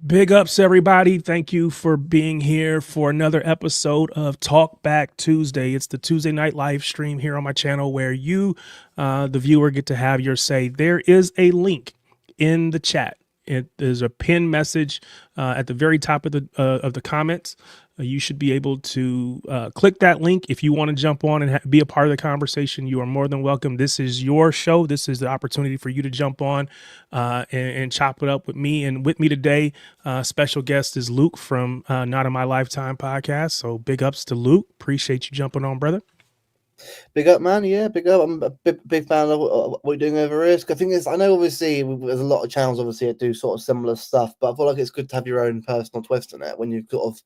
Big ups, everybody. Thank you for being here for another episode of Talk Back Tuesday. It's the Tuesday night live stream here on my channel where you, the viewer, get to have your say. There is a link in the chat. It is a pinned message at the very top of the comments. You should be able to click that link if you want to jump on and be a part of the conversation. You are more than welcome. This is your show. This is the opportunity for you to jump on and chop it up with me. And with me today, special guest is Luke from Not in My Lifetime podcast. So big ups to Luke. Appreciate you jumping on, brother. Big up, man. Yeah, big up. I'm a big fan of what you're doing over here. I think I know obviously there's a lot of channels obviously that do sort of similar stuff, but I feel like it's good to have your own personal twist on it when you've got of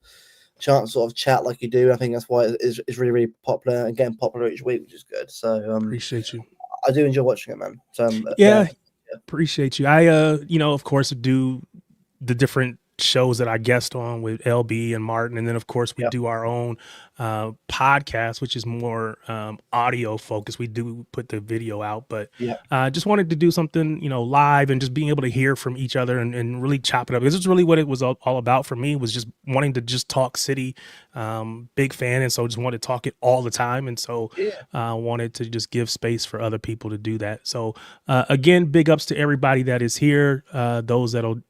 chance sort of chat like you do. I think that's why it's really, really popular and getting popular each week, which is good. So Appreciate you. I do enjoy watching it, man. So Yeah, appreciate you. I of course do the different shows that I guest on with LB and Martin. And then of course we do our own podcast, which is more audio focused. We do put the video out, but just wanted to do something, live and just being able to hear from each other and really chop it up. This is really what it was all about for me, was just wanting to just talk City. Big fan. And so just wanted to talk it all the time. And so wanted to just give space for other people to do that. So again, big ups to everybody that is here. Those that'll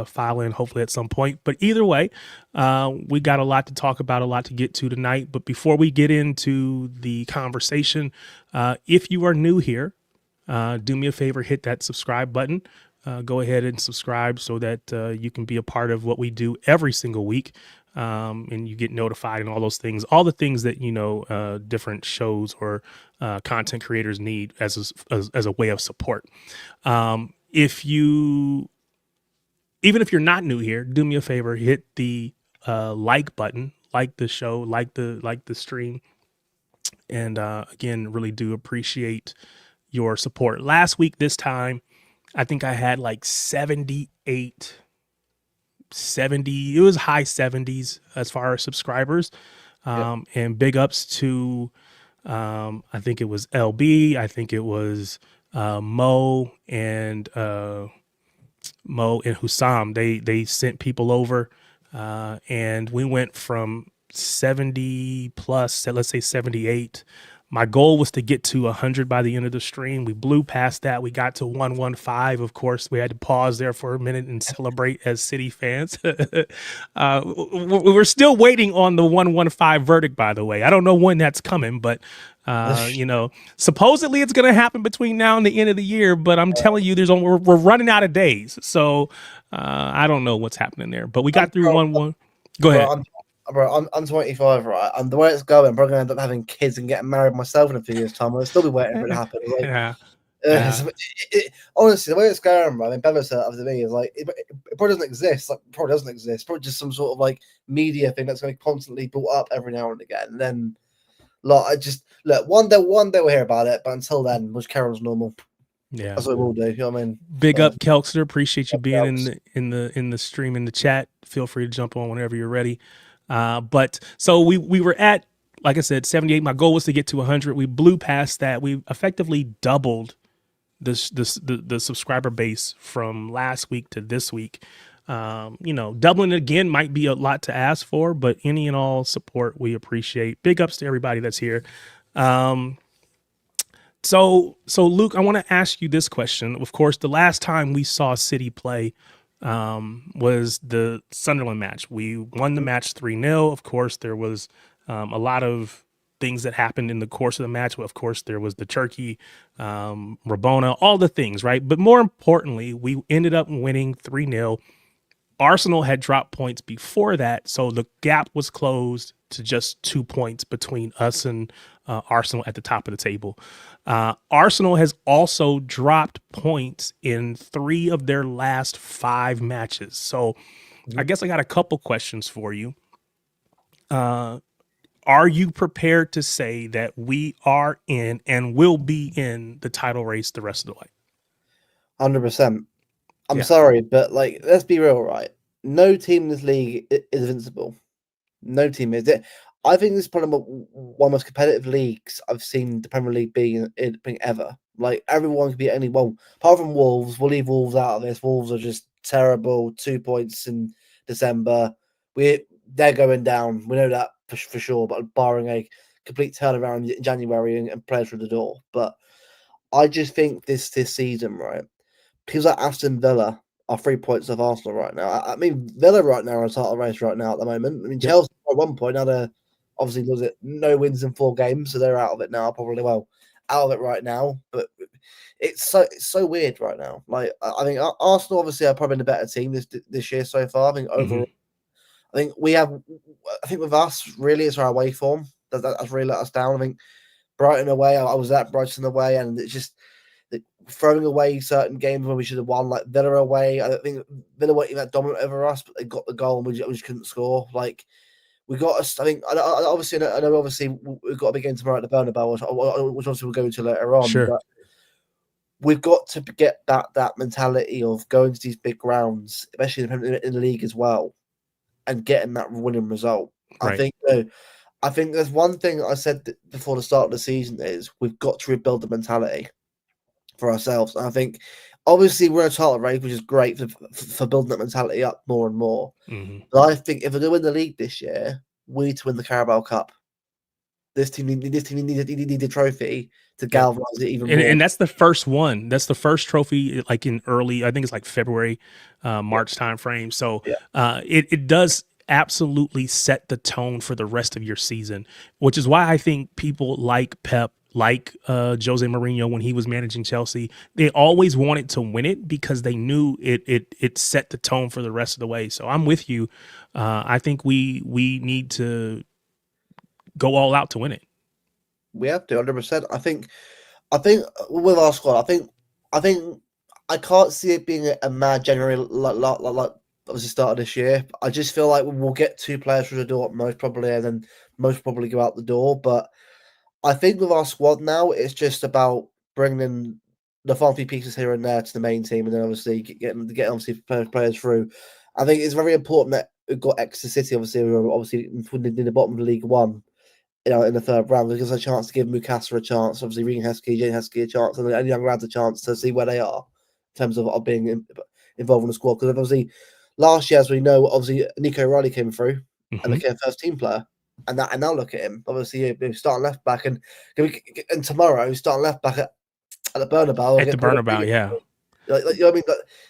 file in hopefully at some point. But either way, we got a lot to talk about, a lot to get to tonight. But before we get into the conversation, if you are new here, do me a favor, hit that subscribe button. Go ahead and subscribe so that you can be a part of what we do every single week. And you get notified and all those things, all the things that, different shows or content creators need as a way of support. Even if you're not new here, do me a favor, hit the like button, like the show, like the stream. And again, really do appreciate your support. Last week, this time, I think I had like 70, it was high 70s as far as subscribers. And big ups to, I think it was LB, I think it was Mo and Hussam. They sent people over and we went from 70 plus, let's say 78. My goal was to get to 100 by the end of the stream. We blew past that. We got to 115. Of course, we had to pause there for a minute and celebrate as City fans. We're still waiting on the 115 verdict, by the way. I don't know when that's coming, but supposedly it's going to happen between now and the end of the year, but I'm telling you, we're running out of days. So I don't know what's happening there, but we got through 1-1. Go ahead. I'm 25, right? And the way it's going, I'm probably going to end up having kids and getting married myself in a few years' time. I'll still be waiting for it to happen. Honestly, the way it's going, right? I mean, Bella said that to me is like it probably doesn't exist. Like, probably doesn't exist. Probably just some sort of like media thing that's going to constantly brought up every now and again. And then, one day we'll hear about it. But until then, we'll just carry on as normal. Yeah, that's what we'll do. You know what I mean? Big up, Kelkster. Appreciate you being in the stream, in the chat. Feel free to jump on whenever you're ready. But so we were at, like I said, 78. My goal was to get to 100. We blew past that. We effectively doubled the subscriber base from last week to this week. Doubling it again might be a lot to ask for, but any and all support we appreciate. Big ups to everybody that's here. So Luke, I want to ask you this question. Of course, the last time we saw City play was the Sunderland match. We won the match 3-0. Of course, there was a lot of things that happened in the course of the match. Of course, there was the turkey, Rabona, all the things, right? But more importantly, we ended up winning 3-0. Arsenal had dropped points before that, so the gap was closed to just 2 points between us and Arsenal at the top of the table. Arsenal has also dropped points in 3 of their last 5 matches. So I guess I got a couple questions for you. Are you prepared to say that we are in and will be in the title race the rest of the way? 100%. I'm sorry, but let's be real, right? No team in this league is invincible. No team is it. I think this is probably one of the most competitive leagues I've seen the Premier League being ever. Like everyone can beat anyone. Apart from Wolves, we'll leave Wolves out of this. Wolves are just terrible. 2 points in December. They're going down. We know that for sure. But barring a complete turnaround in January and players through the door. But I just think this season, right? People like Aston Villa are 3 points of Arsenal right now. I mean, Villa right now are a title race right now at the moment. I mean, Chelsea at one point now they're obviously was it no wins in 4 games, so they're out of it now. Probably out of it right now. But it's so weird right now. Like I think Arsenal obviously are probably the better team this year so far. I think overall, I think we have. I think with us really it's our away form that's really let us down. I think Brighton away. I was at Brighton away, and it's just throwing away certain games when we should have won, like Villa away. I don't think Villa weren't even that dominant over us, but they got the goal and we just couldn't score. Like we got us. I think I know obviously we've got a big game tomorrow at the Bernabeu, which obviously we'll go into later on. Sure. But we've got to get that mentality of going to these big grounds, especially in the league as well, and getting that winning result. Right. I think there's one thing I said before the start of the season is we've got to rebuild the mentality for ourselves. And I think obviously we're a title race, which is great for building that mentality up more and more. But I think if we're going to win the league this year, we need to win the Carabao Cup. This team need a trophy to galvanize it even more. And that's the first one. That's the first trophy, like in early, I think it's like February, March time frame. So it does absolutely set the tone for the rest of your season, which is why I think people like Pep, like Jose Mourinho when he was managing Chelsea, they always wanted to win it because they knew it set the tone for the rest of the way. So I'm with you. I think we need to go all out to win it. We have to 100%. I think with our squad, I think I can't see it being a mad January like obviously started this year. I just feel like we'll get 2 players through the door most probably, and then most probably go out the door. But I think with our squad now, it's just about bringing the final few pieces here and there to the main team, and then obviously getting obviously players through. I think it's very important that we've got Exeter City, obviously, who are obviously in the bottom of League One, in the third round. It gives us a chance to give Mukasa a chance, obviously Regan Heskey, Jane Heskey a chance, and young lads a chance to see where they are in terms of being involved in the squad. Because obviously last year, as we know, obviously Nico Riley came through and became first team player. And now look at him. Obviously, he's starting left back, and tomorrow he's starting left back at the Bernabeu. At the Bernabeu, yeah. Like, you know what I mean?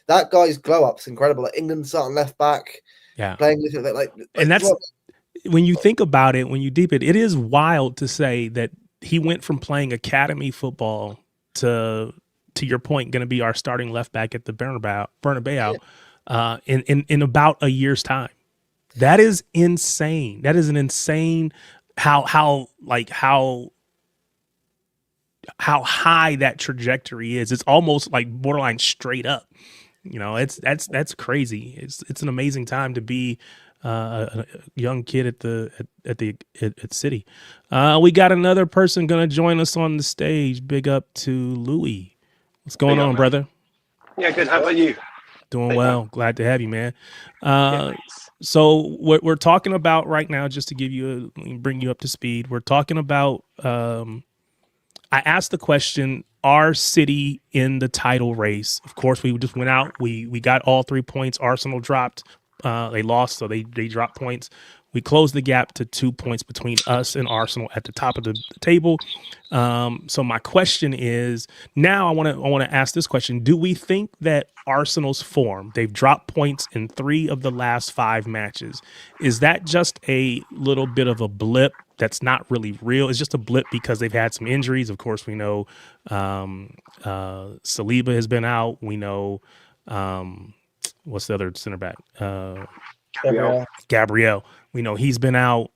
That guy's glow up's incredible. Like England starting left back, playing like and that's when you think about it, when you deep it is wild to say that he went from playing academy football to your point, going to be our starting left back at the Bernabeu in about a year's time. That is insane. That is an insane how high that trajectory is. It's almost like borderline straight up. You know, that's crazy. It's an amazing time to be a young kid at City. We got another person gonna join us on the stage. Big up to Louis. What's going on, brother? Yeah, good. How about you? Doing well. Glad to have you, man. So what we're talking about right now, just to bring you up to speed, we're talking about. I asked the question: are City in the title race? Of course, we just went out. We got all 3 points. Arsenal dropped. They lost, so they dropped points. We closed the gap to 2 points between us and Arsenal at the top of the table. So my question is, now I want to ask this question. Do we think that Arsenal's form, they've dropped points in 3 of the last 5 matches, is that just a little bit of a blip that's not really real? It's just a blip because they've had some injuries. Of course, we know Saliba has been out. We know what's the other center back? Gabriel. We know he's been out.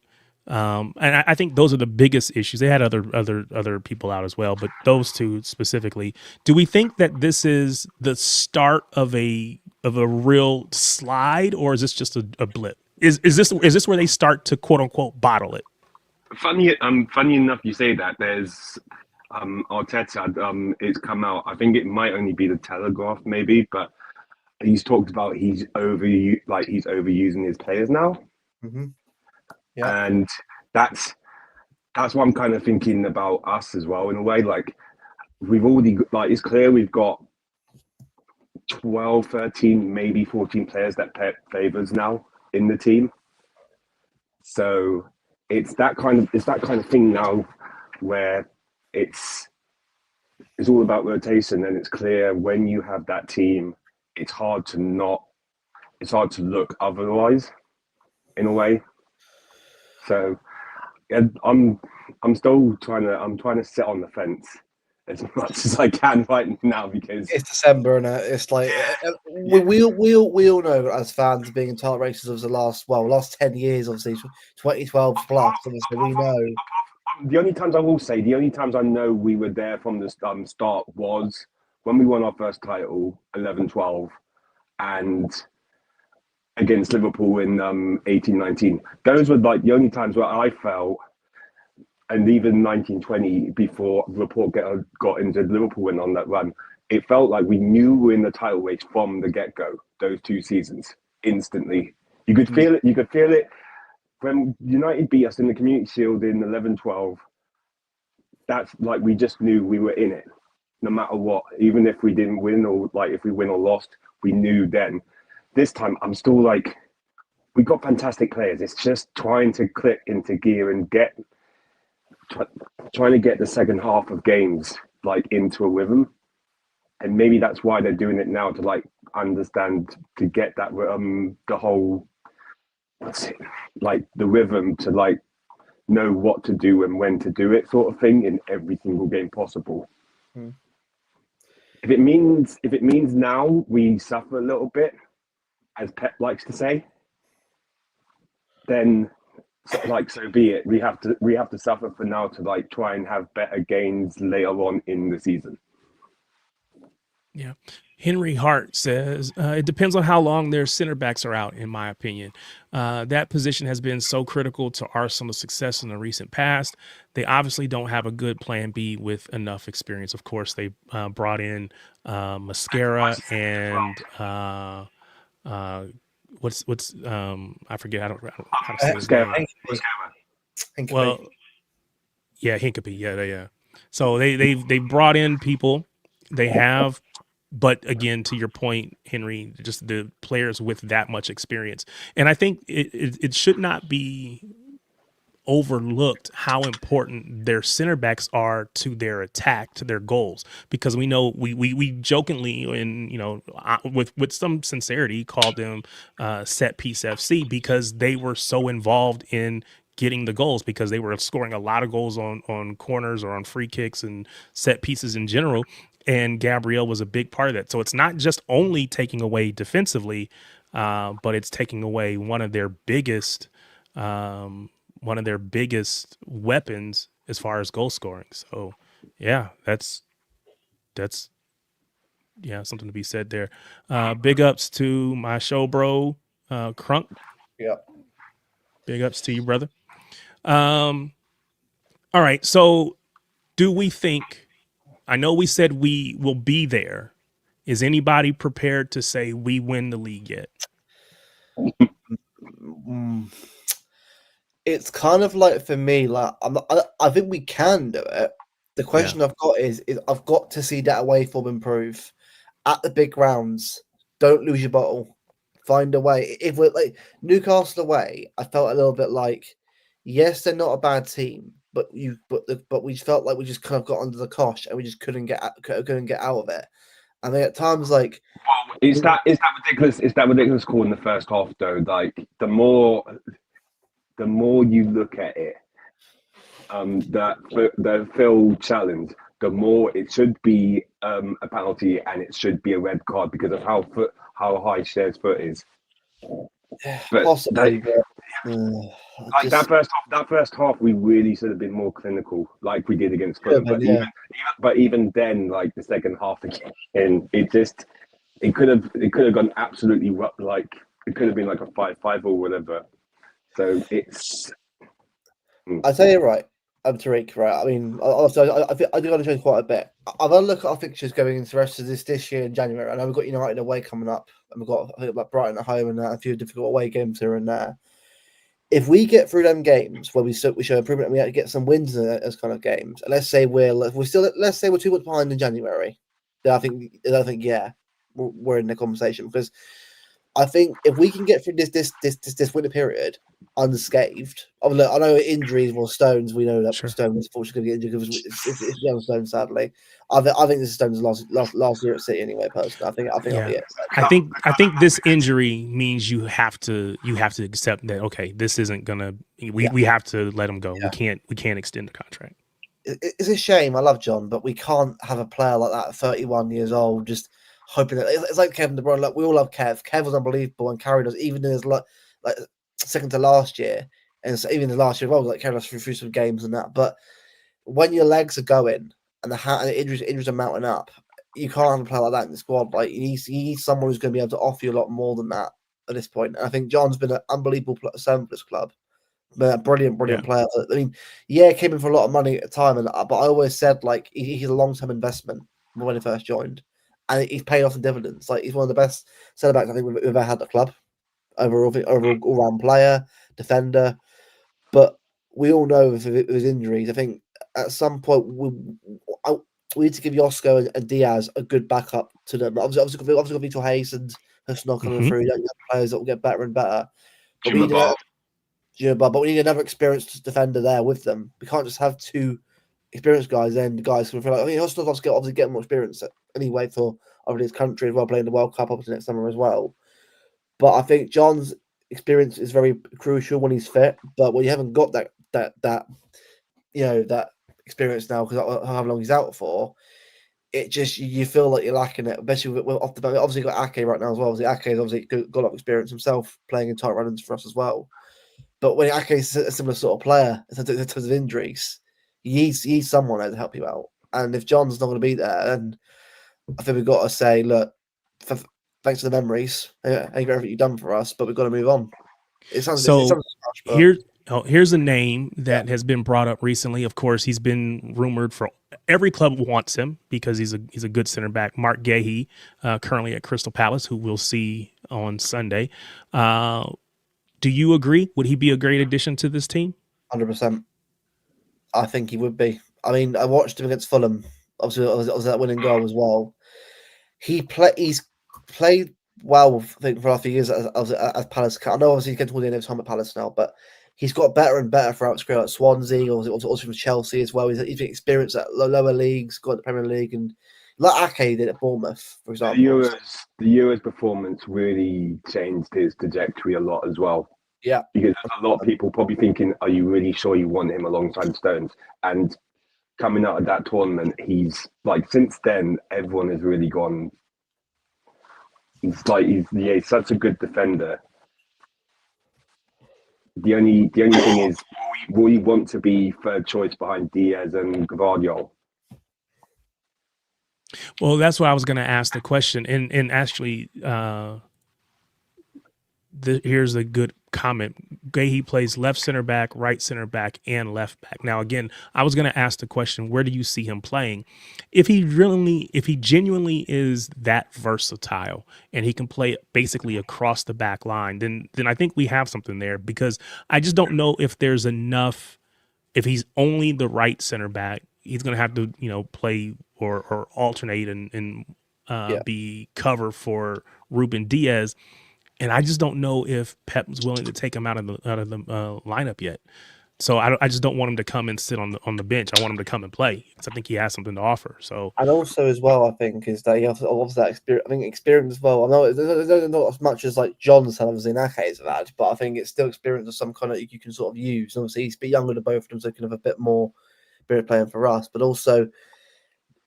And I think those are the biggest issues. They had other people out as well, but those 2 specifically. Do we think that this is the start of a real slide, or is this just a blip? Is this where they start to quote unquote bottle it? Funny enough, you say that. There's Arteta. It's come out. I think it might only be the Telegraph, maybe, but he's talked about he's overusing his players now. Yeah, and that's what I'm kind of thinking about us as well in a way. Like we've already like it's clear we've got 12, 13, maybe 14 players that favors now in the team. So it's that kind of thing now where it's all about rotation, and it's clear when you have that team, it's hard to look otherwise in a way. So yeah, I'm still trying to sit on the fence as much as I can right now because it's December and it's like we all know as fans being in title races of the last 10 years, obviously 2012 plus. Obviously, we know. The only times I know we were there from the start was when we won our first title, 11-12, and against Liverpool in 18-19. Those were like the only times where I felt, and even 19-20 before Laporte got injured, Liverpool went on that run. It felt like we knew we were in the title race from the get-go. Those 2 seasons, instantly, you could feel it. You could feel it when United beat us in the Community Shield in 11-12. That's like we just knew we were in it, no matter what. Even if we didn't win, or like if we win or lost, we knew then. This time, I'm still like, we got fantastic players. It's just trying to click into gear and trying to get the second half of games like into a rhythm. And maybe that's why they're doing it now, to like understand, to get that the whole like the rhythm, to like know what to do and when to do it, sort of thing, in every single game possible. If it means now we suffer a little bit, as Pep likes to say, then like so be it. We have to suffer for now to like try and have better gains later on in the season. Yeah. Henry Hart says, it depends on how long their center backs are out, in my opinion. That position has been so critical to Arsenal's success in the recent past. They obviously don't have a good plan B with enough experience. Of course, they brought in Mascara and what's I forget how to say his name. Well, yeah, Hincapie. Yeah. So they brought in people. They have, but again, to your point, Henry, just the players with that much experience. And I think it should not be overlooked how important their center backs are to their attack, to their goals, because we know we jokingly, and with some sincerity, called them set piece FC, because they were so involved in getting the goals, because they were scoring a lot of goals on corners or on free kicks and set pieces in general. And Gabriel was a big part of that. So it's not just only taking away defensively, but it's taking away one of their biggest weapons as far as goal scoring. So yeah, that's something to be said there. Big ups to my show bro, Crunk. Yeah. Big ups to you, brother. All right. So do we think, I know we said we will be there. Is anybody prepared to say we win the league yet? It's kind of like, for me, like I think we can do it. The question I've got is I've got to see that away form improve at the big rounds. Don't lose your bottle. Find a way. If we're like Newcastle away, I felt a little bit like, yes, they're not a bad team, but we felt like we just kind of got under the cosh and we just couldn't get out of it. And then at times, like, is that ridiculous? Is that ridiculous call in the first half though? Like the more you look at it, the Phil challenge, the more it should be a penalty and it should be a red card because of how high Cher's foot is. But possibly, that first half, we really should have been more clinical, like we did against Fulham. But even then, like the second half again, it could have gone absolutely, like it could have been like a 5-5 or whatever. So it's. I tell you right, I'm Tariq, right? I mean, also, I think I do want to change quite a bit. I've had a look at our fixtures going into the rest of this year in January. I know we've got United away coming up, and we've got like Brighton at home and a few difficult away games here and there. if we get through them games where we show improvement and we get some wins in those kind of games, and let's say we're 2 months behind in January, then I think yeah, we're in the conversation, because I think if we can get through this winter period unscathed, I know injuries or Stones. We know that Stones is fortunately going to get injured because it's young Stones. Sadly, I think this is Stones' last year at City anyway. Personally, I think that'll be it. I think this injury means you have to accept that. Okay, this isn't gonna. We have to let him go. Yeah. We can't extend the contract. It's a shame. I love John, but we can't have a player like that, 31 years old, just hoping that it's like Kevin De Bruyne. Like, we all love Kev. Kev was unbelievable and carried us even in his like second to last year, and so even the last year, well, like carried us through some games and that. But when your legs are going and the injuries are mounting up, you can't have a player like that in the squad. Like, you need someone who's going to be able to offer you a lot more than that at this point. And I think John's been an unbelievable servant for this club. But a brilliant player. I mean, came in for a lot of money at the time, but I always said, like, he's a long-term investment when he first joined, and he's paid off in dividends. Like, he's one of the best centre backs I think we've ever had at the club. Overall all-round player, defender. But we all know with his injuries, I think at some point we need to give Josko and Diaz a good backup to them. Obviously got Vitor Hayes and Husnell coming through. Young players that will get better and better. But we need another experienced defender there with them. We can't just have two experienced guys. Then the guys can feel like, Husnell's obviously getting more experience anyway for his country as well, playing the World Cup obviously next summer as well. But I think John's experience is very crucial when he's fit. But when you haven't got that that experience now, because of how long he's out for, it just, you feel like you're lacking it. Especially off the back. Obviously got Ake right now as well. Ake has obviously got a lot of experience himself playing in tight run-ins for us as well. But when Ake is a similar sort of player in terms of injuries, he needs someone there to help you out. And if John's not going to be there, then I think we've got to say, look, thanks for the memories, thank you for everything you've done for us, but we've got to move on. It sounds harsh, but here's a name that has been brought up recently. Of course, he's been rumored for every club wants him because he's a good center back. Mark Gahey, currently at Crystal Palace, who we'll see on Sunday. Do you agree? Would he be a great addition to this team? 100%. I think he would be. I mean, I watched him against Fulham. Obviously that winning goal as well. He's played well, I think, for a few years as Palace. I know obviously he's getting toward the end of his time at Palace now, but he's got better and better throughout his career, like Swansea, or also from Chelsea as well. He's experienced at lower leagues, got the Premier League, and like Ake did at Bournemouth, for example. The Euros performance really changed his trajectory a lot as well. Yeah. Because there's a lot of people probably thinking, are you really sure you want him alongside Stones? And coming out of that tournament, he's like, since then, everyone has really gone. He's such a good defender. The only thing is, will he want to be third choice behind Diaz and Gvardiol? Well, that's why I was going to ask the question, and actually, here's a good comment. Gahey plays left center back, right center back, and left back. Now, again, I was going to ask the question: where do you see him playing? If he genuinely is that versatile and he can play basically across the back line, then I think we have something there. Because I just don't know if there's enough. If he's only the right center back, he's going to have to play or alternate and be cover for Ruben Diaz. And I just don't know if Pep's willing to take him out of the lineup yet. So I just don't want him to come and sit on the bench. I want him to come and play because I think he has something to offer. So, and also as well, I think is that he has that experience. I think experience as well. I know there's not as much as like John's had, obviously, and Ake's have had, but I think it's still experience of some kind of you can sort of use. Obviously, he's a bit younger than both of them, so he can have a bit more spirit playing for us. But also,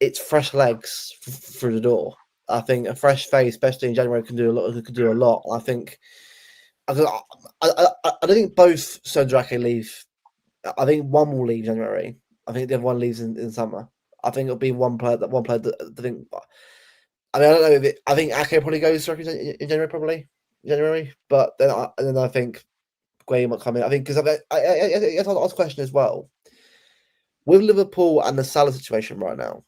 it's fresh legs through the door. I think a fresh face, especially in January, can do a lot. I think I don't think both Stones and Ake leave. I think one will leave January. I think the other one leaves in summer. I think it'll be one player that I think. I mean, I don't know. I think Ake probably goes in January, but then I think Gray might come in. I think because I asked a question as well with Liverpool and the Salah situation right now.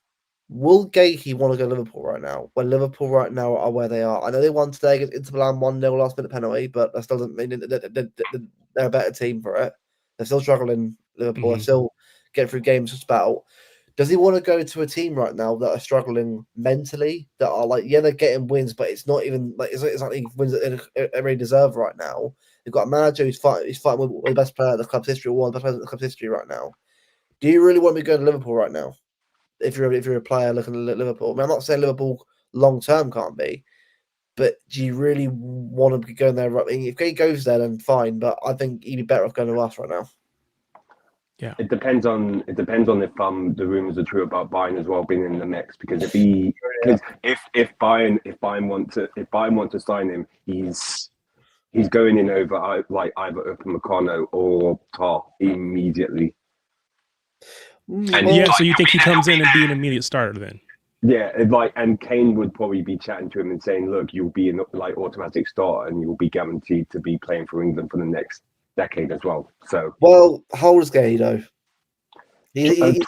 Will Gahey want to go Liverpool right now? When Liverpool right now are where they are. I know they won today against Inter Milan 1-0 last minute penalty, but that still doesn't mean they're a better team for it. They're still struggling. Liverpool are still getting through games just about. Does he want to go to a team right now that are struggling mentally? That are like, yeah, they're getting wins, but it's not even like it's not like wins that they really deserve right now. They've got a manager who's fighting with the best player in the club's history, one of the best players in the club's history right now. Do you really want to be going to Liverpool right now? If you're a player looking at Liverpool, I mean, I'm not saying Liverpool long term can't be, but do you really want to be going there? I mean, if he goes there, then fine. But I think he'd be better off going to us right now. Yeah, it depends on if the rumors are true about Bayern as well being in the mix, because if Bayern want to sign him, he's going in over either Upamecano or Tar immediately. And so you think he comes in and be an immediate starter then? Yeah, and Kane would probably be chatting to him and saying, "Look, you'll be an automatic starter, and you'll be guaranteed to be playing for England for the next decade as well." So, well, how old is Gahey though? 25?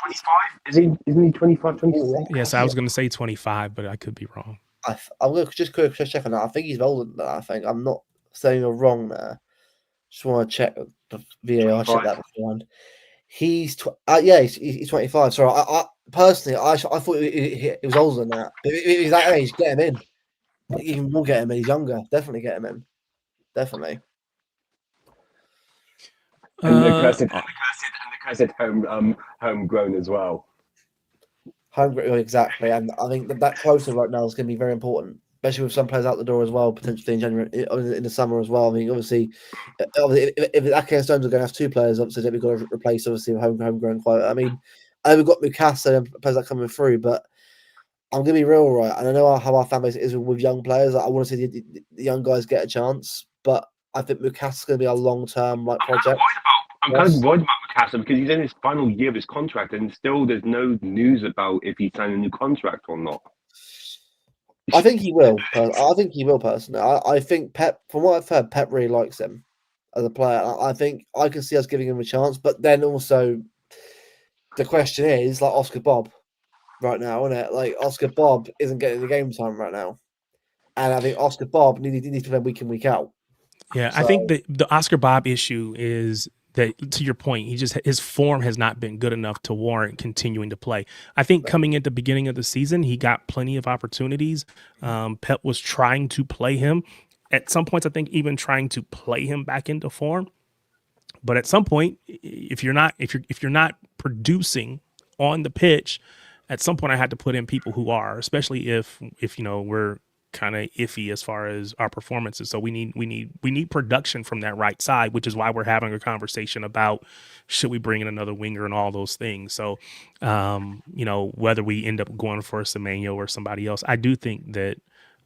Isn't he 25, 26? Yes, I was going to say 25, but I could be wrong. I'm going to just check on that. I think he's older than that. I think I'm not saying you're wrong there. Just want to check the VAR. Check that beforehand. He's 25. Sorry, I personally I thought he was older than that. But if he's that age, get him in. Even we'll get him in. He's younger. Definitely get him in. Definitely. And the cursed homegrown as well. Homegrown, exactly. And I think that closer right now is going to be very important, especially with some players out the door as well, potentially in January, in the summer as well. I mean, obviously if Ake and Stones are going to have two players, obviously we've got to replace obviously homegrown quite. I mean, we've got Mukasa and players that are coming through, but I'm going to be real, right? And I know how our fan base is with young players. I want to see the young guys get a chance, but I think Mukasa's going to be a long-term project. I'm kind of worried about Mukasa because he's in his final year of his contract, and still there's no news about if he signed a new contract or not. I think he will. I think he will personally. I think Pep, from what I've heard, Pep really likes him as a player. I think I can see us giving him a chance, but then also the question is like Oscar Bob right now, isn't it? Like Oscar Bob isn't getting the game time right now, and I think Oscar Bob needs to play week in, week out. Yeah, so I think the Oscar Bob issue is that, to your point, his form has not been good enough to warrant continuing to play. I think coming at the beginning of the season, he got plenty of opportunities. Pep was trying to play him at some points. I think even trying to play him back into form. But at some point, if you're not producing on the pitch, at some point I had to put in people who are, especially if we're kind of iffy as far as our performances. So we need production from that right side, which is why we're having a conversation about should we bring in another winger and all those things. So whether we end up going for a Semenyo or somebody else, I do think that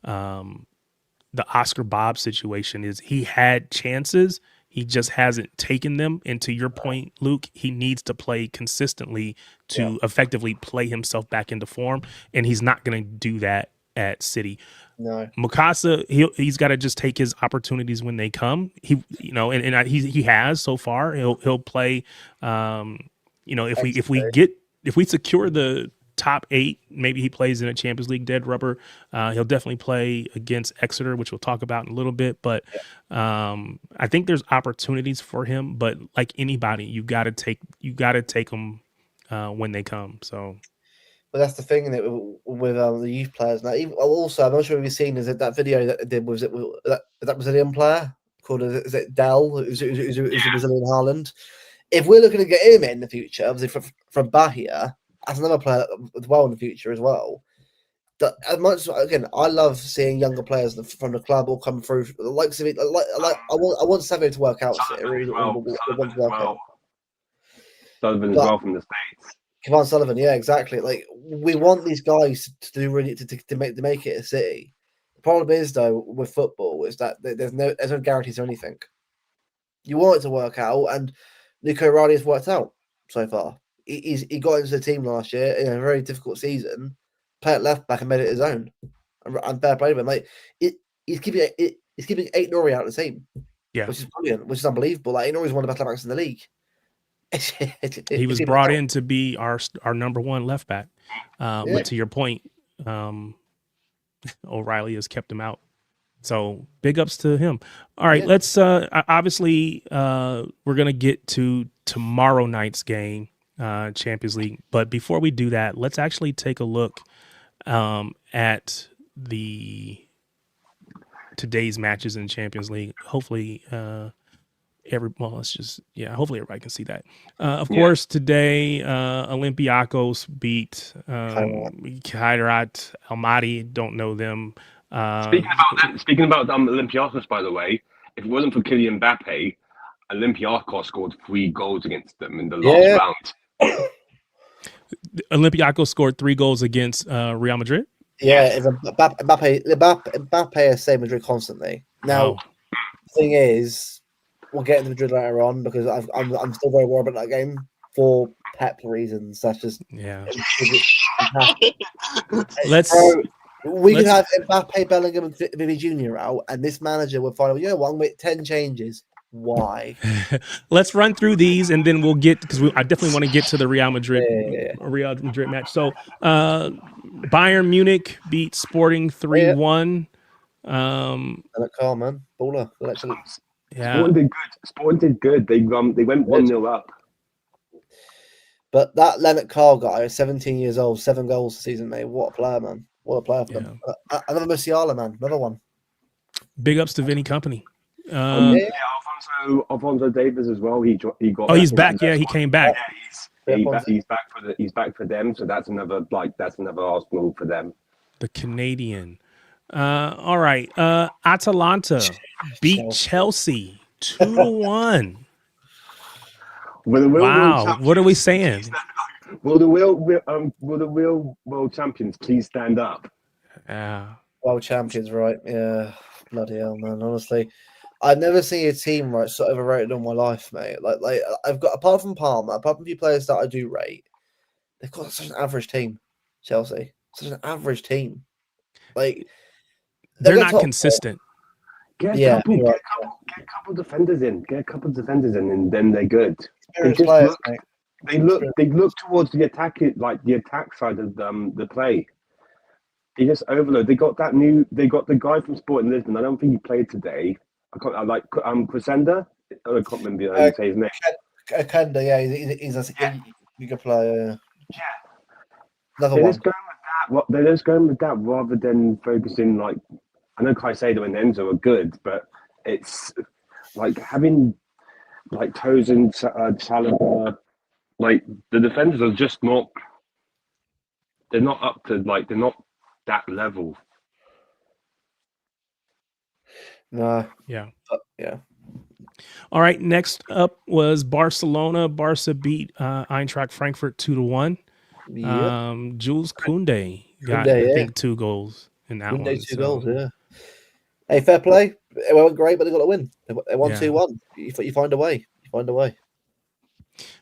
the Oscar Bob situation is he had chances. He just hasn't taken them. And to your point, Luke, he needs to play consistently to effectively play himself back into form. And he's not going to do that at City. No, Mukasa, he's got to just take his opportunities when they come. He has so far. He'll play. If we secure the top 8, maybe he plays in a Champions League dead rubber. He'll definitely play against Exeter, which we'll talk about in a little bit. But I think there's opportunities for him. But like anybody, you got to take them when they come. So. But that's the thing that with the youth players now. Also, I'm not sure if you've seen that video that they did. Was it that Brazilian player called Del, who's a Brazilian Haaland? If we're looking to get him in the future, obviously from Bahia, as another player as well in the future as well. That as much again, I love seeing younger players from the club all come through. I want Savio to work out. Sullivan as well from the States. Kevon Sullivan, yeah, exactly. Like we want these guys to do really to make it a City. The problem is though with football is that there's no guarantees or anything. You want it to work out, and Nico Riley has worked out so far. He got into the team last year in a very difficult season, played at left back and made it his own. And fair play to him. Like he's keeping Eight Nori out of the team, which is brilliant, which is unbelievable. Like Eight Nori's one of the best left backs in the league. He was brought in to be our number one left back. But to your point, O'Reilly has kept him out. So big ups to him. All right, let's obviously we're gonna get to tomorrow night's game, Champions League. But before we do that, let's actually take a look at today's matches in Champions League. Hopefully hopefully everybody can see that. Of course, today Olympiacos beat Khairat Almaty. Don't know them. Speaking about Olympiacos, by the way, if it wasn't for Kylian Mbappe, Olympiacos scored 3 goals against them in the last round. Olympiacos scored 3 goals against Real Madrid. Yeah, Mbappe has saved Madrid constantly. Now, the thing is, we'll get into Madrid later on because I'm still very worried about that game for Pep reasons. That's just We could have Mbappe, Bellingham, and Vivi Jr. out, and this manager will find out, I'm going to make 10 changes. Why? Let's run through these, and then we'll get, because I definitely want to get to the Real Madrid match. So, Bayern Munich beat Sporting 3-1. Carl, man. Baller. Sporting did good. They went 1-0 up. But that Leonard Carl guy, 17 years old, 7 goals this season, mate. What a player, man. What a player for them. Another Musiala, man. Another one. Big ups to Vinny Company. Alfonso Davies as well. He got. Oh, he's back. Yeah, he came back. Yeah, he's back for them. So that's another Arsenal for them. The Canadian. All right. Atalanta beat Chelsea 2-1. Wow. What are we saying? Will the real world champions please stand up? World champions, right? Yeah. Bloody hell, man. Honestly, I've never seen a team so overrated in my life, mate. Like I've got, apart from Palmer, apart from a few players that I do rate, they've got such an average team. Chelsea, such an average team. Like they're not consistent. Get a couple defenders in. And then they're good. They look towards the attack side of the play. They just overload. They got the guy from Sporting Lisbon. I don't think he played today. Crescenda. I can't remember how you say his name. Kenda, yeah, he's a good player. Yeah. Another one. They're just going with that rather than focusing I know Caicedo and Enzo are good, but it's like having Toes and Saliba. The defenders are just not. They're not up to they're not that level. No. Yeah. Yeah. All right. Next up was Barcelona. Barca beat Eintracht Frankfurt 2-1. Yep. Jules Koundé got I think 2 goals in that one. 2 goals. Yeah. Hey, fair play. It went great, but they got a win. They won 2-1. You find a way.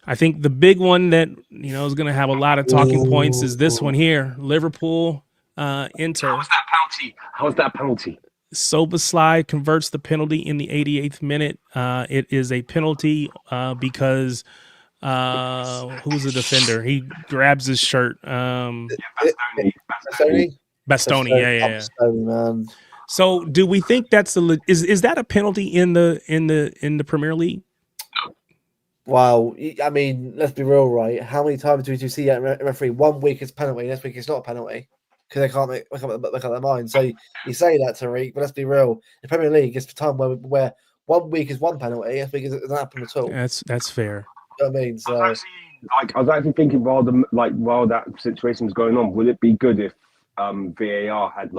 I think the big one that is going to have a lot of talking points is this one here: Liverpool, Inter. How was that penalty? Soboslai converts the penalty in the 88th minute. It is a penalty because who's the defender? He grabs his shirt. Bastoni. Yeah. Bastoni, man. So, do we think that's is that a penalty in the Premier League? Wow, I mean, let's be real, right? How many times do we see that referee? 1 week it's penalty, next week it's not a penalty because they can't make up their mind. So you say that, Tariq, but let's be real. The Premier League is the time where 1 week is 1 penalty, next week it doesn't happen at all. That's fair. You know what I mean, so I was actually thinking while that situation was going on, would it be good if VAR had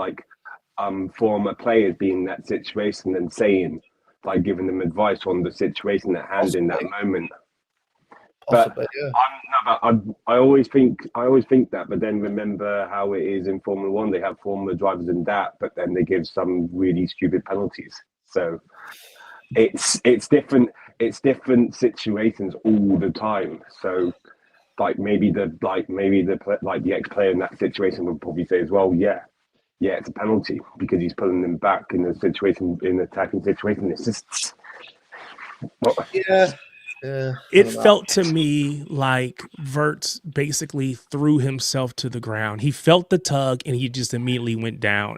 former players being in that situation and saying, giving them advice on the situation at hand in that moment. Possibly, I always think that, but then remember how it is in Formula One. They have Formula drivers in that, but then they give some really stupid penalties. So it's different. It's different situations all the time. So maybe the ex-player in that situation would probably say as well, yeah, it's a penalty because he's pulling them back in an attacking situation. It's just It felt to me like Wirtz basically threw himself to the ground. He felt the tug and he just immediately went down.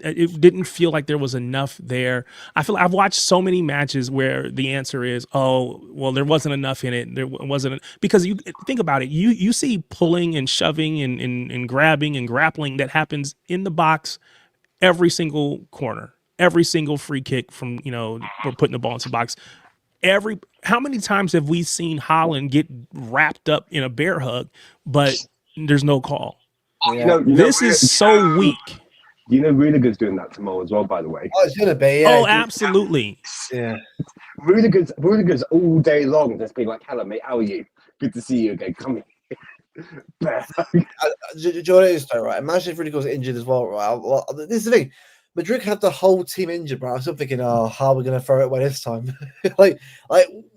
It didn't feel like there was enough there. I feel I've watched so many matches where the answer is, oh, well, there wasn't enough in it. There wasn't, because you think about it. You see pulling and shoving and grabbing and grappling that happens in the box every single corner, every single free kick from, we're putting the ball into the box. How many times have we seen Holland get wrapped up in a bear hug, but there's no call? This is so weak. Rudiger's doing that tomorrow as well, by the way. Oh, it's gonna be. Yeah, oh, absolutely. Yeah. Rudiger's all day long just being like, "Hello, mate. How are you? Good to see you again. Come here." Do you know what it is though, right? Imagine if Rudiger's injured as well, right? Well, this is the thing. Madrid had the whole team injured, bro. I was still thinking, oh, how are we going to throw it away this time? like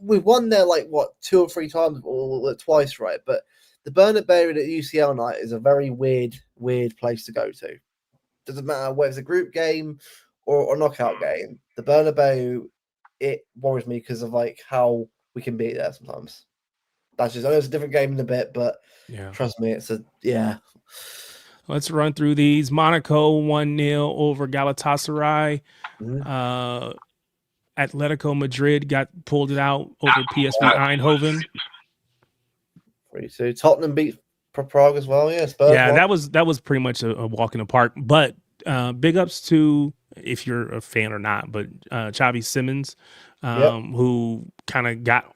we've won there, 2 or 3 times or twice, right? But the Bernabeu at UCL night is a very weird place to go to. Doesn't matter whether it's a group game or a knockout game. The Bernabeu, it worries me because of how we can beat there sometimes. That's just, I know it's a different game in a bit, but trust me, it's yeah. Let's run through these. Monaco 1-0 over Galatasaray. Atletico Madrid pulled it out over PSV Eindhoven. 3-2. Tottenham beat Prague as well. Yeah, Spurs that was pretty much a walk in the park. But big ups to, if you're a fan or not, but Xavi Simons, who kind of got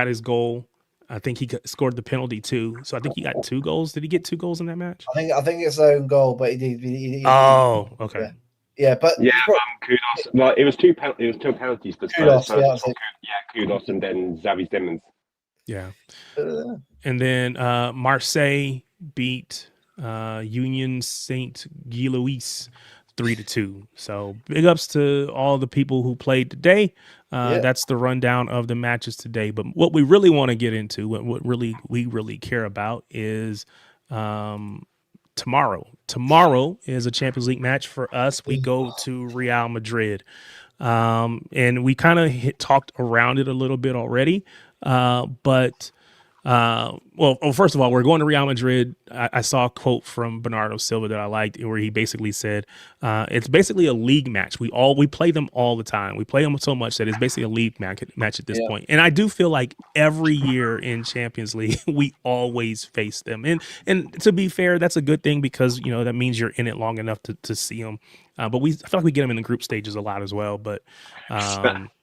his goal. I think he scored the penalty too. So I think he got 2 goals. Did he get 2 goals in that match? I think it's own goal, but he okay. Yeah, but kudos. Well, it was 2 penalties for Spurs. Kudos, and then Xavi Simons. Yeah. And then Marseille beat Union Saint Gilloise 3-2. So big ups to all the people who played today. That's the rundown of the matches today. But what we really want to get into, what we really care about, is tomorrow. Tomorrow is a Champions League match for us. We go to Real Madrid. And we kind of talked around it a little bit already. But first of all, we're going to Real Madrid. I saw a quote from Bernardo Silva that I liked, where he basically said, it's basically a league match. We play them all the time. We play them so much that it's basically a league match at this point. And I do feel like every year in Champions League, we always face them. And to be fair, that's a good thing, because, that means you're in it long enough to see them. But I feel like we get them in the group stages a lot as well. But Shakhtar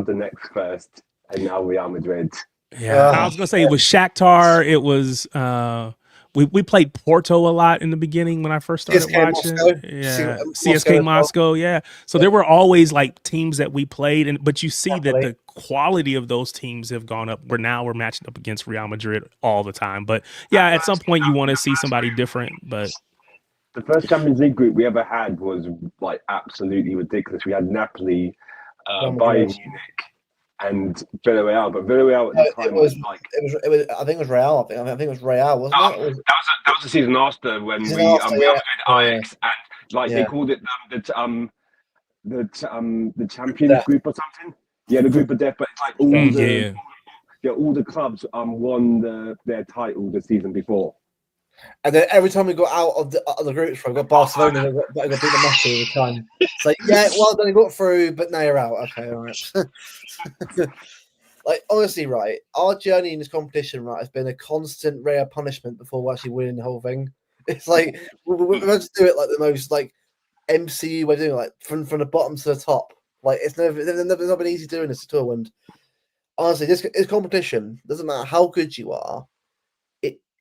the next first. And now Real Madrid. Yeah, I was gonna say it was Shakhtar. It was we played Porto a lot in the beginning when I first started watching. CSK Moscow. Yeah, so there were always teams that we played, but you see that the quality of those teams have gone up. We're matching up against Real Madrid all the time. But yeah, at some point you want to see somebody different. But the first Champions League group we ever had was absolutely ridiculous. We had Napoli, Bayern Munich, and Villarreal, but Villarreal at the time it was I think it was Real. I think it was Real, wasn't it? That was the season after when we played Ajax, and they called it the Champions Group or something. Yeah, the group of death. But all the clubs won their title the season before. And then every time we got out of the groups, we got Barcelona, we got beat the Messi all the time. It's well done, you got through, but now you're out. Okay, all right. Honestly, right, our journey in this competition, right, has been a constant rare punishment before we're actually winning the whole thing. It's we're meant to do it the most MCU we're doing, from the bottom to the top. It's never not been easy doing this at all. And honestly, this competition, doesn't matter how good you are.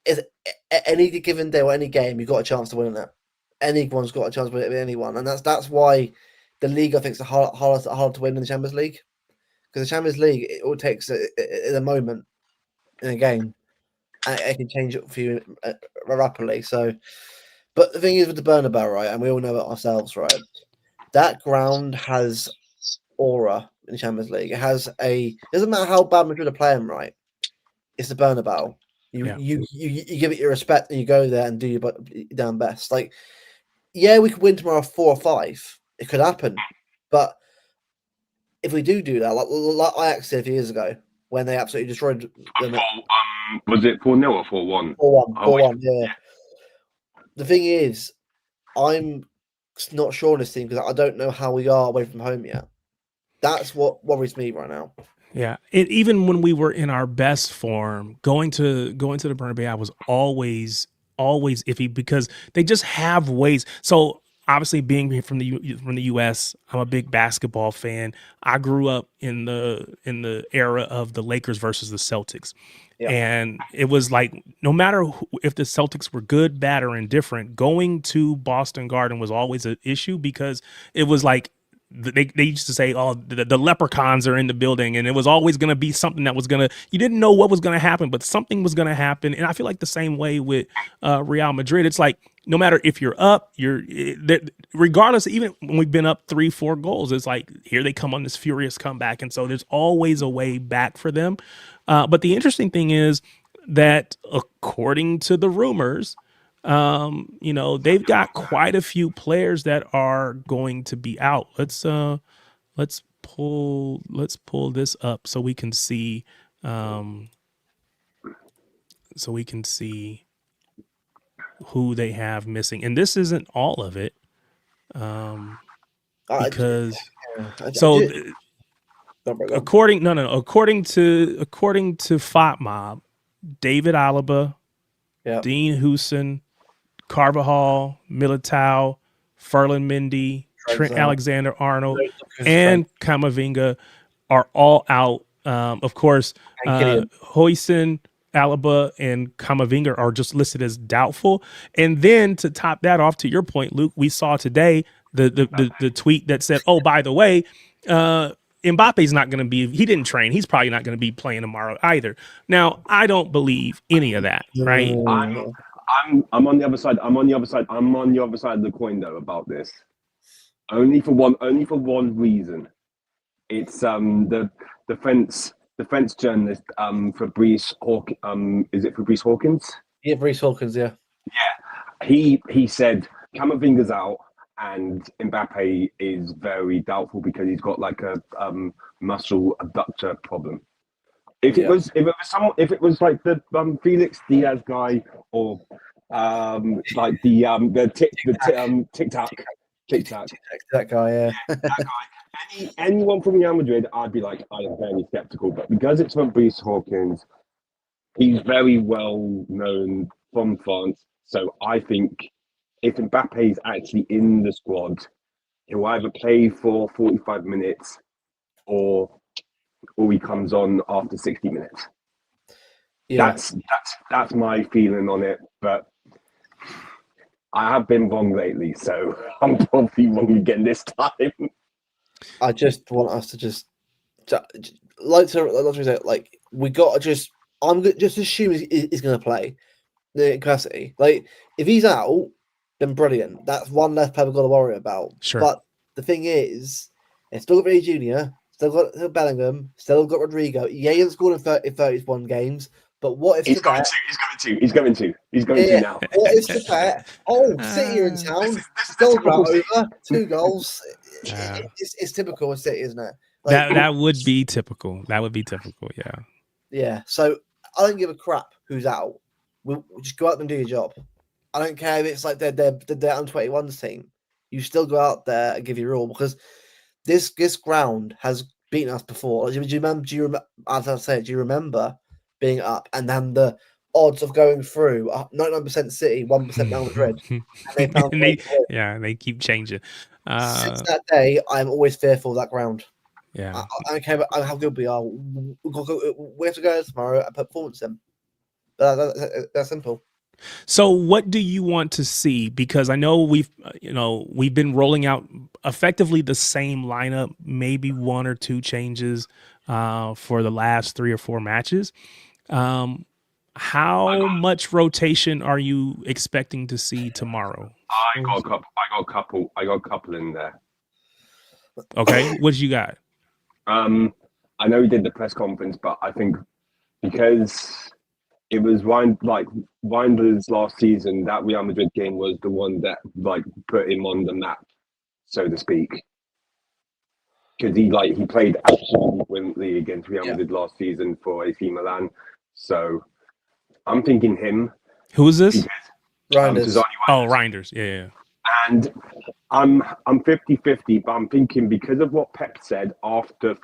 Is any given day or any game, you've got a chance to win it. Anyone's got a chance to win it with anyone, and that's why the league, I think, is hard to win in the Champions League, because the Champions League, it all takes in a moment in a game, and it can change it for you rapidly. So, but the thing is with the Bernabeu, right, and we all know it ourselves, right, that ground has aura in the Champions League. It has it doesn't matter how bad Madrid are playing, right, it's the Bernabeu. You give it your respect, and you go there and do your damn best. We could win tomorrow 4 or 5. It could happen, but if we do that, like Ajax did a few years ago, when they absolutely destroyed them. Was it 4-0 or 4-1? 4-1, 4-1, yeah. The thing is, I'm not sure on this team because I don't know how we are away from home yet. That's what worries me right now. Yeah, even when we were in our best form, going to the Bernabeu was always iffy because they just have ways. So obviously, being from the U.S., I'm a big basketball fan. I grew up in the era of the Lakers versus the Celtics. Yeah. And it was like, no matter if the Celtics were good, bad, or indifferent, going to Boston Garden was always an issue because it was like, they used to say, oh, the leprechauns are in the building, and it was always going to be something that was going to, you didn't know what was going to happen, but something was going to happen. And I feel like the same way with Real Madrid. It's like, no matter if you're up, regardless, even when we've been up 3-4 goals, it's like, here they come on this furious comeback. And so there's always a way back for them. But the interesting thing is that according to the rumors, they've got quite a few players that are going to be out. Let's pull this up so we can see who they have missing. And this isn't all of it. Because according to FOTMob, David Alaba, Dean Houston, Carvajal, Militao, Ferland Mendy, Trent Alexander-Arnold, and Camavinga are all out. Of course, Huijsen, Alaba, and Camavinga are just listed as doubtful. And then to top that off, to your point, Luke, we saw today the tweet that said, "Oh, by the way, Mbappe's not going to be. He didn't train. He's probably not going to be playing tomorrow either." Now, I don't believe any of that, right? I'm on the other side. I'm on the other side of the coin though about this. Only for one reason. It's the French journalist Fabrice Hawkins. Is it Fabrice Hawkins? Yeah, Fabrice Hawkins. Yeah. Yeah. He said Camavinga's out and Mbappe is very doubtful because he's got like a muscle abductor problem. If it was like the Felix Diaz guy or like the TikTok that guy, yeah. that guy. Anyone from Real Madrid, I'd be like, I am very skeptical. But because it's from Fabrice Hawkins, he's very well known from France. So I think if Mbappe is actually in the squad, he'll either play for 45 minutes or he comes on after 60 minutes. Yeah. That's my feeling on it, but I have been wrong lately, so I'm probably wrong again this time. I just want us to we got to just. I'm just assume he's going to play the capacity. Like if he's out, then brilliant. That's one less player we've got to worry about. Sure. But the thing is, it's still got Vinny Jr., still got Bellingham, still got Rodrigo. Yeah, he hasn't scored in 31 games. But what if he's going to now? What if the bet? Oh, City are in town. Goals over 2 goals. It's typical of City, isn't it? Like, that would be typical. That would be typical. Yeah. Yeah. So I don't give a crap who's out. We'll just go out and do your job. I don't care if it's like they're under-21s team. You still go out there and give your all because this ground has beaten us before. Do you remember? As I said, do you remember being up and then the odds of going through 99% City, 1% Real Madrid? And they keep changing. Since that day, I'm always fearful of that ground. Yeah, I don't care about how good we are. We have to go tomorrow and put performance in. That's simple. So what do you want to see? Because I know we've been rolling out effectively the same lineup, maybe 1 or 2 changes for the last 3 or 4 matches. How much rotation are you expecting to see tomorrow? I got a couple in there. Okay, what you got? I know we did the press conference, but I think because it was Reinders last season, that Real Madrid game was the one that like put him on the map, so to speak. because he played absolutely brilliantly against Real Madrid last season for AC Milan. So I'm thinking him. Who is this? Reinders. Oh, Reinders. Yeah. And I'm 50-50, but I'm thinking because of what Pep said after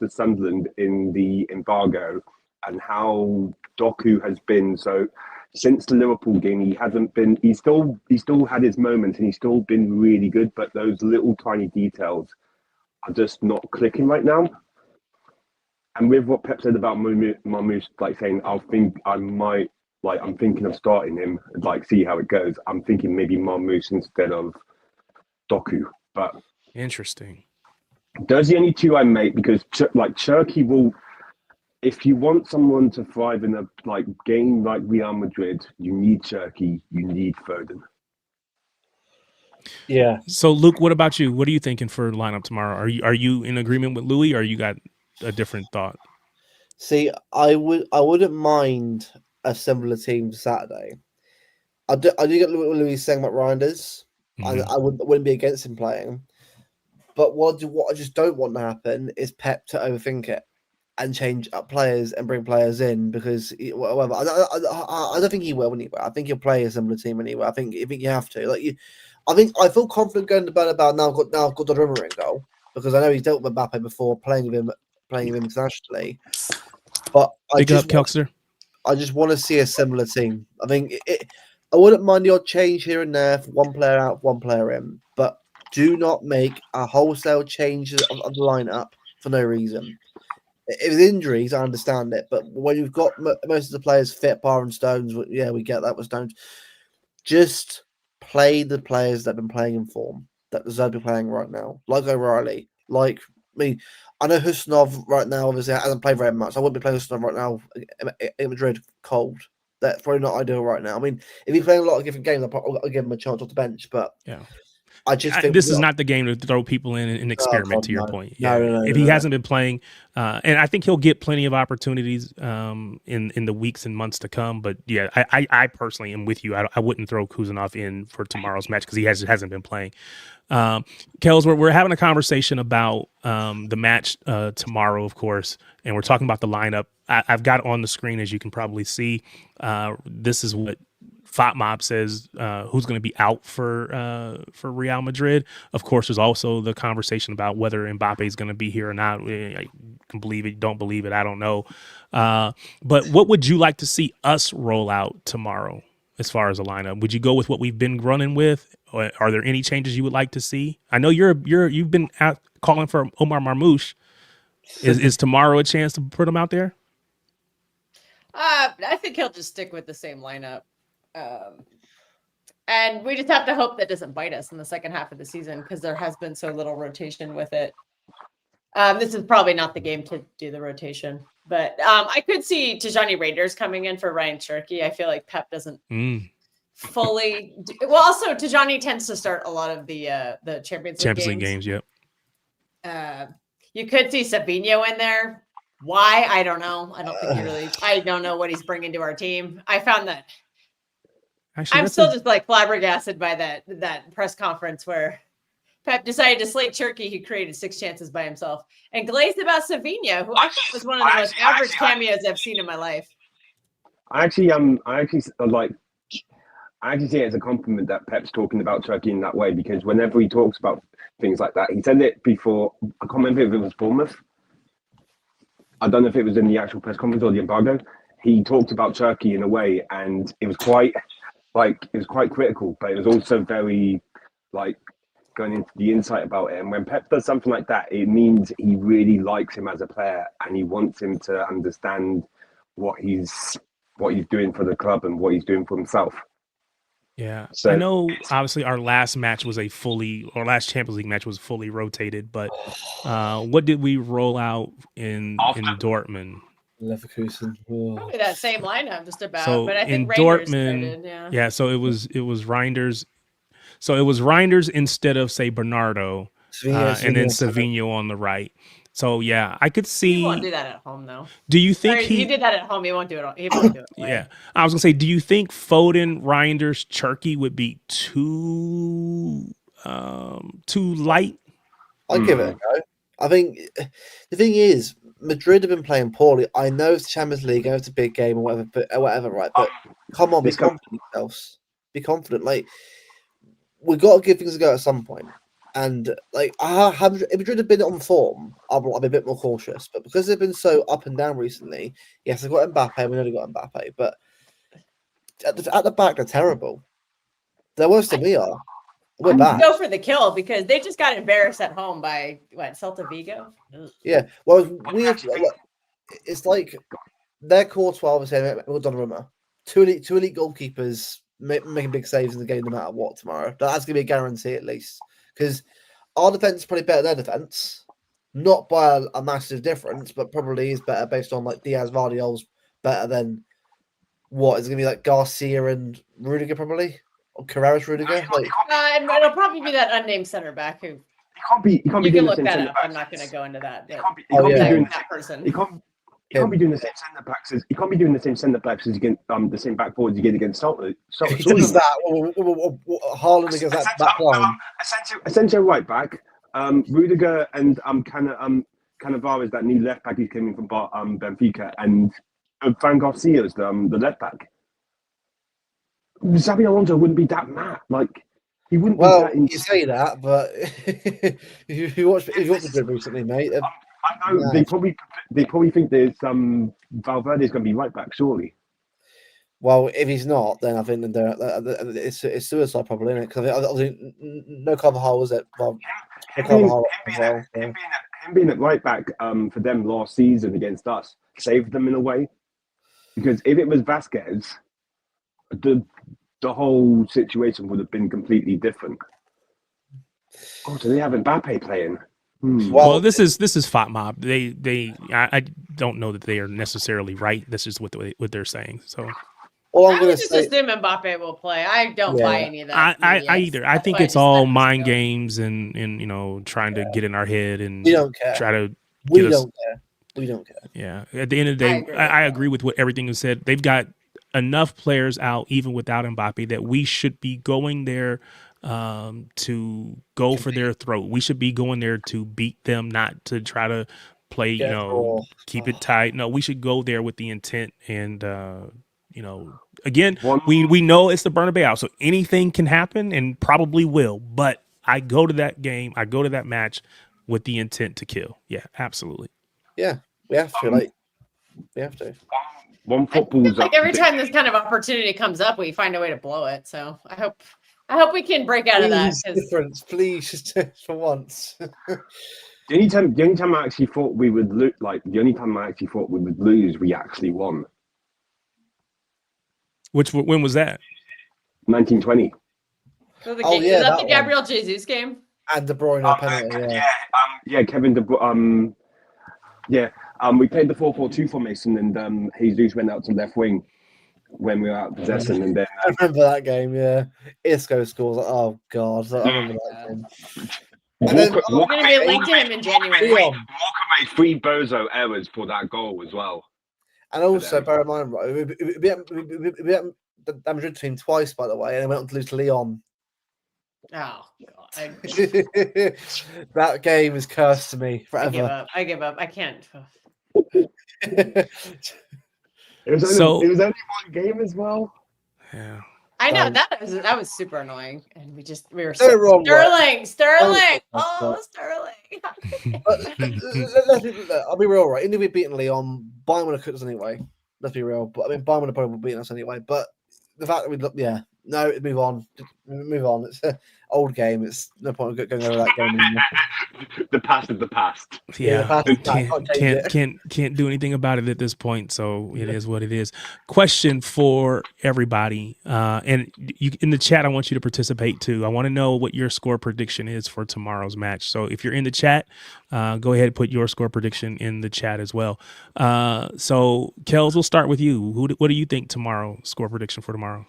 Sunderland in the embargo and how Doku has been. So since the Liverpool game, he hasn't been. He's still had his moments and he's still been really good, but those little tiny details are just not clicking right now. And with what Pep said about Marmoush, like saying, I'm thinking of starting him, see how it goes. I'm thinking maybe Marmoush instead of Doku. But Interesting. Those are the only two I make because Cherky will. If you want someone to thrive in a game like Real Madrid, you need Cherky, you need Foden. Yeah. So Luke, what about you? What are you thinking for lineup tomorrow? Are you in agreement with Louis, or you got a different thought? See, I wouldn't mind a similar team to Saturday. I do get what Louis saying about Reinders. Mm-hmm. I wouldn't be against him playing. But what I just don't want to happen is Pep to overthink it and change up players and bring players in because I don't think he will anyway. I think he'll play a similar team anyway. I think you have to. I feel confident going to Bernabeu now. I've got Donnarumma in goal because I know he's dealt with Mbappe before playing with him internationally. But I just want to see a similar team. I think I wouldn't mind the odd change here and there for one player out, one player in, but do not make a wholesale change of the lineup for no reason. If it's injuries, I understand it, but when you've got most of the players fit, bar and Stones, yeah, we get that with Stones. Just play the players that have been playing in form that deserve to be playing right now, like O'Reilly, like me. I know Husnov right now obviously hasn't played very much. I wouldn't be playing Husnov right now in Madrid cold. That's probably not ideal right now. I mean, if he's playing a lot of different games, I'll give him a chance off the bench. But yeah, I just think this is not the game to throw people in and experiment. To your point, if he hasn't been playing, and I think he'll get plenty of opportunities in the weeks and months to come. But yeah, I personally am with you. I wouldn't throw Kuzanov in for tomorrow's match because he hasn't been playing. Kels, we're having a conversation about the match tomorrow, of course, and we're talking about the lineup. I've got on the screen, as you can probably see. This is what FOTMob says who's going to be out for Real Madrid. Of course, there's also the conversation about whether Mbappe is going to be here or not. I can believe it, don't believe it, I don't know. But what would you like to see us roll out tomorrow as far as a lineup? Would you go with what we've been running with? Or are there any changes you would like to see? I know you've been out calling for Omar Marmoush. Is tomorrow a chance to put him out there? I think he'll just stick with the same lineup. And we just have to hope that doesn't bite us in the second half of the season because there has been so little rotation with it. This is probably not the game to do the rotation, but I could see Tijani Raiders coming in for Ryan Cherky. I feel like Pep doesn't fully. Well, also Tijani tends to start a lot of the Champions League games. Yep. You could see Savinho in there. Why? I don't know. I don't think he really. I don't know what he's bringing to our team. I found that. Actually, I'm still just flabbergasted by that press conference where Pep decided to slate Cherky, who created 6 chances by himself, and glazed about Savinho, who I thought was one of the most average cameos I've seen in my life. I actually see it as a compliment that Pep's talking about Cherky in that way because whenever he talks about things like that, he said it before. I can't remember if it was Bournemouth. I don't know if it was in the actual press conference or the embargo. He talked about Cherky in a way, and it was quite critical, but it was also very going into the insight about it. And when Pep does something like that, it means he really likes him as a player and he wants him to understand what he's doing for the club and what he's doing for himself. Yeah. So I know obviously our last Champions League match was fully rotated, but what did we roll out in Dortmund? Leverkusen. Probably that same lineup just about. So but I think in Dortmund, started, so it was Reinders. So it was Reinders instead of say Bernardo, and then Savinho on the right. So yeah, I could see. He won't do that at home though. Do you think he did that at home? He won't do it. He won't do it. Yeah, I was gonna say, do you think Foden, Reinders, Cherky would be too light? I'd give it a go. I think the thing is, Madrid have been playing poorly. I know it's the Champions League, I know it's a big game or whatever, right? But come on, be confident yourselves. Be confident. Like, we've got to give things a go at some point. And like, if Madrid had been on form, I'll be a bit more cautious. But because they've been so up and down recently, yes, they've got Mbappe. We know they've got Mbappe, but at the back, they're terrible. They're worse than we are. We're back. Go for the kill because they just got embarrassed at home by Celta Vigo. Ugh. Yeah, well, it's like their core 12 is saying Donnarumma. Two elite goalkeepers making big saves in the game no matter what tomorrow. That's going to be a guarantee at least because our defense is probably better than their defense, not by a massive difference, but probably is better based on like Diaz, Vardiol's better than what is going to be like Garcia and Rudiger probably. Carreras Rudiger? It'll probably be that unnamed center back who you can't be you doing can the look same that centre up. backs. I'm not going to go into that. You can't be doing that person. You can't be doing the same centre backs as you can't be doing the same centre backs as you get the same back forwards you get against Salford. He does that. Haaland against that back line. A centre right back, Rudiger and Cannavaro's that new left back who's coming from Benfica, and Fran Garcia is the left back. Xabi Alonso wouldn't be that mad. Like he wouldn't. Well, be that you say that, but if you watched Madrid recently, mate. I know they probably think there's Valverde's going to be right back, surely. Well, if he's not, then I think it's suicide probably, isn't it? Because I think no Carvajal was it? Well, him being at right back for them last season against us saved them in a way, because if it was Vasquez, the whole situation would have been completely different. Oh, so they have Mbappe playing. Well, this is FOTMob. I don't know that they are necessarily right. This is what they're saying. So, well, I'm going to just assume Mbappe will play. I don't buy any of that. I either. I think it's all mind games and trying to get in our head and we don't care. Try to. We don't care. We don't care. Yeah. At the end of the day, I agree with what everything is said. They've got enough players out, even without Mbappe, that we should be going there to go for their throat. We should be going there to beat them, not to try to play, keep it tight. No, we should go there with the intent. And, again, we know it's the Bernabeu, so anything can happen and probably will. But I go to that game, I go to that match with the intent to kill. Yeah, absolutely. Yeah, we have to. We have to. One football's like every time this kind of opportunity comes up, we find a way to blow it. So I hope we can break out of that. Difference, please, just for once. The only time I actually thought we would lose, we actually won. When was that? 1920. So is that the Gabriel Jesus game? And De Bruyne penalty. Yeah, Kevin De Bruyne. We played the 4-4-2 formation, and Jesus went out to left wing when we were out possessing, and then I remember that game. Yeah, Isco scores. Oh God, I remember that game. We're going to be linked to him in January. Walker made 3 bozo errors for that goal as well. And also, bear in mind, right, we beat the Madrid team twice, by the way, and they went on to lose to Lyon. Oh God! That game is cursed to me forever. I give up. I can't. It was only one game as well. Yeah. I know that was super annoying, and we were so wrong. Sterling. Oh, Sterling. I'll be real, right? Even if we'd beaten Lyon, Bayern would have cooked us anyway. Let's be real. But I mean, Bayern would have probably beaten us anyway. But the fact that move on. Move on. It's an old game. It's no point going over that game anymore. The past is the past. Yeah, can't do anything about it at this point. So it is what it is. Question for everybody, and you in the chat. I want you to participate too. I want to know what your score prediction is for tomorrow's match. So if you're in the chat, go ahead and put your score prediction in the chat as well. So Kels, we'll start with you. What do you think tomorrow? Score prediction for tomorrow?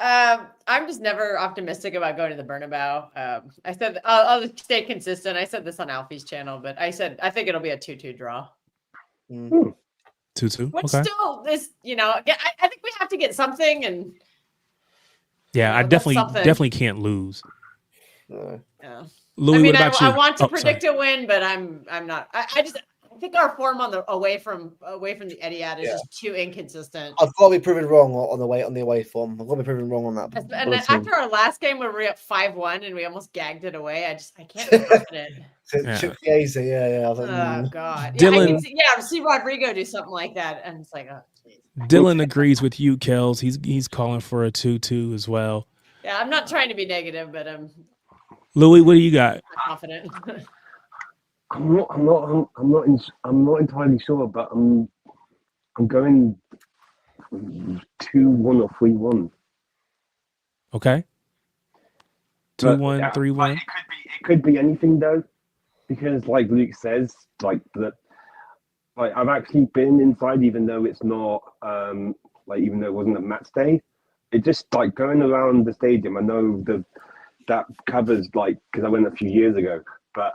I'm just never optimistic about going to the Bernabeu. I said I'll stay consistent. I said this on Alfie's channel, but I said I think it'll be a 2-2 draw. 2-2. Which okay. still is, I think we have to get something. And I definitely can't lose. Yeah. Louis, I mean, what about you? I want to Oh, predict a win, but I'm not. I think our form on the away from the Etihad is just too inconsistent. I've got to be proven wrong on the away form. I've got to be proven wrong on that. And then after our last game where we were up 5-1 and we almost gagged it away, I can't be confident. Yeah. I was like, Oh God. Dylan, I see Rodrigo do something like that, and it's like, oh, geez. Dylan agrees with you, Kels. He's calling for a 2-2 as well. Yeah, I'm not trying to be negative, but Louis, what do you got? Confident. I'm not entirely sure, but I'm going 2-1 or 3-1. Okay. 2-1, 3-1. It could be anything though, because like Luke says, like I've actually been inside, even though it's not even though it wasn't a match day. It just like going around the stadium. I know that covers because I went a few years ago, but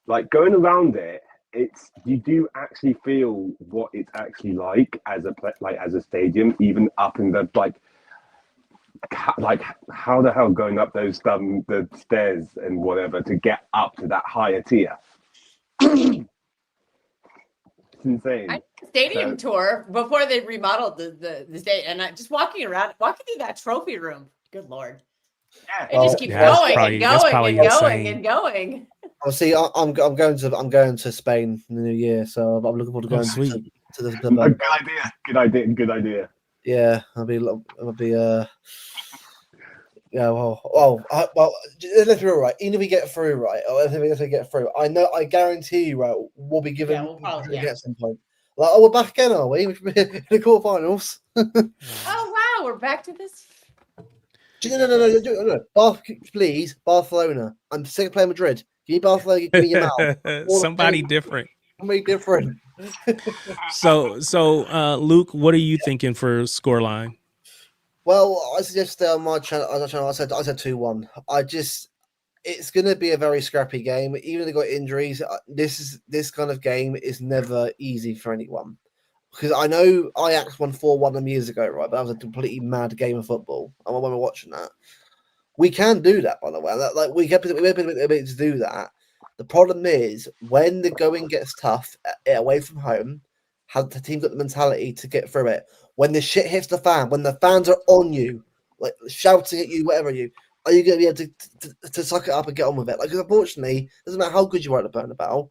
like going around it, you do actually feel what it's actually like as a stadium, even up in the how the hell going up those the stairs and whatever to get up to that higher tier. It's insane. I did a stadium tour before they remodeled the state, and just walking through that trophy room. Good Lord. Yeah. It just keeps going and going. Well, see, I'm going to Spain in the new year, so I'm looking forward to going to the Good idea. Yeah, I'll be yeah. Well, let's be real, right. Even if we get through, right, or if we get through, I guarantee you, right, we'll be given at some point. Like, we're back again, are we? In the quarterfinals. Oh wow, we're back to this. No. Please, Barcelona. I'm sick of playing Madrid. Give me Barcelona. Give me your mouth. Somebody different. Somebody different. So, Luke, what are you thinking for scoreline? Well, I suggest on my channel, I said 2-1. It's going to be a very scrappy game. Even if they got injuries, this kind of game is never easy for anyone. Because I know Ajax won 4-1 years ago, right? But that was a completely mad game of football. And when we're watching that, we can do that, by the way. We have been able to do that. The problem is when the going gets tough away from home, have the team got the mentality to get through it? When the shit hits the fan, when the fans are on you, like shouting at you, whatever are you going to be able to suck it up and get on with it? Like, unfortunately, it doesn't matter how good you are at the Bernabeu.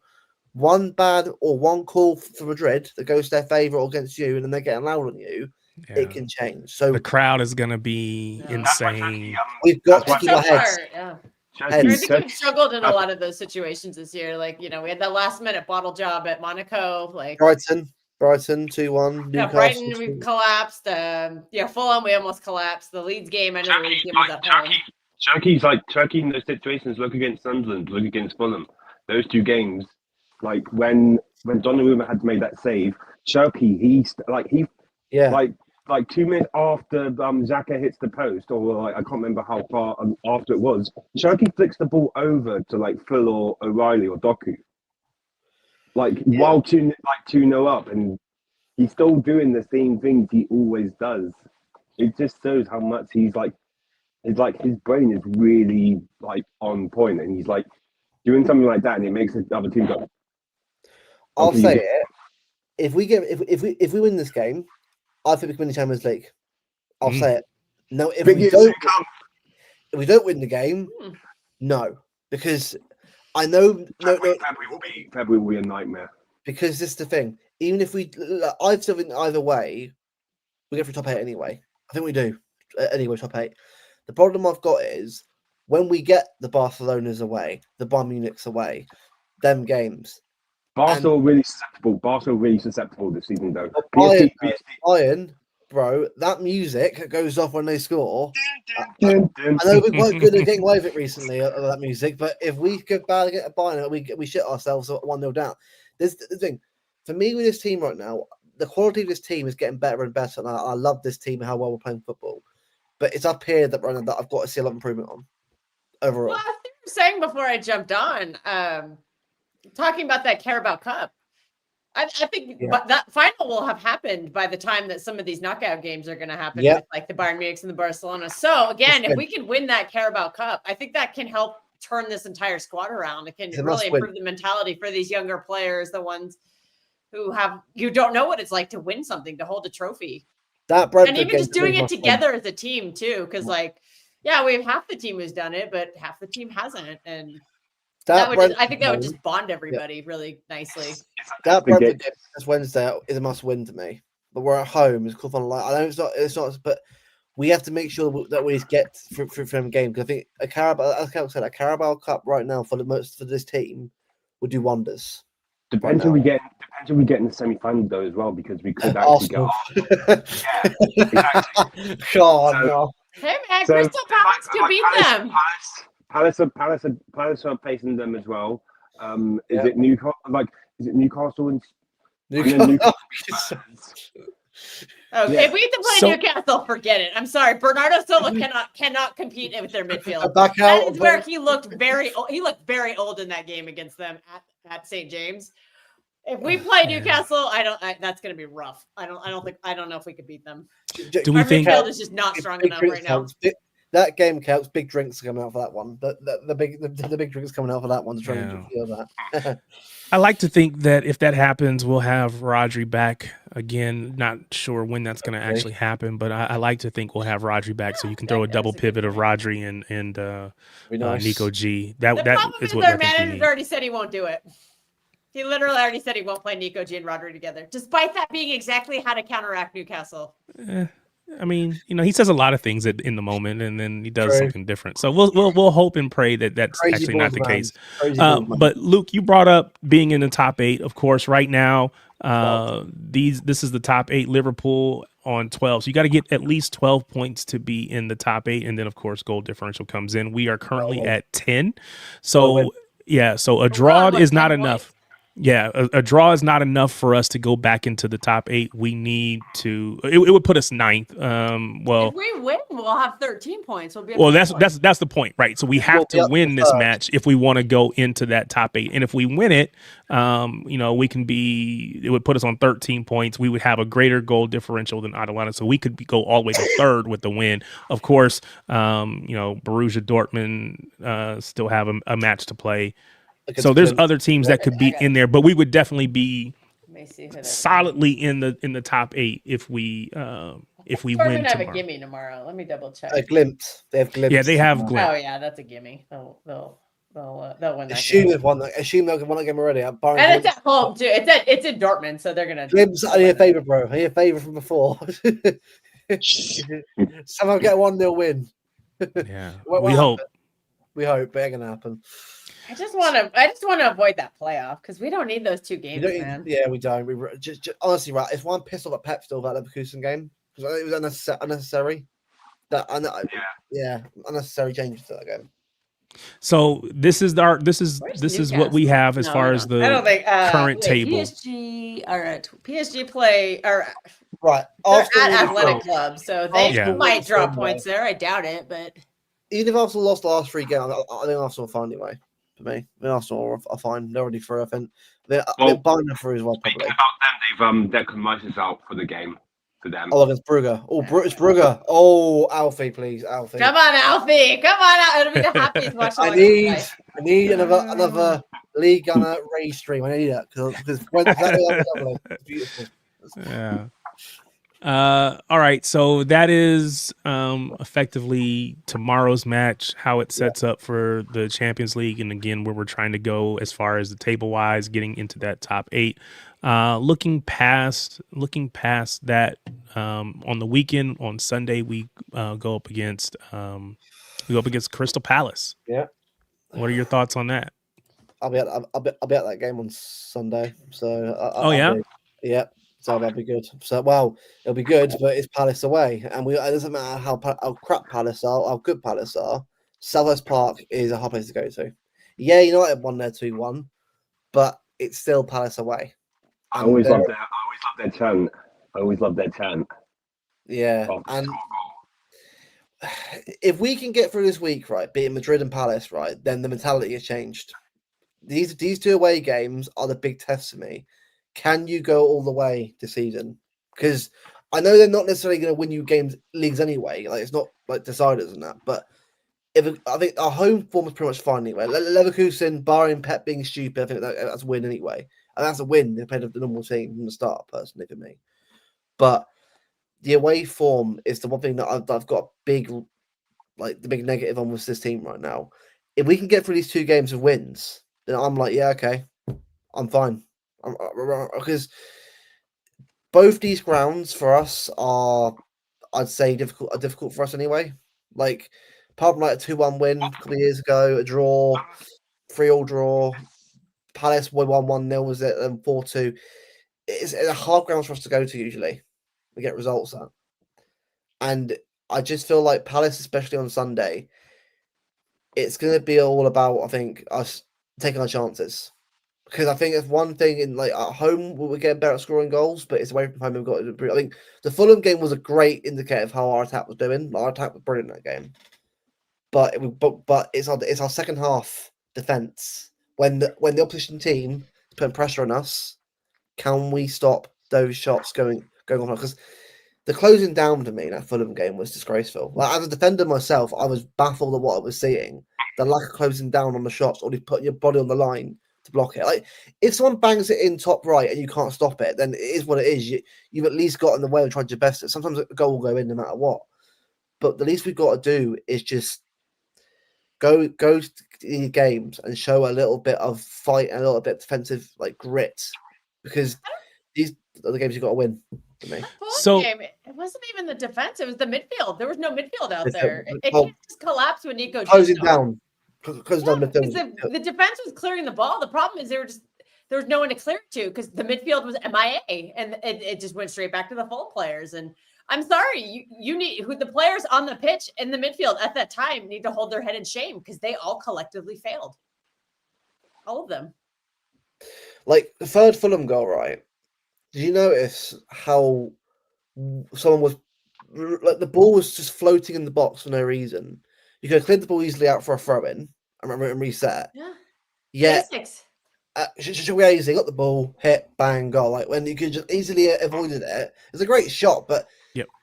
One bad or one call for Madrid that goes to their favour or against you, and then they're getting loud on you, it can change. So the crowd is going to be insane. We've got to keep our heads. I think we've struggled in a lot of those situations this year. Like, we had that last minute bottle job at Monaco. Like Brighton 2-1. Yeah, Brighton, we collapsed. Fulham, we almost collapsed. The Leeds game, I know the Leeds game was at home. Turkey in those situations. Look against Sunderland. Look against Fulham. Those two games, like when Donnarumma had to make that save, Cherky, 2 minutes after Xhaka hits the post, or I can't remember how far after it was, Cherky flicks the ball over to Phil or O'Reilly or Doku. While 2-0 up, and he's still doing the same things he always does. It just shows how much he's his brain is really on point, and he's doing something like that, and it makes the other team go. I'll say it. If we win this game, I think we can win the Champions League. I'll say it. No, if we don't win the game, no, because I know February will be a nightmare. Because this is the thing. Even if I've still been either way, we get through top 8 anyway. I think we do anyway. Top 8. The problem I've got is when we get the Barcelonas away, the Bayern Munich's away, them games. Barcelona really susceptible this season, though. Bayern, bro, that music goes off when they score. I know we're quite good at getting away with it recently, that music, but if we go bad against Bayern, we shit ourselves 1-0 down. This the thing. For me, with this team right now, the quality of this team is getting better and better, and I love this team and how well we're playing football. But it's up here that I've got to see a lot of improvement on overall. Well, I think you were saying before I jumped on, talking about that Carabao Cup. I think that final will have happened by the time that some of these knockout games are going to happen with the Bayern Munich and the Barcelona. So again, if we can win that Carabao Cup, I think that can help turn this entire squad around. It can It's a really must-win. improve the mentality for these younger players, the ones who you don't know what it's like to win something, to hold a trophy. That And even just doing it together as a team too, because like, yeah, we have half the team who's done it, but half the team hasn't, and I think that would just bond everybody really nicely. That Brentford game this Wednesday is a must-win to me. But we're at home. It's called on. I know it's not, but we have to make sure that we get from game, because I think a Carabao Cup right now for this team would do wonders. Depends who we get in the semi-final though as well, because we could actually get Arsenal. Yeah, exactly. God, no. Hey man, Crystal Palace could beat them. Palace are facing them as well. Is it Newcastle? Is it Newcastle and Newcastle? Okay, if we have to play Newcastle, forget it. I'm sorry, Bernardo Silva cannot compete with their midfield. That is where he looked very old in that game against them at St. James. If we play Newcastle, that's going to be rough. I don't know if we could beat them. Do we think midfield is just not strong enough right now? That game counts. Big drinks are coming out for that one. The big drinks coming out for that one to try and feel that. I like to think that if that happens, we'll have Rodri back again. Not sure when that's going to actually happen, but I like to think we'll have Rodri back, so you can throw a double pivot of Rodri and Nico G. The problem is their manager already said he won't do it. He literally already said he won't play Nico G and Rodri together, despite that being exactly how to counteract Newcastle. I mean, he says a lot of things in the moment, and then he does something different. So we'll hope and pray that that's actually not the case. But Luke, you brought up being in the top 8. Of course, right now, this is the top 8. Liverpool on 12, so you got to get at least 12 points to be in the top 8, and then of course goal differential comes in. We are currently at 10. So so a draw is not enough. Yeah, a draw is not enough for us to go back into the top 8. We need to. It would put us 9th. Well, if we win, we'll have 13 points. That's the point, right? So we have to win this match if we want to go into that top 8. And if we win it, we can be. It would put us on 13 points. We would have a greater goal differential than Atalanta, so we could go all the way to 3rd with the win. Of course, Borussia Dortmund still have a match to play. So there's other teams that could be in there, but we would definitely be solidly in the top 8 if we win tomorrow. Have a gimme tomorrow. Let me double check. A glimpse. They have glimpse. Yeah, they have glimpse. Oh yeah, that's a gimme. They'll win that. Assume they've won that game already. And it's at home too. It's in Dortmund, so they're gonna. Glimpse. I need a favor, bro. I need a favor from before. Somehow get a 1-0 win. Yeah, we hope. We hope, but it's gonna happen. I just want to avoid that playoff because we don't need those 2 games, man. Yeah, we don't. We just honestly, right? If one pissed off at Pep still about the Leverkusen game because it was unnecessary. Unnecessary changes to that game. So this is what we have as far as the current table. PSG play right at Athletic Club, so they might draw points there. I doubt it, but even if Arsenal lost the last 3 games, I think Arsenal will find anyway. For me, Arsenal are fine. They're already through. I think they're buying them through as well. Probably. Speaking about them, they've Declan Rice is out for the game for them. Oh, against Brugge. Oh, it's Brugge. Oh, Alfie, please, Alfie. Come on, Alfie. Come on out. It'll be the happiest watching. I need another League Gunner race stream. I need that because it's beautiful. Yeah. All right, so that is effectively tomorrow's match, how it sets up for the Champions League, and again where we're trying to go as far as the table wise, getting into that top 8. Looking past that, on the weekend on Sunday we go up against Crystal Palace. Yeah. What are your thoughts on that? I'll be at that game on Sunday. So so that'll be good. So it'll be good, but it's Palace away, and it doesn't matter how crap Palace are, how good Palace are. Selhurst Park is a hard place to go to. Yeah, United won there 2-1, but it's still Palace away. I always love their chant. I always love their chant. Yeah, and if we can get through this week, right, beating Madrid and Palace, right, then the mentality has changed. These 2 away games are the big tests for me. Can you go all the way this season? Because I know they're not necessarily going to win you leagues anyway. Like it's not like deciders and that. But I think our home form is pretty much fine anyway. Leverkusen, barring Pep being stupid, I think that's a win anyway. And that's a win compared to the normal team from the start, personally, for me. But the away form is the one thing that I've got a big, like, the big negative on with this team right now. If we can get through these 2 games of wins, then I'm like, yeah, okay, I'm fine. Because both these grounds for us are, I'd say, difficult for us anyway. Like, apart from like a 2-1 win a couple of years ago, a draw, 3-3 draw, Palace 1-1-0 was it, and 4-2. It's a hard ground for us to go to usually. We get results at. And I just feel like Palace, especially on Sunday, it's going to be all about, I think, us taking our chances. Because I think it's one thing in, like, at home we're getting better at scoring goals, but it's away from home we've got to improve. I think the Fulham game was a great indicator of how our attack was doing. Our attack was brilliant in that game, but it's our second half defense when the opposition team is putting pressure on us. Can we stop those shots going on? Because the closing down to me in that Fulham game was disgraceful. Like, as a defender myself, I was baffled at what I was seeing. The lack of closing down on the shots, or putting your body on the line to block it. Like, if someone bangs it in top right and you can't stop it, then it is what it is. You've at least got in the way and tried your best. Sometimes a goal will go in no matter what. But the least we've got to do is just go to the games and show a little bit of fight and a little bit of defensive, like, grit, because these are the games you've got to win. So game, it wasn't even the defense; it was the midfield. There was no midfield out there. It can't just collapse when Nico closing down. Because the defense was clearing the ball. The problem is there was no one to clear it to because the midfield was MIA, and it just went straight back to the full players. And I'm sorry, you need the players on the pitch in the midfield at that time need to hold their head in shame because they all collectively failed. All of them. Like the third Fulham goal, right? Did you notice how someone was like the ball was just floating in the box for no reason? You could have cleared the ball easily out for a throw in and reset. Yeah. Basics. We easily got the ball, hit, bang, goal. Like when you could just easily avoided it. It's a great shot, but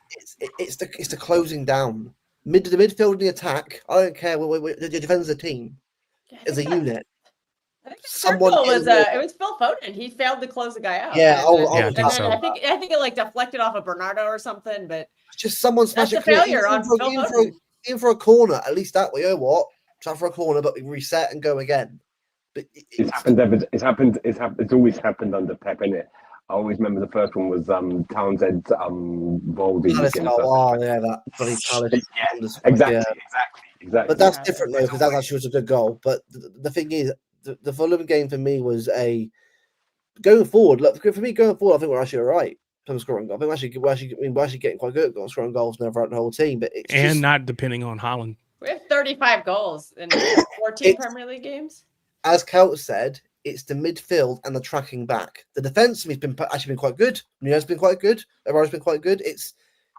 it's the closing down. The midfield and the attack. I don't care. The defender's a team. As a unit. I think it was Phil Foden. He failed to close the guy out. Yeah, I think so. I think it like deflected off of Bernardo or something, but just someone smashed a failure on Phil Foden. In for a corner, at least that way. You know what? Try for a corner, but we reset and go again. But it's always happened under Pep, innit? I always remember the first one was Townsend's Baldy. That bloody Palace. Yeah, exactly. But that's different though, because that actually was a good goal. But the thing is, the Fulham game for me was going forward. Look, for me going forward, I think we're actually all right. Scoring goals. I think we're actually getting quite good at scoring goals now throughout the whole team. But not depending on Holland. We have 35 goals in 14 Premier League games. As Kel said, it's the midfield and the tracking back. The defense has been quite good. Nuno's been quite good. Everyone's been quite good. It's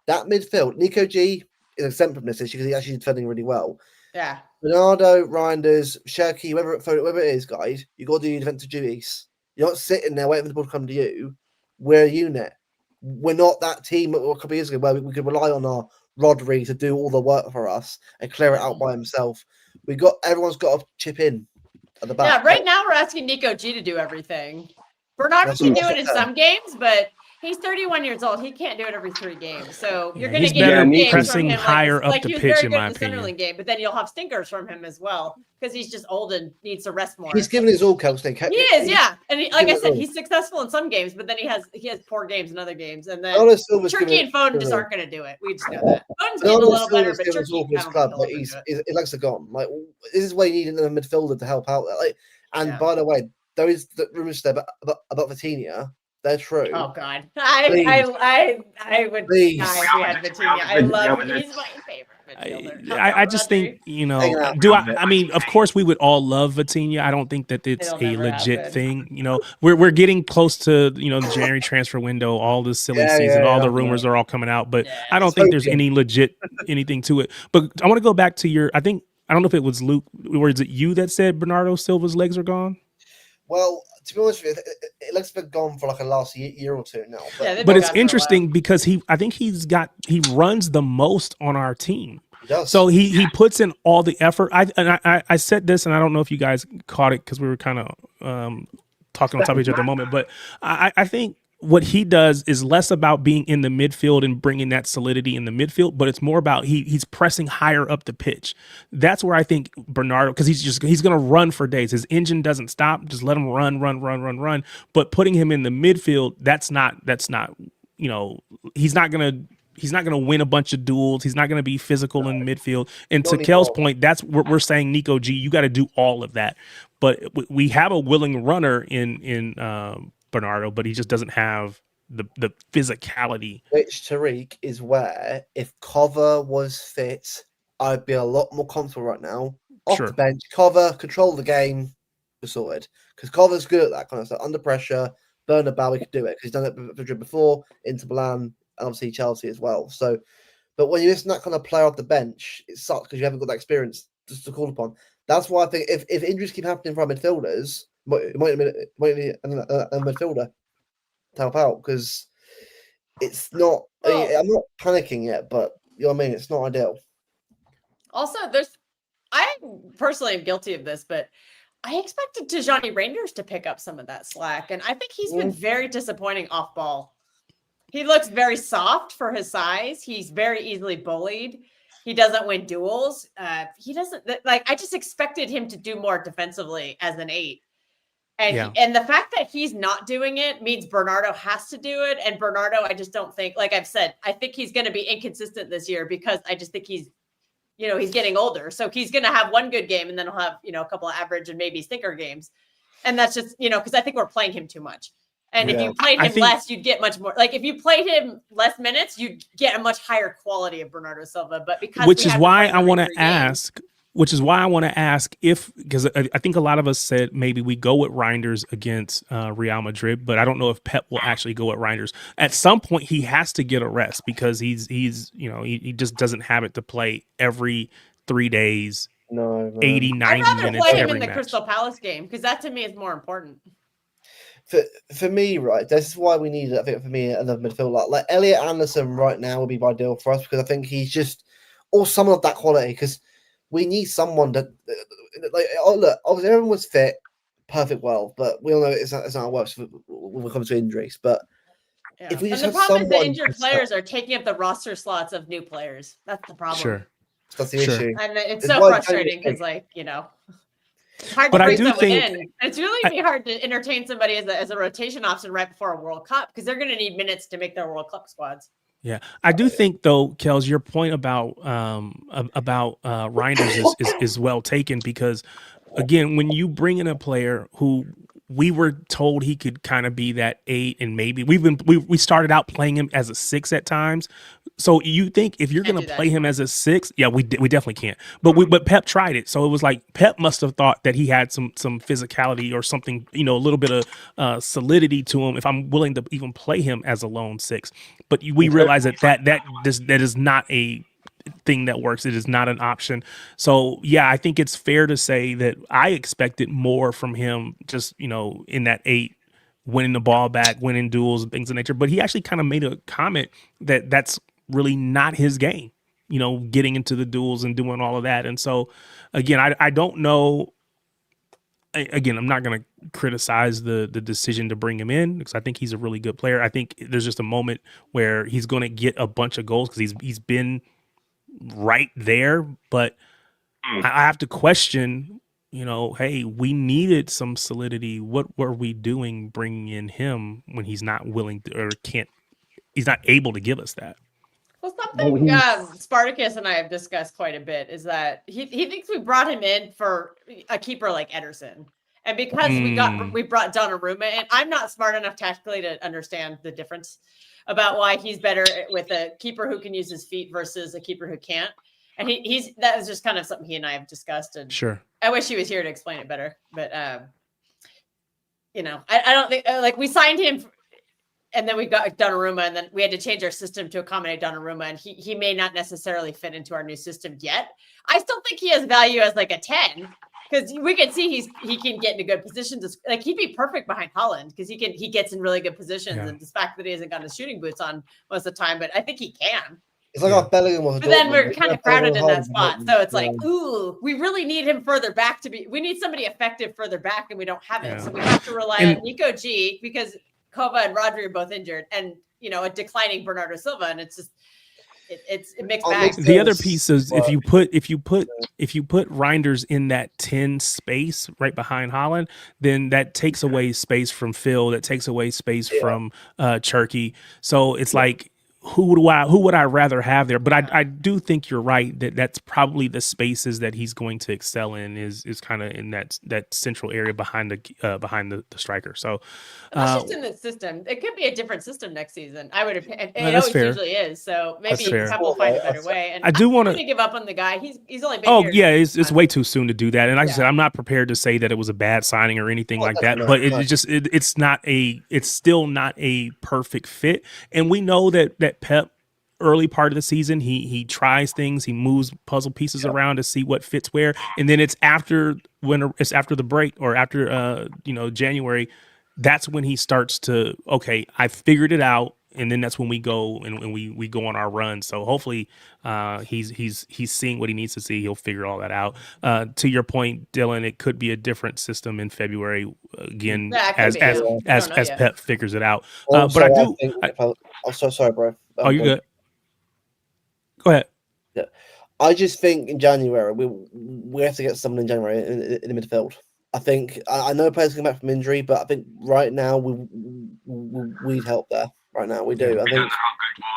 that midfield. Nico G is exempt from this issue because he's actually defending really well. Yeah. Bernardo, Reinders, Shirky, whoever it is, guys, you got to do your defensive duties. You're not sitting there waiting for the ball to come to you. We're a unit. We're not that team a couple of years ago where we could rely on our Rodri to do all the work for us and clear it out by himself. Everyone's got to chip in at the back. Yeah, right now we're asking Nico G to do everything. Bernardo can do it in some games, but he's 31 years old. He can't do it every 3 games. So you're going to get pressing higher up the pitch, in my opinion. Sunderland game, but then you'll have stinkers from him as well because he's just old and needs to rest more. He's giving his all, Kelsey. He is, yeah. And like I said, he's successful in some games, but then he has poor games in other games. And then Turkey and Foden just aren't going to do it. We just know that. Foden's getting a little better, but Turkey he's like a gone. Like this is why you need another midfielder to help out. Like, and by the way, there is the rumors there about Vitinha. They're true. Oh God, I would die if we had Vitinha. He's my favorite midfielder. I just think I mean, of course, we would all love Vitinha. I don't think that it's a legit thing. We're getting close to the January transfer window. All this silly season, all the rumors are all coming out, but I don't think there's any legit anything to it. But I want to go back to I don't know if it was Luke or is it you that said Bernardo Silva's legs are gone? Well, to be honest with you, it looks like gone for like a last year or two now. But it's interesting because I think he runs the most on our team. So he puts in all the effort. I said this, and I don't know if you guys caught it because we were kind of talking on top of each other at the moment, but I think what he does is less about being in the midfield and bringing that solidity in the midfield, but it's more about he's pressing higher up the pitch. That's where I think Bernardo, because he's going to run for days. His engine doesn't stop. Just let him run. But putting him in the midfield, that's not. He's not going to win a bunch of duels. He's not going to be physical in midfield. And to Kel's point, that's what we're saying, Nico G, you got to do all of that. But we have a willing runner in Bernardo, but he just doesn't have the physicality. Which, Tariq, is where if Cover was fit, I'd be a lot more comfortable right now. Off the bench, Cover, control the game, we're sorted. Because Cover's good at that kind of stuff. Under pressure, Bernabeu, we could do it. Because he's done it for Madrid before, Inter Milan, and obviously Chelsea as well. So, but when you're missing that kind of player off the bench, it sucks because you haven't got that experience just to call upon. That's why I think if injuries keep happening for our midfielders, it might be a midfielder to help out because it's not. I'm not panicking yet, but you know what I mean. It's not ideal. Also, I personally am guilty of this, but I expected Tijani Rangers to pick up some of that slack, and I think he's been very disappointing off ball. He looks very soft for his size. He's very easily bullied. He doesn't win duels. He doesn't I just expected him to do more defensively as an 8. And and the fact that he's not doing it means Bernardo has to do it. And Bernardo, I just don't think, like I've said, I think he's going to be inconsistent this year because I just think he's getting older. So he's going to have one good game and then he'll have, a couple of average and maybe stinker games. And that's just, because I think we're playing him too much. And if you played him less, you'd get much more. Like if you played him less minutes, you'd get a much higher quality of Bernardo Silva. But because which is why I want to ask if, because I think a lot of us said maybe we go with Reinders against Real Madrid, but I don't know if Pep will actually go with Reinders. At some point, he has to get a rest because he just doesn't have it to play every 3 days. No. 80, 90 minutes. I'd rather play him in the match. Crystal Palace game because that to me is more important. For me, right, this is why we need it. I think for me, another midfielder like Elliot Anderson right now would be ideal for us because I think he's just someone of that quality because we need someone that look, obviously everyone was fit, perfect well, but we all know it's not how it works when it comes to injuries. But if we just and the problem is the injured players are taking up the roster slots of new players. That's the problem. Sure. That's the issue. And it's so frustrating because it's hard to bring someone in. It's really hard to entertain somebody as a rotation option right before a World Cup because they're going to need minutes to make their World Cup squads. Yeah, I do think though, Kels, your point about Reinders is well taken because again, when you bring in a player who we were told he could kind of be that 8 and maybe we started out playing him as a 6 at times. So you think if you're going to play him as a 6, we definitely can't. But Pep tried it. So it was like Pep must have thought that he had some physicality or something, a little bit of solidity to him if I'm willing to even play him as a lone 6. But we realize that is not a thing that works. It is not an option. So I think it's fair to say that I expected more from him just, in that 8, winning the ball back, winning duels and things of nature. But he actually kind of made a comment that that's really not his game, getting into the duels and doing all of that. And so again, I don't know. Again, I'm not going to criticize the decision to bring him in because I think he's a really good player. I think there's just a moment where he's going to get a bunch of goals because he's been right there, but I have to question, hey, we needed some solidity. What were we doing bringing in him when he's not willing to or can't? He's not able to give us that. Well, something Spartacus and I have discussed quite a bit is that he thinks we brought him in for a keeper like Ederson. And because we brought Donnarumma in, I'm not smart enough tactically to understand the difference about why he's better with a keeper who can use his feet versus a keeper who can't. And that was just kind of something he and I have discussed. And sure, I wish he was here to explain it better. But I don't think we signed him. And then we got Donnarumma, and then we had to change our system to accommodate Donnarumma, and he may not necessarily fit into our new system yet. I still think he has value as like a 10 because we can see he can get into good positions. Like he'd be perfect behind Holland because he gets in really good positions, and the fact that he hasn't got his shooting boots on most of the time, but I think he can. It's like our Bellingham was. But then we're kind of crowded in that spot, so it's like, ooh, we really need him further back we need somebody effective further back, and we don't have it, so we have to rely on Nico G because Kova and Rodri are both injured, and a declining Bernardo Silva, and it's just. It's a mixed bag. The other piece is if you put Reinders in that 10 space right behind Haaland, then that takes away space from Phil. That takes away space from Cherky. So it's like who would I rather have there? But I do think you're right that that's probably the spaces that he's going to excel in is kind of in that central area behind the striker. So that's just in the system. It could be a different system next season. I would have. It always fair. Usually is. So maybe Pep will find a better way. And I do want to give up on the guy. He's only been here. Yeah, it's way too soon to do that. And like I said, I'm not prepared to say that it was a bad signing or anything like that. But it's still not a perfect fit. And we know that Pep early part of the season he tries things, he moves puzzle pieces around to see what fits where, and then it's after the break or after January, that's when he starts to I figured it out, and then that's when we go and we go on our run. So hopefully he's seeing what he needs to see. He'll figure all that out. To your point, Dylan, it could be a different system in February again as Pep figures it out. But I do. I'm so sorry, bro. You're good. Go ahead. Yeah, I just think in January we have to get someone in January in the midfield. I think I know players coming back from injury, but I think right now we need help there. Right now we do. I think how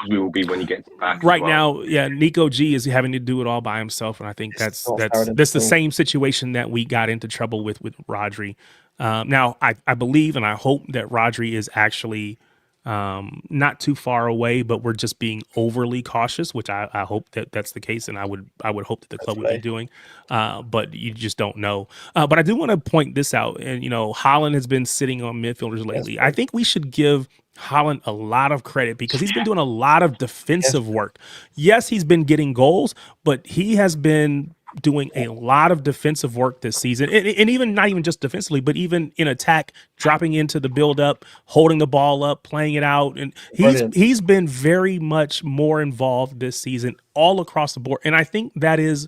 good we will be when he gets back. Right now, Nico G is having to do it all by himself, and I think that's the same situation that we got into trouble with Rodri. Now I believe and I hope that Rodri is actually not too far away, but we're just being overly cautious, which I hope that's the case, and I would hope that the club would be doing, but you just don't know. But I do want to point this out, and Haaland has been sitting on midfielders lately. I think we should give Haaland a lot of credit because he's been doing a lot of defensive work. Yes, he's been getting goals, but he has been doing a lot of defensive work this season, and even not even just defensively, but even in attack, dropping into the build up, holding the ball up, playing it out, and he's been very much more involved this season all across the board. And I think that is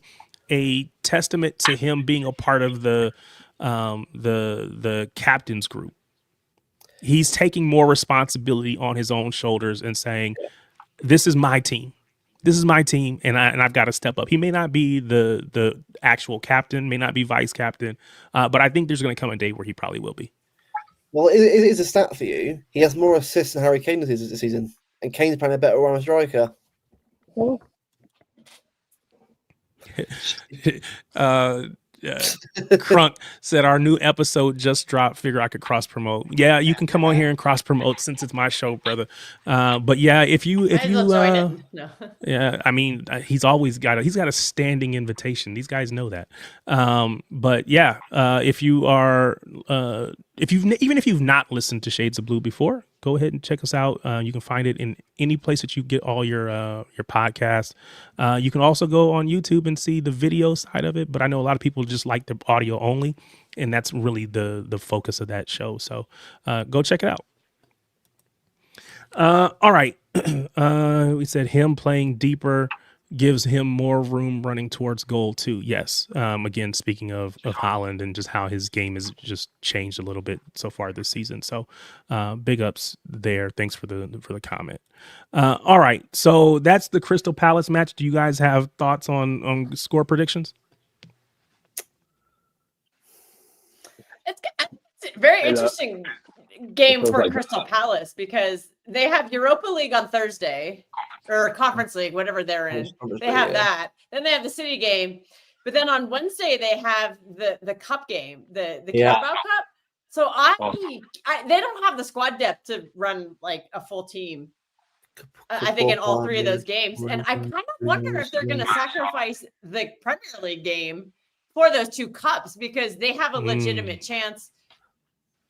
a testament to him being a part of the captain's group. He's taking more responsibility on his own shoulders and saying, "This is my team. This is my team, and I've got to step up." He may not be the actual captain, may not be vice captain, but I think there's going to come a day where he probably will be. Well, it is a stat for you. He has more assists than Harry Kane this season, and Kane's playing a better run as striker. Crunk said our new episode just dropped. Figure I could cross promote. Yeah, you can come on here and cross promote since it's my show, brother. But yeah, if you yeah, I mean, he's got a standing invitation. These guys know that. But yeah, if you've not listened to Shades of Blue before, go ahead and check us out. You can find it in any place that you get all your podcasts. You can also go on YouTube and see the video side of it, but I know a lot of people just like the audio only, and that's really the focus of that show. So go check it out. All right. We said him playing deeper gives him more room running towards goal too. Yes. Again, speaking of Haaland and just how his game has just changed a little bit so far this season. So big ups there. Thanks for the comment. All right. So that's the Crystal Palace match. Do you guys have thoughts on score predictions? It's a very interesting game for Crystal Palace because they have Europa League on Thursday or Conference League, whatever they're in. They have that. Then they have the City game. But then on Wednesday, they have the Cup game, the Carabao Cup. So they don't have the squad depth to run like a full team. I think in all three of those games. And I kind of wonder if they're going to sacrifice the Premier League game for those two cups because they have a legitimate chance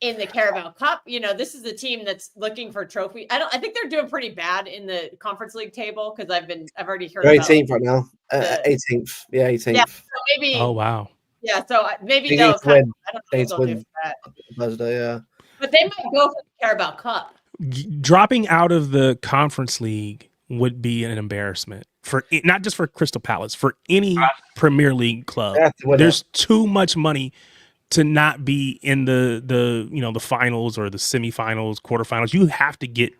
in the Carabao Cup. This is a team that's looking for trophy. I think they're doing pretty bad in the Conference League table because I've already heard about 18th right now. 18th. Yeah, 18th. Yeah, so maybe. Oh wow. Yeah, so maybe they'll I don't know what they'll do for that. Thursday, yeah. But they might go for the Carabao Cup. Dropping out of the Conference League would be an embarrassment. not just for Crystal Palace, for any Premier League club. There's too much money to not be in the finals or the semifinals, quarterfinals. You have to get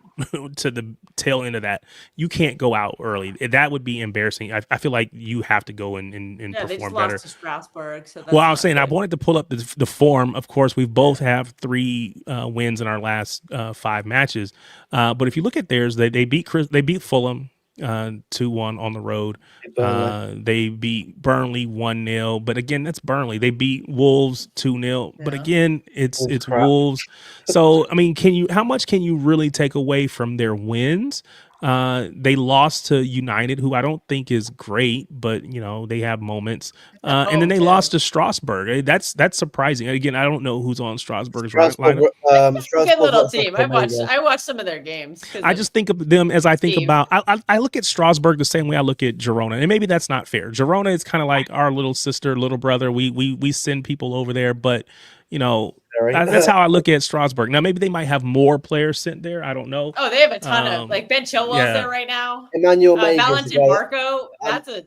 to the tail end of that. You can't go out early. That would be embarrassing. I feel like you have to go and perform they just better. Lost to Strasbourg, so I was saying, I wanted to pull up the form. Of course, we both have 3 wins in our last 5 matches. But if you look at theirs, they beat Fulham 2-1 on the road. They beat Burnley 1-0, but again, that's Burnley. They beat Wolves 2-0, but again, it's Wolves. So I mean, how much can you really take away from their wins? They lost to United, who I don't think is great, but they have moments. And then they lost to Strasbourg. That's surprising. Again, I don't know who's on Strasbourg's lineup. Good little team. I watched some of their games. I just think of them as I think about. I look at Strasbourg the same way I look at Girona, and maybe that's not fair. Girona is kind of like our little sister, little brother. We send people over there, but that's how I look at Strasbourg. Now, maybe they might have more players sent there. I don't know. Oh, they have a ton of Ben Chilwell's there right now. Emmanuel Mega, Valentin Marco.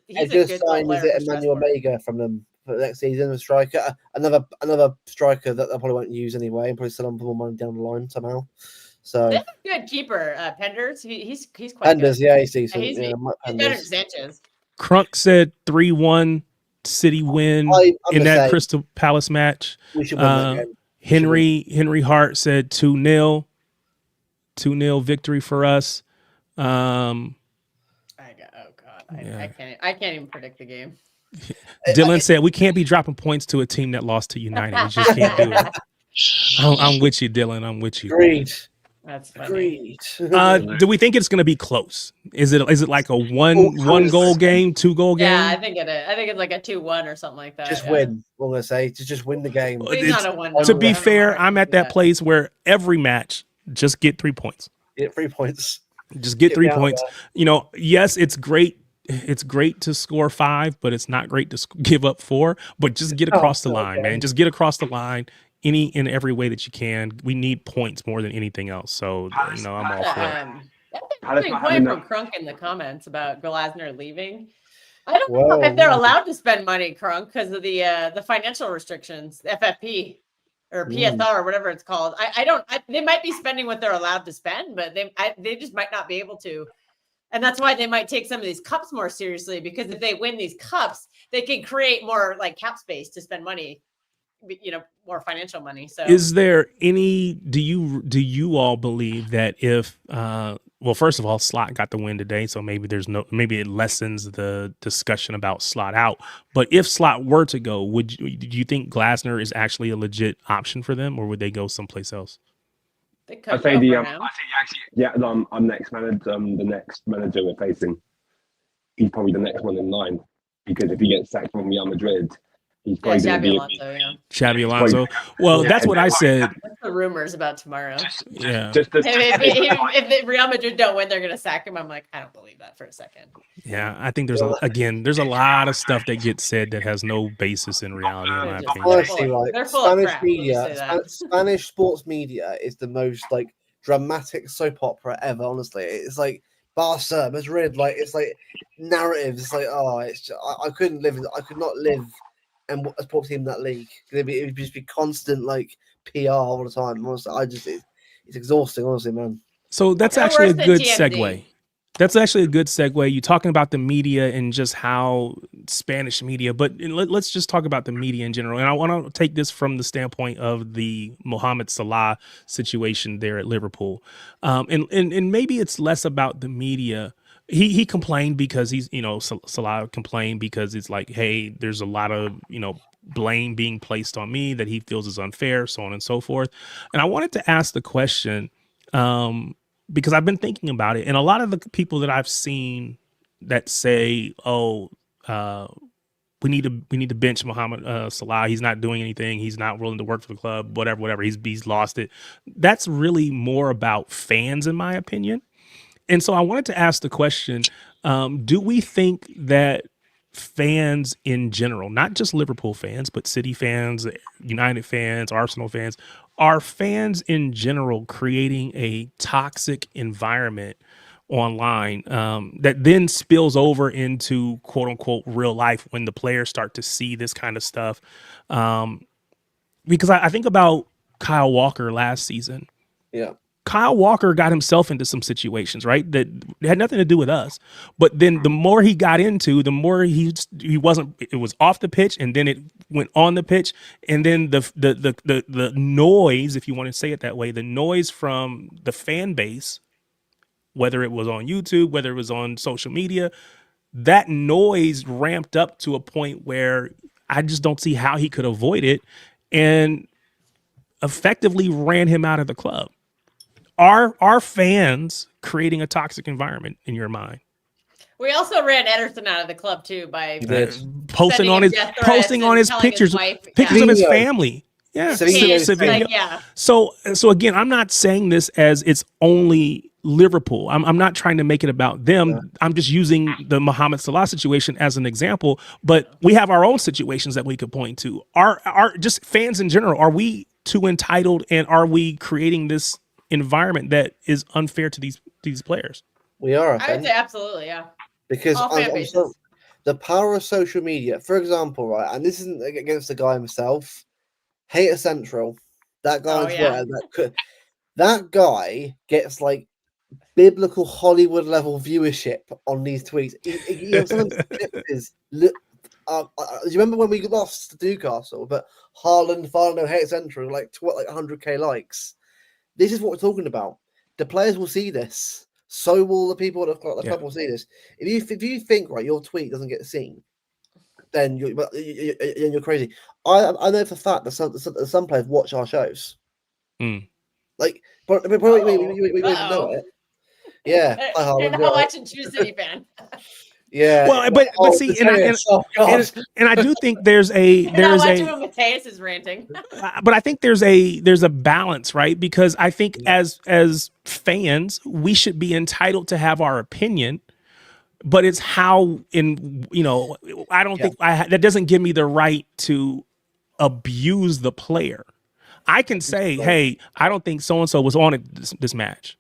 He's a good sign. Is it Emmanuel Mega from them for next season? A striker, another striker that they probably won't use anyway, and probably sell them for more money down the line somehow. So they have a good keeper, Penders. He's quite Penders, good. yeah, he's decent. He's better than Sanchez. Crunk said 3-1 City win in that Crystal Palace match. We should win that game. Henry Hart said 2-0 victory for us. I can't even predict the game. Dylan said we can't be dropping points to a team that lost to United. We just can't do it. I'm with you, Dylan. I'm with you. Agreed. That's funny. Do we think it's going to be close? Is it like a one goal game, 2 goal game? Yeah, I think it is. I think it's like a 2-1 or something like that. Just win. What I'm gonna say, just win the game. To be fair, I'm at that place where every match just get 3 points. Get 3 points. Just get 3 points. Yes, it's great. It's great to score 5, but it's not great to give up 4. But just get across the line, man. Just get across the line. In every way that you can. We need points more than anything else. So I'm all for it. That's a point from Crunk in the comments about Glasner leaving. I don't know if they're allowed to spend money, Crunk, because of the financial restrictions, FFP or PSR or whatever it's called. They might be spending what they're allowed to spend, but they just might not be able to. And that's why they might take some of these cups more seriously, because if they win these cups, they can create more like cap space to spend money. More financial money. So is there any, do you all believe that if first of all, Slot got the win today, so maybe maybe it lessens the discussion about Slot out, but if Slot were to go, do you think Glasner is actually a legit option for them, or would they go someplace else? Our next manager, the next manager we're facing, he's probably the next one in line, because if he gets sacked from Real Madrid, he's probably Xabi Alonso. Well, that's what I said. What's the rumors about tomorrow? If Real Madrid don't win, they're going to sack him. I'm like, I don't believe that for a second. Yeah, I think there's a lot of stuff that gets said that has no basis in reality, in my opinion. Honestly, Spanish sports media is the most dramatic soap opera ever. Honestly, it's like Barca, Madrid, it's like narratives. It's like, I could not live and a sports team in that league. It would just be constant PR all the time. Honestly, it's exhausting, honestly, man. So that's actually a good segue. That's actually a good segue. You're talking about the media and just how Spanish media, but let's just talk about the media in general. And I want to take this from the standpoint of the Mohamed Salah situation there at Liverpool. And maybe it's less about the media. He complained because Salah complained because it's like, hey, there's a lot of, blame being placed on me that he feels is unfair, so on and so forth. And I wanted to ask the question, because I've been thinking about it. And a lot of the people that I've seen that say, we need to bench Mohamed Salah. He's not doing anything. He's not willing to work for the club, whatever. He's lost it. That's really more about fans, in my opinion. And so I wanted to ask the question, do we think that fans in general, not just Liverpool fans, but City fans, United fans, Arsenal fans, are fans in general creating a toxic environment online that then spills over into quote unquote real life when the players start to see this kind of stuff. Because I think about Kyle Walker last season. Yeah. Kyle Walker got himself into some situations, right? That had nothing to do with us. But then the more he got into, the more he wasn't, it was off the pitch and then it went on the pitch. And then the noise, if you want to say it that way, the noise from the fan base, whether it was on YouTube, whether it was on social media, that noise ramped up to a point where I just don't see how he could avoid it and effectively ran him out of the club. Are fans creating a toxic environment in your mind? We also ran Ederson out of the club too by posting on his pictures of his family. Yeah. Yeah. So again, I'm not saying this as it's only Liverpool. I'm not trying to make it about them. Yeah. I'm just using the Mohamed Salah situation as an example, but we have our own situations that we could point to. Are just fans in general, are we too entitled, and are we creating this environment that is unfair to these players? We are. I would say absolutely, yeah. Because the power of social media, for example, right, and this isn't against the guy himself, Hater Central, that guy on Twitter, that guy gets like biblical Hollywood level viewership on these tweets. Do you remember when we lost to Newcastle, but Haaland, Farno, Hater Central, like 100k likes? This is what we're talking about. The players will see this. So will the people at the club will see this. If you think, right, your tweet doesn't get seen, then you're crazy. I know for a fact that some players watch our shows. Like, but we don't know it. Yeah. You're not watching True City fan. Yeah. Well, but see, and I do think there's when Mateus is ranting. But I think there's a balance, right? Because I think as fans, we should be entitled to have our opinion, but it's how I don't think that doesn't give me the right to abuse the player. I can say, hey, I don't think so and so was on it this match.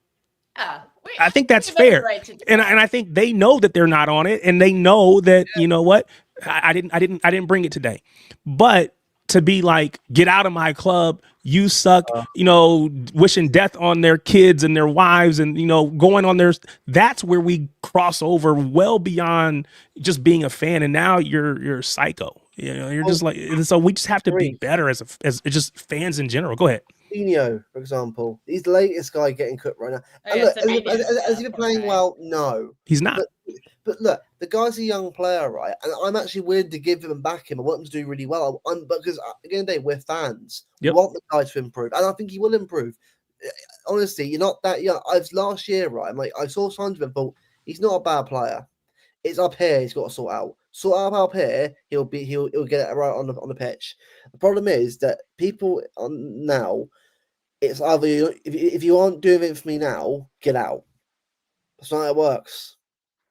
I think that's fair, and I think they know that they're not on it, and they know that you know what, I didn't bring it today. But to be like, get out of my club, you suck, wishing death on their kids and their wives, and going on that's where we cross over well beyond just being a fan, and now you're psycho. You're just like, so we just have to be better as just fans in general. Go ahead. Fabinho, for example, he's the latest guy getting cooked right now. And look, has he been playing well? No, he's not. But look, the guy's a young player, right? And I'm actually willing to give him and back him. I want him to do really well. Because at the end of the day, we're fans. We want the guy to improve, and I think he will improve. Honestly, you're not that young. Last year, right? I saw signs of him, but he's not a bad player. It's up here he's got to sort out. Sort out up here, he'll get it right on the pitch. The problem is that people now, it's either if you aren't doing it for me now, get out. That's not how it works.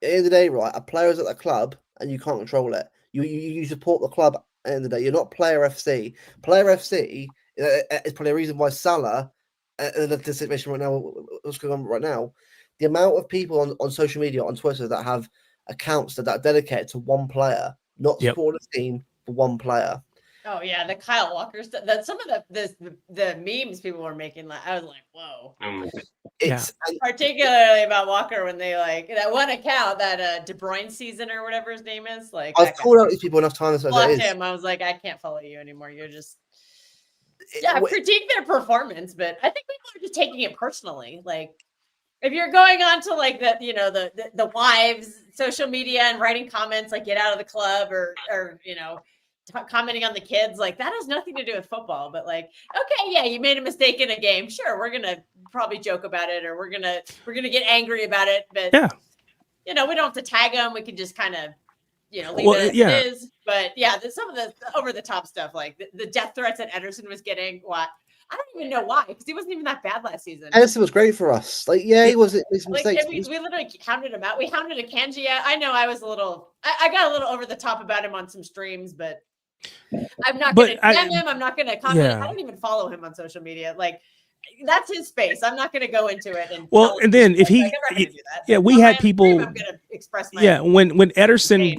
At the end of the day, right? A player's at the club and you can't control it. You support the club at the end of the day. You're not Player FC. Player FC is probably a reason why Salah, in the situation right now, what's going on right now, the amount of people on social media, on Twitter, that have accounts that are dedicated to one player, not support a team for one player. Oh yeah, the Kyle Walker stuff. That some of the memes people were making, I was like, whoa. Particularly about Walker when they that one account, that De Bruyne season or whatever his name is. I've called out these people enough times. Blocked him. I was like, I can't follow you anymore. You're just critique their performance, but I think people are just taking it personally. If you're going on to the wives' social media and writing comments get out of the club or commenting on the kids, that has nothing to do with football. But okay, yeah, you made a mistake in a game. Sure, we're gonna probably joke about it, or we're gonna get angry about it. But we don't have to tag them. We can just kind of leave it as it is. But some of the over the top stuff, the death threats that Ederson was getting. I don't even know why, because he wasn't even that bad last season. Ederson was great for us. He was his mistakes. We literally counted him out. We counted Akanji out. I know I was I got a little over the top about him on some streams, but I'm not going to DM him. I'm not going to comment. I don't even follow him on social media. that's his space. I'm not going to go into it. And then if he, we had people. I'm going to express my when Ederson's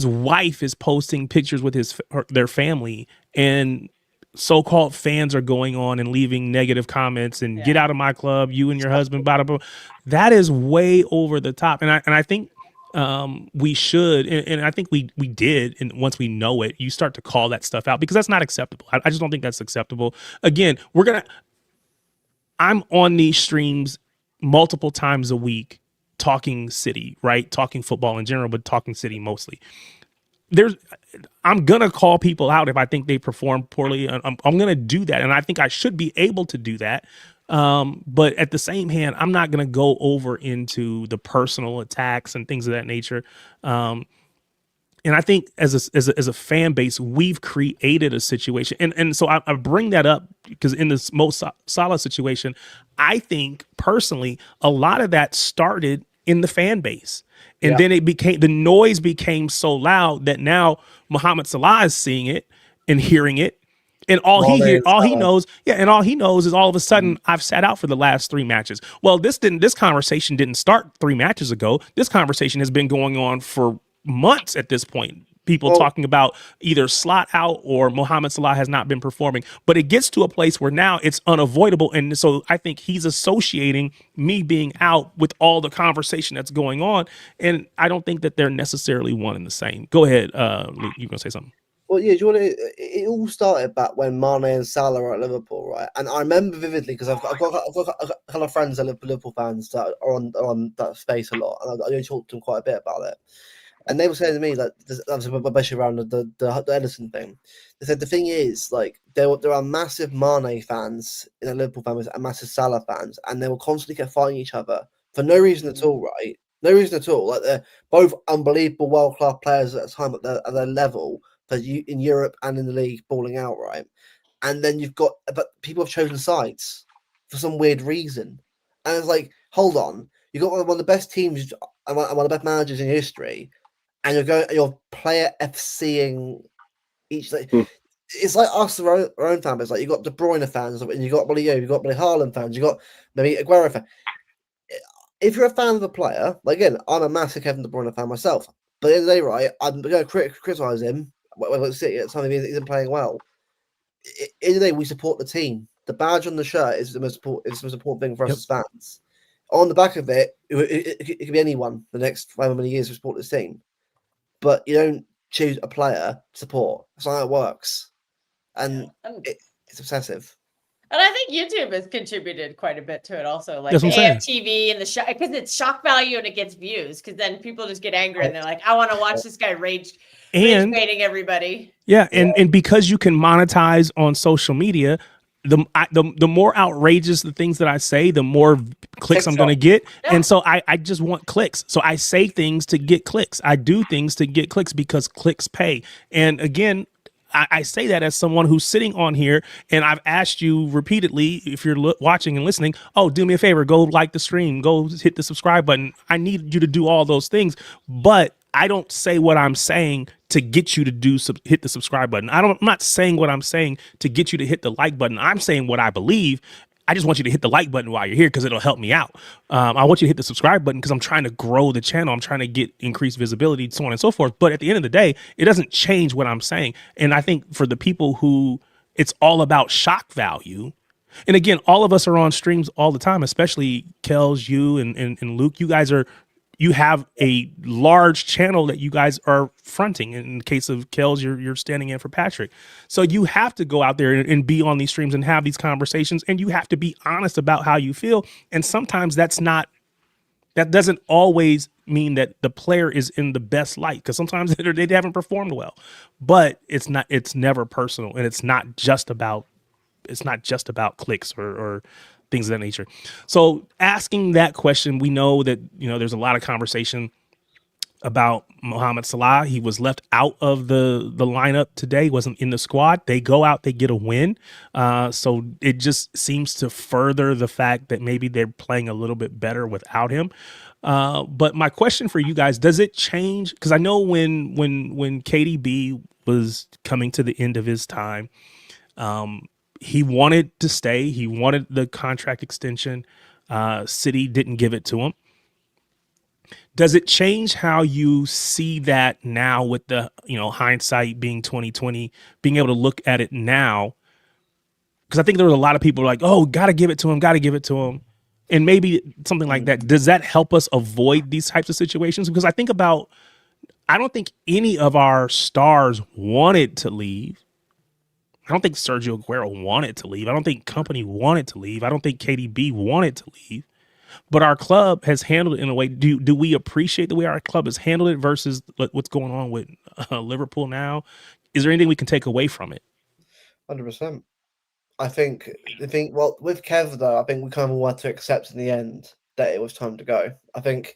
wife is posting pictures with their family, and so-called fans are going on and leaving negative comments and get out of my club, you and your husband, blah, blah, blah. That is way over the top. And I think we should, and I think we did, and once we know it, you start to call that stuff out, because that's not acceptable. I just don't think that's acceptable. Again, I'm on these streams multiple times a week talking City, right? Talking football in general, but talking City mostly. I'm going to call people out if I think they perform poorly. I'm going to do that. And I think I should be able to do that. But at the same hand, I'm not going to go over into the personal attacks and things of that nature. And I think as a fan base, we've created a situation. And so I bring that up because in this most solid situation, I think personally, a lot of that started in the fan base. And then the noise became so loud that now Mohamed Salah is seeing it and hearing it. And all he knows is all of a sudden I've sat out for the last 3 matches. Well, this conversation didn't start 3 matches ago. This conversation has been going on for months at this point. People talking about either slot out or Mohamed Salah has not been performing, but it gets to a place where now it's unavoidable. And so I think he's associating me being out with all the conversation that's going on. And I don't think that they're necessarily one and the same. Go ahead. Luke, you going to say something? Well, yeah, it all started back when Mane and Salah were at Liverpool, right? And I remember vividly because I've got a couple of friends that are Liverpool fans that are on that space a lot, and I do talk to them quite a bit about it. And they were saying to me that, especially around the Ederson thing, they said the thing is, like, there are massive Mane fans in the Liverpool families and massive Salah fans, and they will constantly get fighting each other for no reason at all, right? No reason at all. Like, they're both unbelievable world-class players at the time at their level in Europe and in the league, balling out, right? And then but people have chosen sides for some weird reason. And it's like, hold on, you've got one of the best teams and one of the best managers in history, and you're player FCing each. Like, it's like us, our own fan base. Like, you've got De Bruyne fans, and you've got you've got Haaland fans, you've got maybe Aguero fans. If you're a fan of a player, like, again, I'm a massive Kevin De Bruyne fan myself, but at the end of the day, right, I'm going to criticize him when it's City at something he isn't playing well. At the end of the day, we support the team. The badge on the shirt is the most important thing for us as fans. On the back of it, it could be anyone the next however many years we support this team. But you don't choose a player to support. That's not how it works. And it's obsessive. And I think YouTube has contributed quite a bit to it also. Like the AFTV and the shock, because it's shock value and it gets views, because then people just get angry and they're like, I want to watch this guy rage baiting everybody. Yeah, and because you can monetize on social media, the more outrageous the things that I say, the more clicks I'm going to get. Yeah. And so I just want clicks. So I say things to get clicks. I do things to get clicks because clicks pay. And again, I say that as someone who's sitting on here, and I've asked you repeatedly, if you're watching and listening, do me a favor, go like the stream, go hit the subscribe button. I need you to do all those things, but I don't say what I'm saying to get you to hit the subscribe button. I'm not saying what I'm saying to get you to hit the like button. I'm saying what I believe. I just want you to hit the like button while you're here because it'll help me out. I want you to hit the subscribe button because I'm trying to grow the channel. I'm trying to get increased visibility, so on and so forth. But at the end of the day, it doesn't change what I'm saying. And I think for the people who it's all about shock value, and again, all of us are on streams all the time, especially Kels, you and Luke. You have a large channel that you guys are fronting. In the case of Kels, you're standing in for Patrick. So you have to go out there and be on these streams and have these conversations, and you have to be honest about how you feel. And sometimes that doesn't always mean that the player is in the best light, because sometimes they haven't performed well. But it's never personal, and it's not just about clicks or things of that nature. So asking that question, we know that, there's a lot of conversation about Mohamed Salah. He was left out of the lineup today, wasn't in the squad. They go out, they get a win. So it just seems to further the fact that maybe they're playing a little bit better without him. But my question for you guys, does it change? Because I know when KDB was coming to the end of his time, he wanted to stay. He wanted the contract extension. City didn't give it to him. Does it change how you see that now with the, hindsight being 2020, being able to look at it now? Because I think there were a lot of people like, oh, got to give it to him. And maybe something like that. Does that help us avoid these types of situations? Because I don't think any of our stars wanted to leave. I don't think Sergio Aguero wanted to leave. I don't think Company wanted to leave. I don't think KDB wanted to leave. But our club has handled it in a way. Do we appreciate the way our club has handled it versus what's going on with Liverpool now? Is there anything we can take away from it? 100%. I think well, with Kev though, I think we kind of all had to accept in the end that it was time to go. I think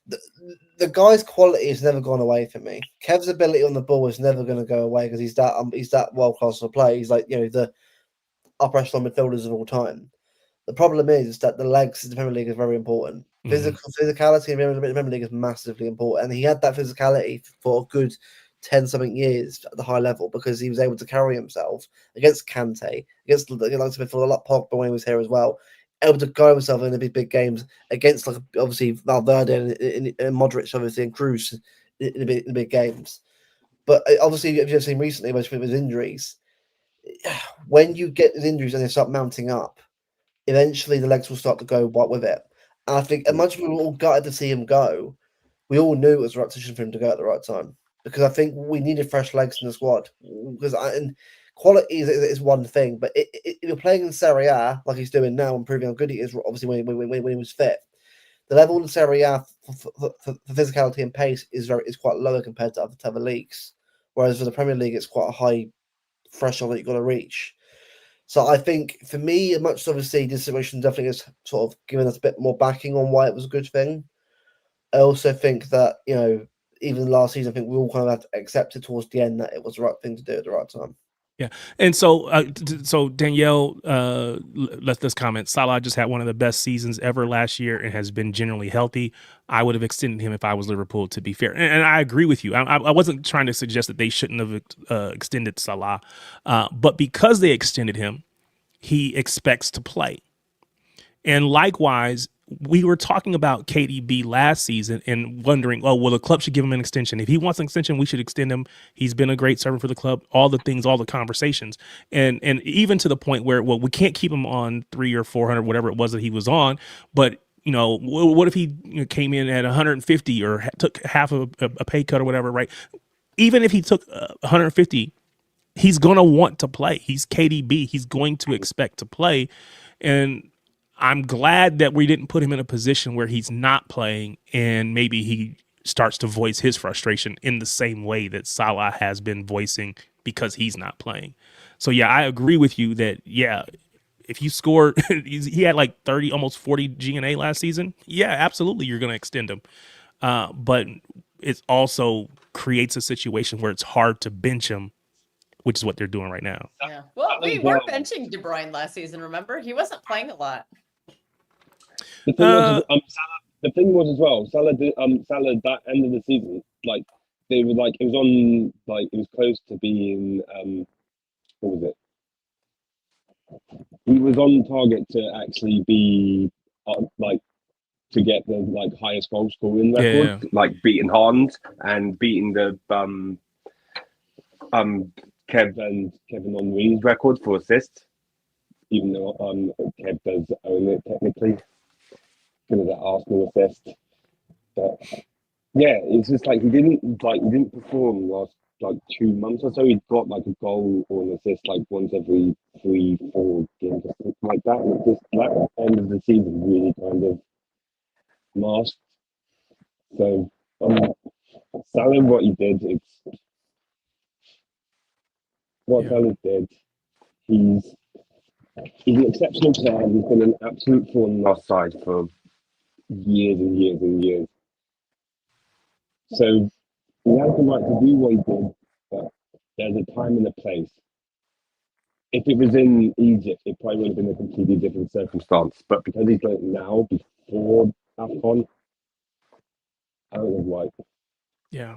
the guy's quality has never gone away for me. Kev's ability on the ball is never going to go away because he's that world class of play. He's like the upper echelon midfielders of all time. The problem is that the legs in the Premier League is very important. Physicality in the Premier League is massively important, and he had that physicality for a good 10-something years at the high level because he was able to carry himself against Kante, against the likes of midfielder like Pogba when he was here as well, able to guide himself in the big games against obviously Valverde and Modric obviously and Cruz in the big games. But obviously, if you've seen recently with injuries, when you get the injuries and they start mounting up, eventually the legs will start to go with it. And I think as much as we were all gutted to see him go, we all knew it was the right decision for him to go at the right time. Because I think we needed fresh legs in the squad. Because and quality is one thing, but if you're playing in Serie A like he's doing now and proving how good he is, obviously when he was fit, the level in Serie A for physicality and pace is quite lower compared to other leagues. Whereas for the Premier League, it's quite a high threshold that you've got to reach. So I think for me, much obviously this situation definitely has sort of given us a bit more backing on why it was a good thing. I also think that, even last season, I think we all kind of had to accept it towards the end that it was the right thing to do at the right time. Yeah. And so Danielle, let's comment. Salah just had one of the best seasons ever last year and has been generally healthy. I would have extended him if I was Liverpool, to be fair. And I agree with you. I wasn't trying to suggest that they shouldn't have extended Salah. But because they extended him, he expects to play. And likewise, we were talking about KDB last season and wondering, the club should give him an extension. If he wants an extension, we should extend him. He's been a great servant for the club, all the things, all the conversations. And even to the point where, we can't keep him on 300 or 400, whatever it was that he was on. But, what if he came in at 150 or took half a pay cut or whatever, right? Even if he took 150, he's going to want to play. He's KDB. He's going to expect to play. And I'm glad that we didn't put him in a position where he's not playing and maybe he starts to voice his frustration in the same way that Salah has been voicing because he's not playing. So, yeah, I agree with you that, if you scored, he had like 30, almost 40 G&A last season. Yeah, absolutely, you're going to extend him. But it also creates a situation where it's hard to bench him, which is what they're doing right now. Yeah. Well, we were benching De Bruyne last season, remember? He wasn't playing a lot. The thing was as well, Salah that end of the season, like they were like it was close to being what was it? He was on target to actually be to get the highest goal scoring record, beating Haaland and beating the Kevin Henry's record for assists, even though Kev does own it technically. Because of that Arsenal assist. But yeah, it's just he didn't perform the last 2 months or so. He'd got a goal or an assist once every 3-4 games or something like that. And just that end of the season really kind of masked. So Salah, what he did, Salah did. He's an exceptional player. He's been an absolute thorn in our side for years and years and years. So he has the right to do what he did, but there's a time and a place. If it was in Egypt, it probably would have been a completely different circumstance. But because he's done it now, before AFCON, I don't know why. Yeah.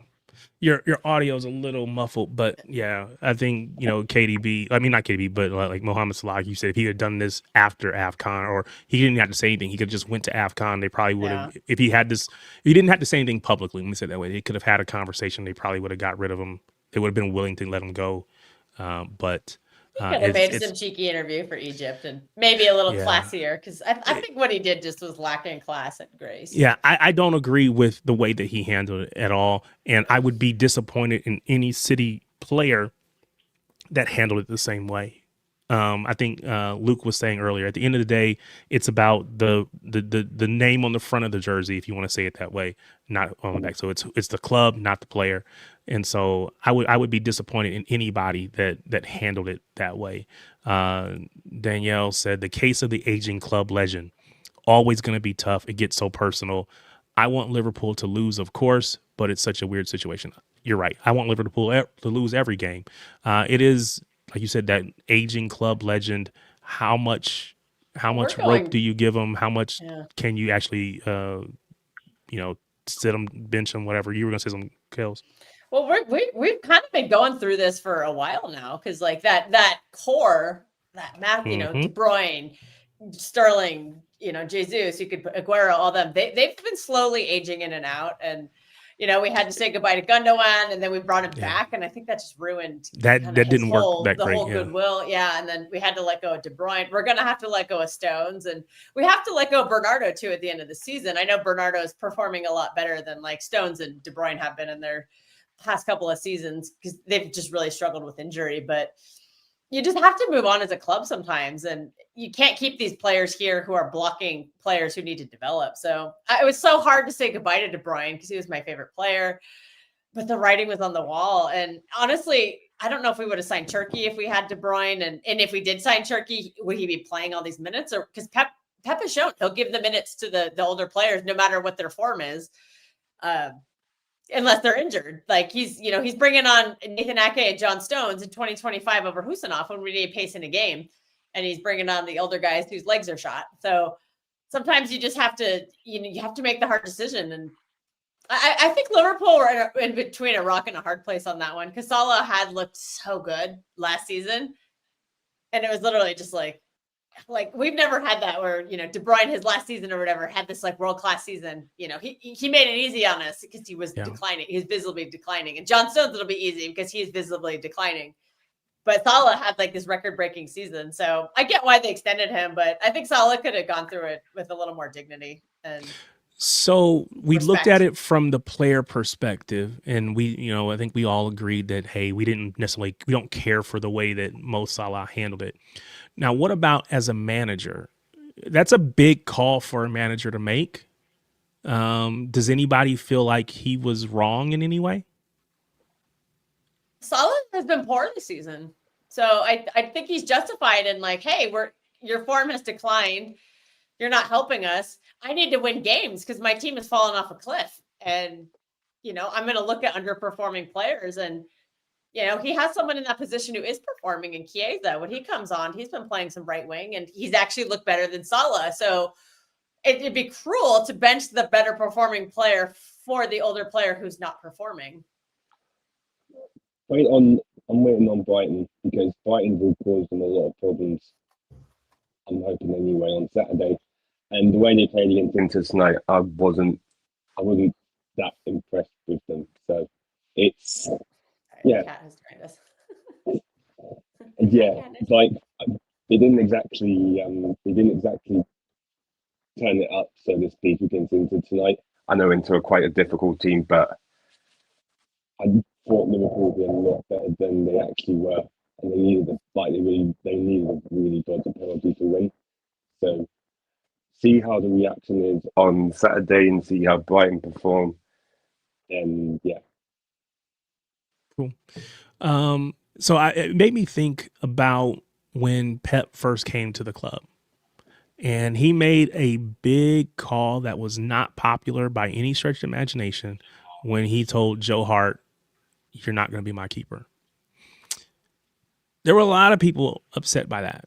Your audio is a little muffled, but yeah, I think, you know, KDB, I mean, not KDB, but like Mohamed Salah, you said if he had done this after AFCON, or he didn't have to say anything, he could have just went to AFCON, they probably would have, if he had this, if he didn't have to say anything publicly, let me say it that way, they could have had a conversation, they probably would have got rid of him, they would have been willing to let him go, but could have made some cheeky interview for Egypt and maybe a little classier, because I think what he did just was lacking class and grace. Yeah, I don't agree with the way that he handled it at all. And I would be disappointed in any City player that handled it the same way. I think Luke was saying earlier, at the end of the day, it's about the name on the front of the jersey, if you want to say it that way, not on the back. So it's the club, not the player. And so I would be disappointed in anybody that handled it that way. Danielle said the case of the aging club legend, always going to be tough. It gets so personal. I want Liverpool to lose, of course, but it's such a weird situation. You're right. I want Liverpool to lose every game. It is, like you said, that aging club legend. How much rope do you give them? How much can you actually, sit them, bench them, whatever? You were going to say some kills. Well, we've kind of been going through this for a while now, because like that core, that map, you know, De Bruyne, Sterling, you know, Jesus, you could put Aguero, all them. They've been slowly aging in and out, and you know, we had to say goodbye to Gundogan, and then we brought him back, and I think that just ruined that didn't work that great. Whole goodwill, and then we had to let go of De Bruyne. We're gonna have to let go of Stones, and we have to let go of Bernardo too at the end of the season. I know Bernardo is performing a lot better than like Stones and De Bruyne have been in their past couple of seasons, because they've just really struggled with injury, but you just have to move on as a club sometimes, and you can't keep these players here who are blocking players who need to develop. So it was so hard to say goodbye to De Bruyne, because he was my favorite player, but the writing was on the wall. And honestly, I don't know if we would have signed Turkey if we had De Bruyne, and if we did sign Turkey, would he be playing all these minutes? Or because Pep has shown he'll give the minutes to the older players no matter what their form is. Unless they're injured. Like he's bringing on Nathan Ake and John Stones in 2025 over Husinov when we need pace in a game. And he's bringing on the older guys whose legs are shot. So sometimes you just have to, you have to make the hard decision. And I think Liverpool were in between a rock and a hard place on that one, because Salah had looked so good last season. And it was literally just like we've never had that where, De Bruyne, his last season or whatever, had this like world-class season. He made it easy on us because he was declining. He's visibly declining. And John Stones, it'll be easy because he's visibly declining. But Salah had like this record-breaking season. So I get why they extended him, but I think Salah could have gone through it with a little more dignity. And so we looked at it from the player perspective, and we, I think we all agreed that, hey, we don't care for the way that Mo Salah handled it. Now, what about as a manager? That's a big call for a manager to make. Does anybody feel like he was wrong in any way? Salah has been poor this season. So I think he's justified in like, hey, your form has declined. You're not helping us. I need to win games because my team has fallen off a cliff. And, I'm going to look at underperforming players, and he has someone in that position who is performing in Chiesa. When he comes on, he's been playing some right wing, and he's actually looked better than Salah. So it'd be cruel to bench the better performing player for the older player who's not performing. I'm waiting on Brighton, because Brighton will cause them a lot of problems. I'm hoping anyway on Saturday. And the way they played against Inter tonight, I wasn't that impressed with them. So it's yeah. The cat has joined us. Yeah, like they didn't exactly turn it up, so to speak, against Inter tonight. I know Inter are quite a difficult team, but I thought Liverpool would be a lot better than they actually were, and they needed a really dodgy penalty to win. So see how the reaction is on Saturday and see how Brighton perform. And yeah. Cool. So it made me think about when Pep first came to the club, and he made a big call that was not popular by any stretch of imagination when he told Joe Hart, "You're not going to be my keeper." There were a lot of people upset by that,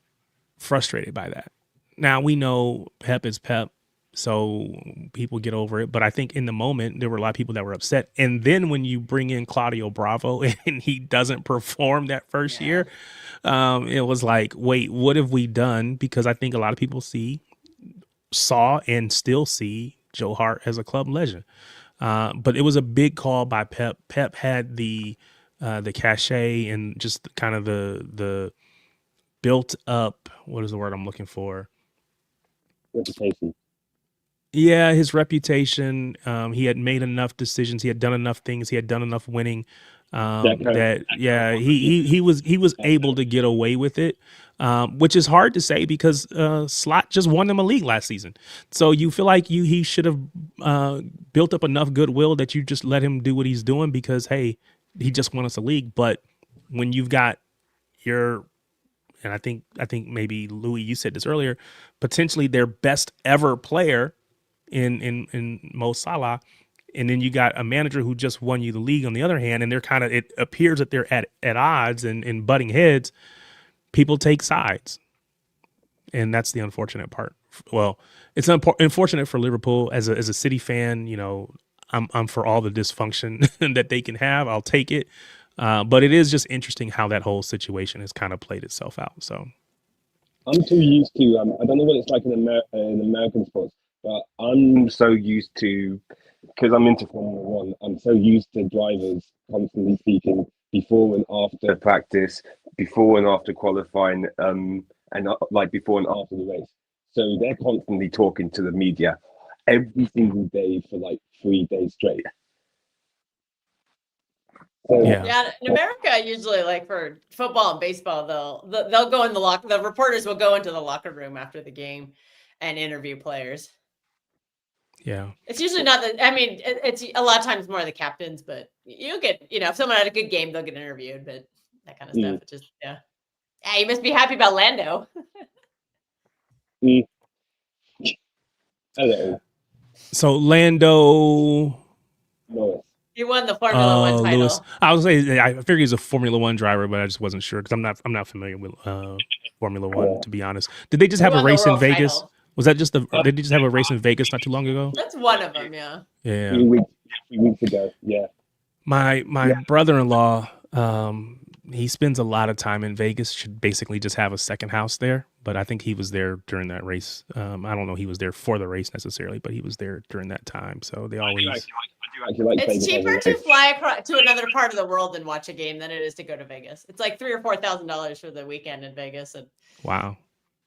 frustrated by that. Now we know Pep is Pep. So people get over it. But I think in the moment, there were a lot of people that were upset. And then when you bring in Claudio Bravo and he doesn't perform that first year, it was like, wait, what have we done? Because I think a lot of people saw and still see Joe Hart as a club legend. But it was a big call by Pep. Pep had the cachet and just kind of the built up, what is the word I'm looking for? Reputation. Yeah, his reputation. He had made enough decisions. He had done enough things. He had done enough winning. He was able to get away with it, which is hard to say because Slot just won them a league last season. So you feel like he should have built up enough goodwill that you just let him do what he's doing because hey, he just won us a league. But when you've got and I think maybe Louis, you said this earlier, potentially their best ever player in Mo Salah, and then you got a manager who just won you the league on the other hand, and it appears that they're at odds and butting heads. People take sides, and that's the unfortunate part. Well, it's unfortunate for Liverpool as a City fan. You know, I'm for all the dysfunction that they can have. I'll take it, but it is just interesting how that whole situation has kind of played itself out. So I'm too used to. I don't know what it's like in American sports, but I'm so used to, because I'm into Formula One. I'm so used to drivers constantly speaking before and after practice, before and after qualifying, and like before and after the race. So they're constantly talking to the media every single day for like 3 days straight. So, yeah, in America, usually like for football and baseball, they'll go in the reporters will go into the locker room after the game and interview players. Yeah, it's usually not it's a lot of times more the captains, but you'll get, if someone had a good game, they'll get interviewed, but that kind of stuff. It's just, yeah, you must be happy about Lando. Hello. So Lando. He won the Formula One title. Lewis. I was saying I figured he's a Formula One driver, but I just wasn't sure because I'm not familiar with Formula One, to be honest. Did they just have a race in Vegas? Title. Was that just did they just have a race in Vegas not too long ago? That's one of them, yeah. Yeah. 3 weeks ago, yeah. My brother-in-law, he spends a lot of time in Vegas. Should basically just have a second house there, but I think he was there during that race. I don't know he was there for the race necessarily, but he was there during that time. So they always. I do like it's cheaper to fly to another part of the world and watch a game than it is to go to Vegas. It's like $3,000 or $4,000 for the weekend in Vegas. And wow.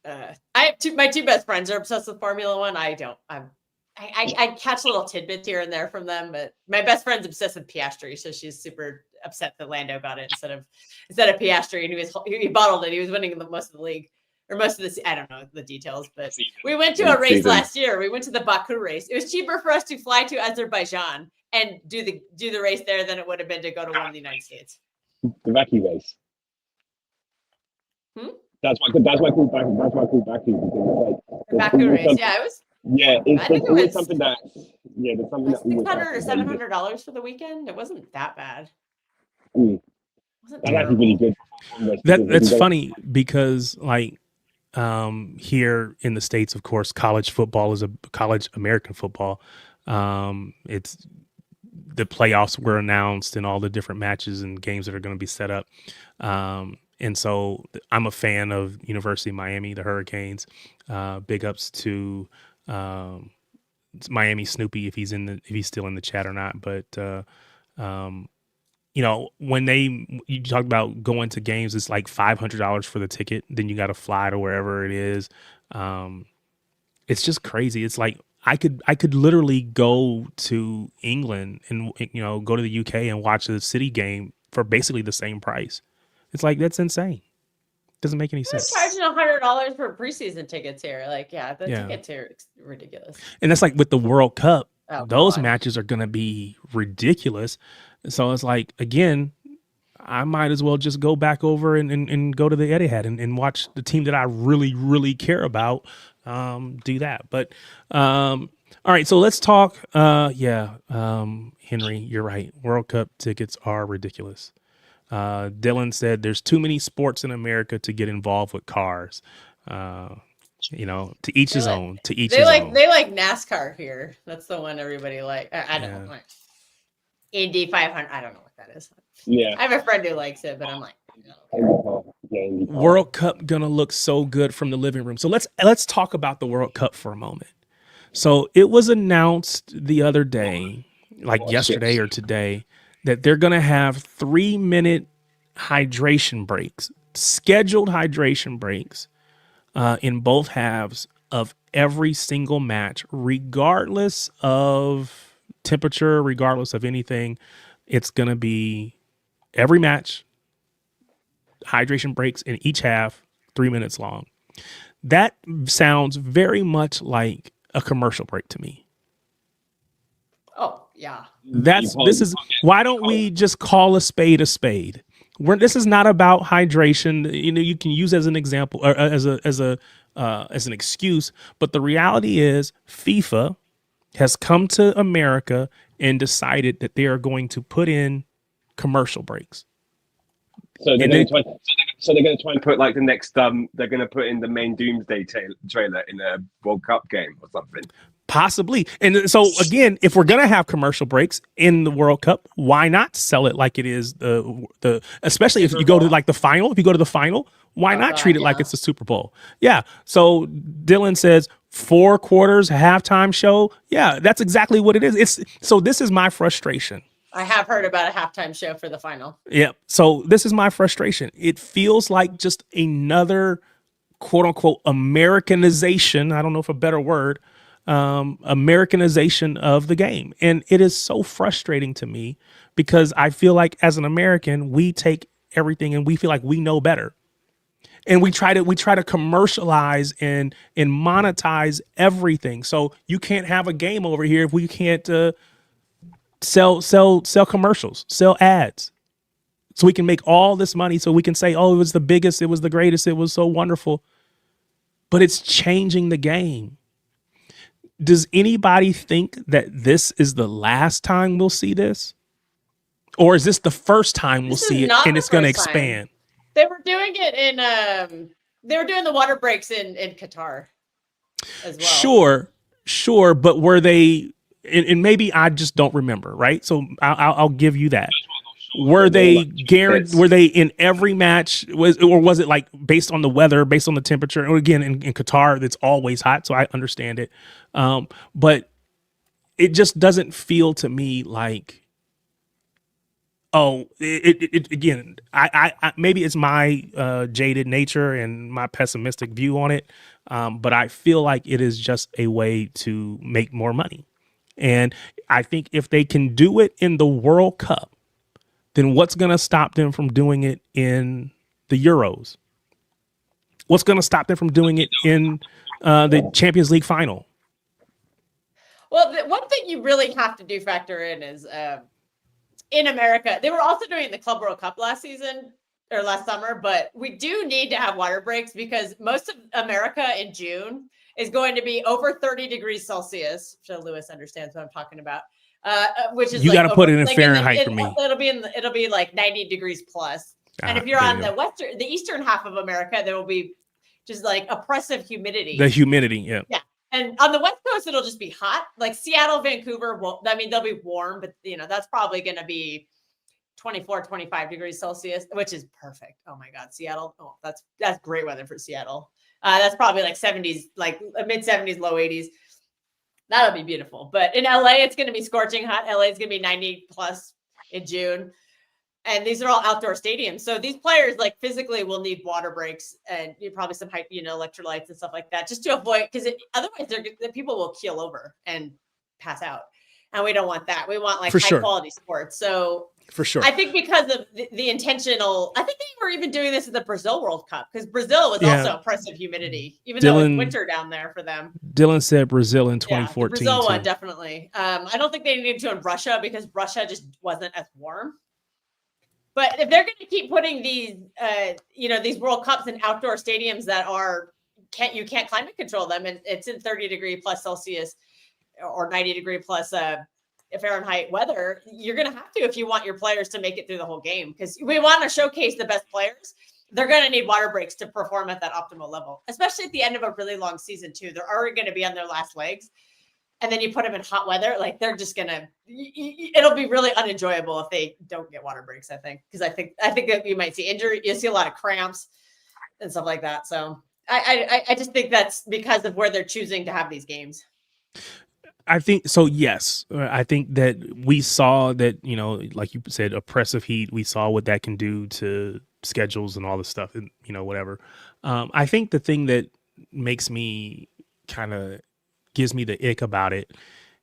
I have my two best friends are obsessed with Formula One. I don't. I catch little tidbits here and there from them, but my best friend's obsessed with Piastri, so she's super upset that Lando got it instead of Piastri, and he bottled it. He was winning most of the league. Or most of this, I don't know the details, but we went to a race last year. We went to the Baku race. It was cheaper for us to fly to Azerbaijan and do the race there than it would have been to go to one of the United States. The Baku race. That's why I called Baku. That's why I called Baku, because the Baku race. Yeah, it was. Yeah, it's always something that. Yeah, there's something that. $600 or $700 for the weekend. It wasn't that bad. That's actually really good. That's funny because like. Here in the States, of course, college football is college American football. It's the playoffs were announced and all the different matches and games that are going to be set up. And so I'm a fan of University of Miami, the Hurricanes. Big ups to Miami Snoopy if he's still in the chat or not. But when you talk about going to games, it's like $500 for the ticket. Then you got to fly to wherever it is. It's just crazy. It's like I could literally go to England and go to the UK and watch a City game for basically the same price. It's like that's insane. Doesn't make any sense. They're charging $100 for preseason tickets here. Like, tickets here are ridiculous. And that's like with the World Cup. Those matches are going to be ridiculous. So it's like, again, I might as well just go back over and go to the Etihad and watch the team that I really, really care about do that. But all right, so let's talk. Henry, you're right. World Cup tickets are ridiculous. Dylan said there's too many sports in America to get involved with cars. You know, to each his own. To each they his like own. they like NASCAR here. That's the one everybody like. I don't know. Like, Indy 500. I don't know what that is. Yeah. I have a friend who likes it, but I'm like, World Cup gonna look so good from the living room. So let's talk about the World Cup for a moment. So it was announced the other day, like yesterday or today, that they're gonna have 3-minute hydration breaks, scheduled hydration breaks, in both halves of every single match, regardless of temperature, regardless of anything. It's gonna be every match. Hydration breaks in each half, 3 minutes long. That sounds very much like a commercial break to me. oh yeah. Why don't we just call a spade a spade? This is not about hydration. You know, you can use as an example or as an excuse, but the reality is FIFA has come to America and decided that they are going to put in commercial breaks. So they're going to try and put like the next they're going to put in the main Doomsday trailer in a World Cup game or something. Possibly. And so again, if we're going to have commercial breaks in the World Cup, why not sell it like it is the especially if you go to like the final, if you go to the final, why not treat it like it's the Super Bowl? Yeah. So Dylan says 4 quarters, halftime show. Yeah, that's exactly what it is. So this is my frustration. I have heard about a halftime show for the final. Yeah. So this is my frustration. It feels like just another quote unquote Americanization. I don't know if a better word, Americanization of the game. And it is so frustrating to me because I feel like as an American, we take everything and we feel like we know better. And we try to commercialize and monetize everything. So you can't have a game over here if we can't, sell commercials, sell ads, so we can make all this money, so we can say, oh, it was the biggest, it was the greatest, it was so wonderful. But it's changing the game. Does anybody think that this is the last time we'll see this? Or is this the first time we'll see it and it's going to expand? They were doing it in they were doing the water breaks in Qatar as well. Sure, but were they, and maybe I just don't remember, right? So I'll give you that. Were they guaranteed? Were they in every match? Was it like based on the weather, based on the temperature? And again, in Qatar, it's always hot, so I understand it. But it just doesn't feel to me like, oh, it again. I maybe it's my jaded nature and my pessimistic view on it, but I feel like it is just a way to make more money. And I think if they can do it in the World Cup, then what's going to stop them from doing it in the Euros? What's going to stop them from doing it in the Champions League final? Well, one thing you really have to factor in is in America, they were also doing the Club World Cup last season or last summer, but we do need to have water breaks because most of America in June is going to be over 30 degrees Celsius. So Lewis understands what I'm talking about. Which is you got to put it in Fahrenheit for me. It'll be like 90 degrees plus. And if you're on the eastern half of America, there will be just like oppressive humidity. The humidity, yeah. Yeah. And on the West Coast, it'll just be hot. Like Seattle, Vancouver, they'll be warm, but that's probably going to be 24, 25 degrees Celsius, which is perfect. Oh my God, Seattle. Oh, that's great weather for Seattle. That's probably like 70s, like mid 70s, low 80s. That'll be beautiful. But in LA, it's going to be scorching hot. LA is going to be 90 plus in June. And these are all outdoor stadiums. So these players like physically will need water breaks and probably some electrolytes and stuff like that, just to avoid, because otherwise the people will keel over and pass out. And we don't want that. We want like high quality sports. So for sure, I think because of the intentional, I think they were even doing this at the Brazil World Cup because Brazil was also oppressive humidity, even though it's winter down there for them. Dylan said Brazil in 2014. Brazil one, definitely. I don't think they needed to in Russia because Russia just wasn't as warm. But if they're going to keep putting these, these World Cups in outdoor stadiums that you can't climate control them, and it's in 30 degree plus Celsius or 90 degree plus Fahrenheit weather, you're going to have to if you want your players to make it through the whole game, because we want to showcase the best players. they're going to need water breaks to perform at that optimal level, especially at the end of a really long season too. They're already going to be on their last legs. And then you put them in hot weather, like they're just gonna. It'll be really unenjoyable if they don't get water breaks. I think because I think that you might see injury. You see a lot of cramps and stuff like that. So I just think that's because of where they're choosing to have these games. I think so. Yes, I think that we saw that, you know, like you said, oppressive heat. We saw what that can do to schedules and all this stuff, and you know, whatever. I think the thing that makes me kind of gives me the ick about it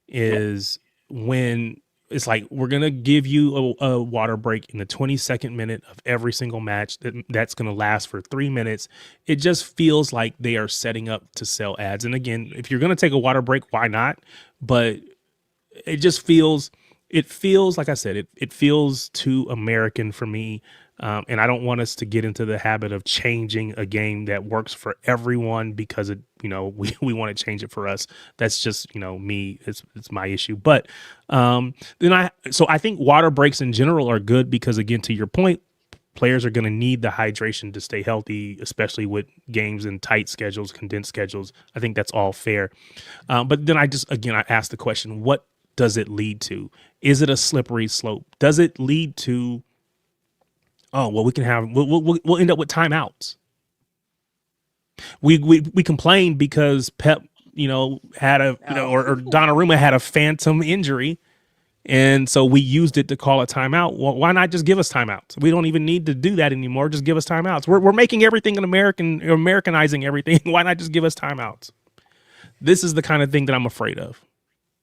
is when it's like, we're going to give you a water break in the 22nd minute of every single match that's going to last for 3 minutes. It just feels like they are setting up to sell ads. And again, if you're going to take a water break, why not? But it just feels, like I said, it feels too American for me. And I don't want us to get into the habit of changing a game that works for everyone because it, you know, we want to change it for us. That's just, you know, me. It's my issue. But I think water breaks in general are good because, again, to your point, players are going to need the hydration to stay healthy, especially with games and tight schedules, condensed schedules. I think that's all fair. But then I ask the question, what does it lead to? Is it a slippery slope? Does it lead to, oh, well, we'll end up with timeouts. We complained because Pep, you know, had or Donnarumma had a phantom injury, and so we used it to call a timeout. Well, why not just give us timeouts? We don't even need to do that anymore. Just give us timeouts. We're making everything Americanizing everything. Why not just give us timeouts? This is the kind of thing that I'm afraid of.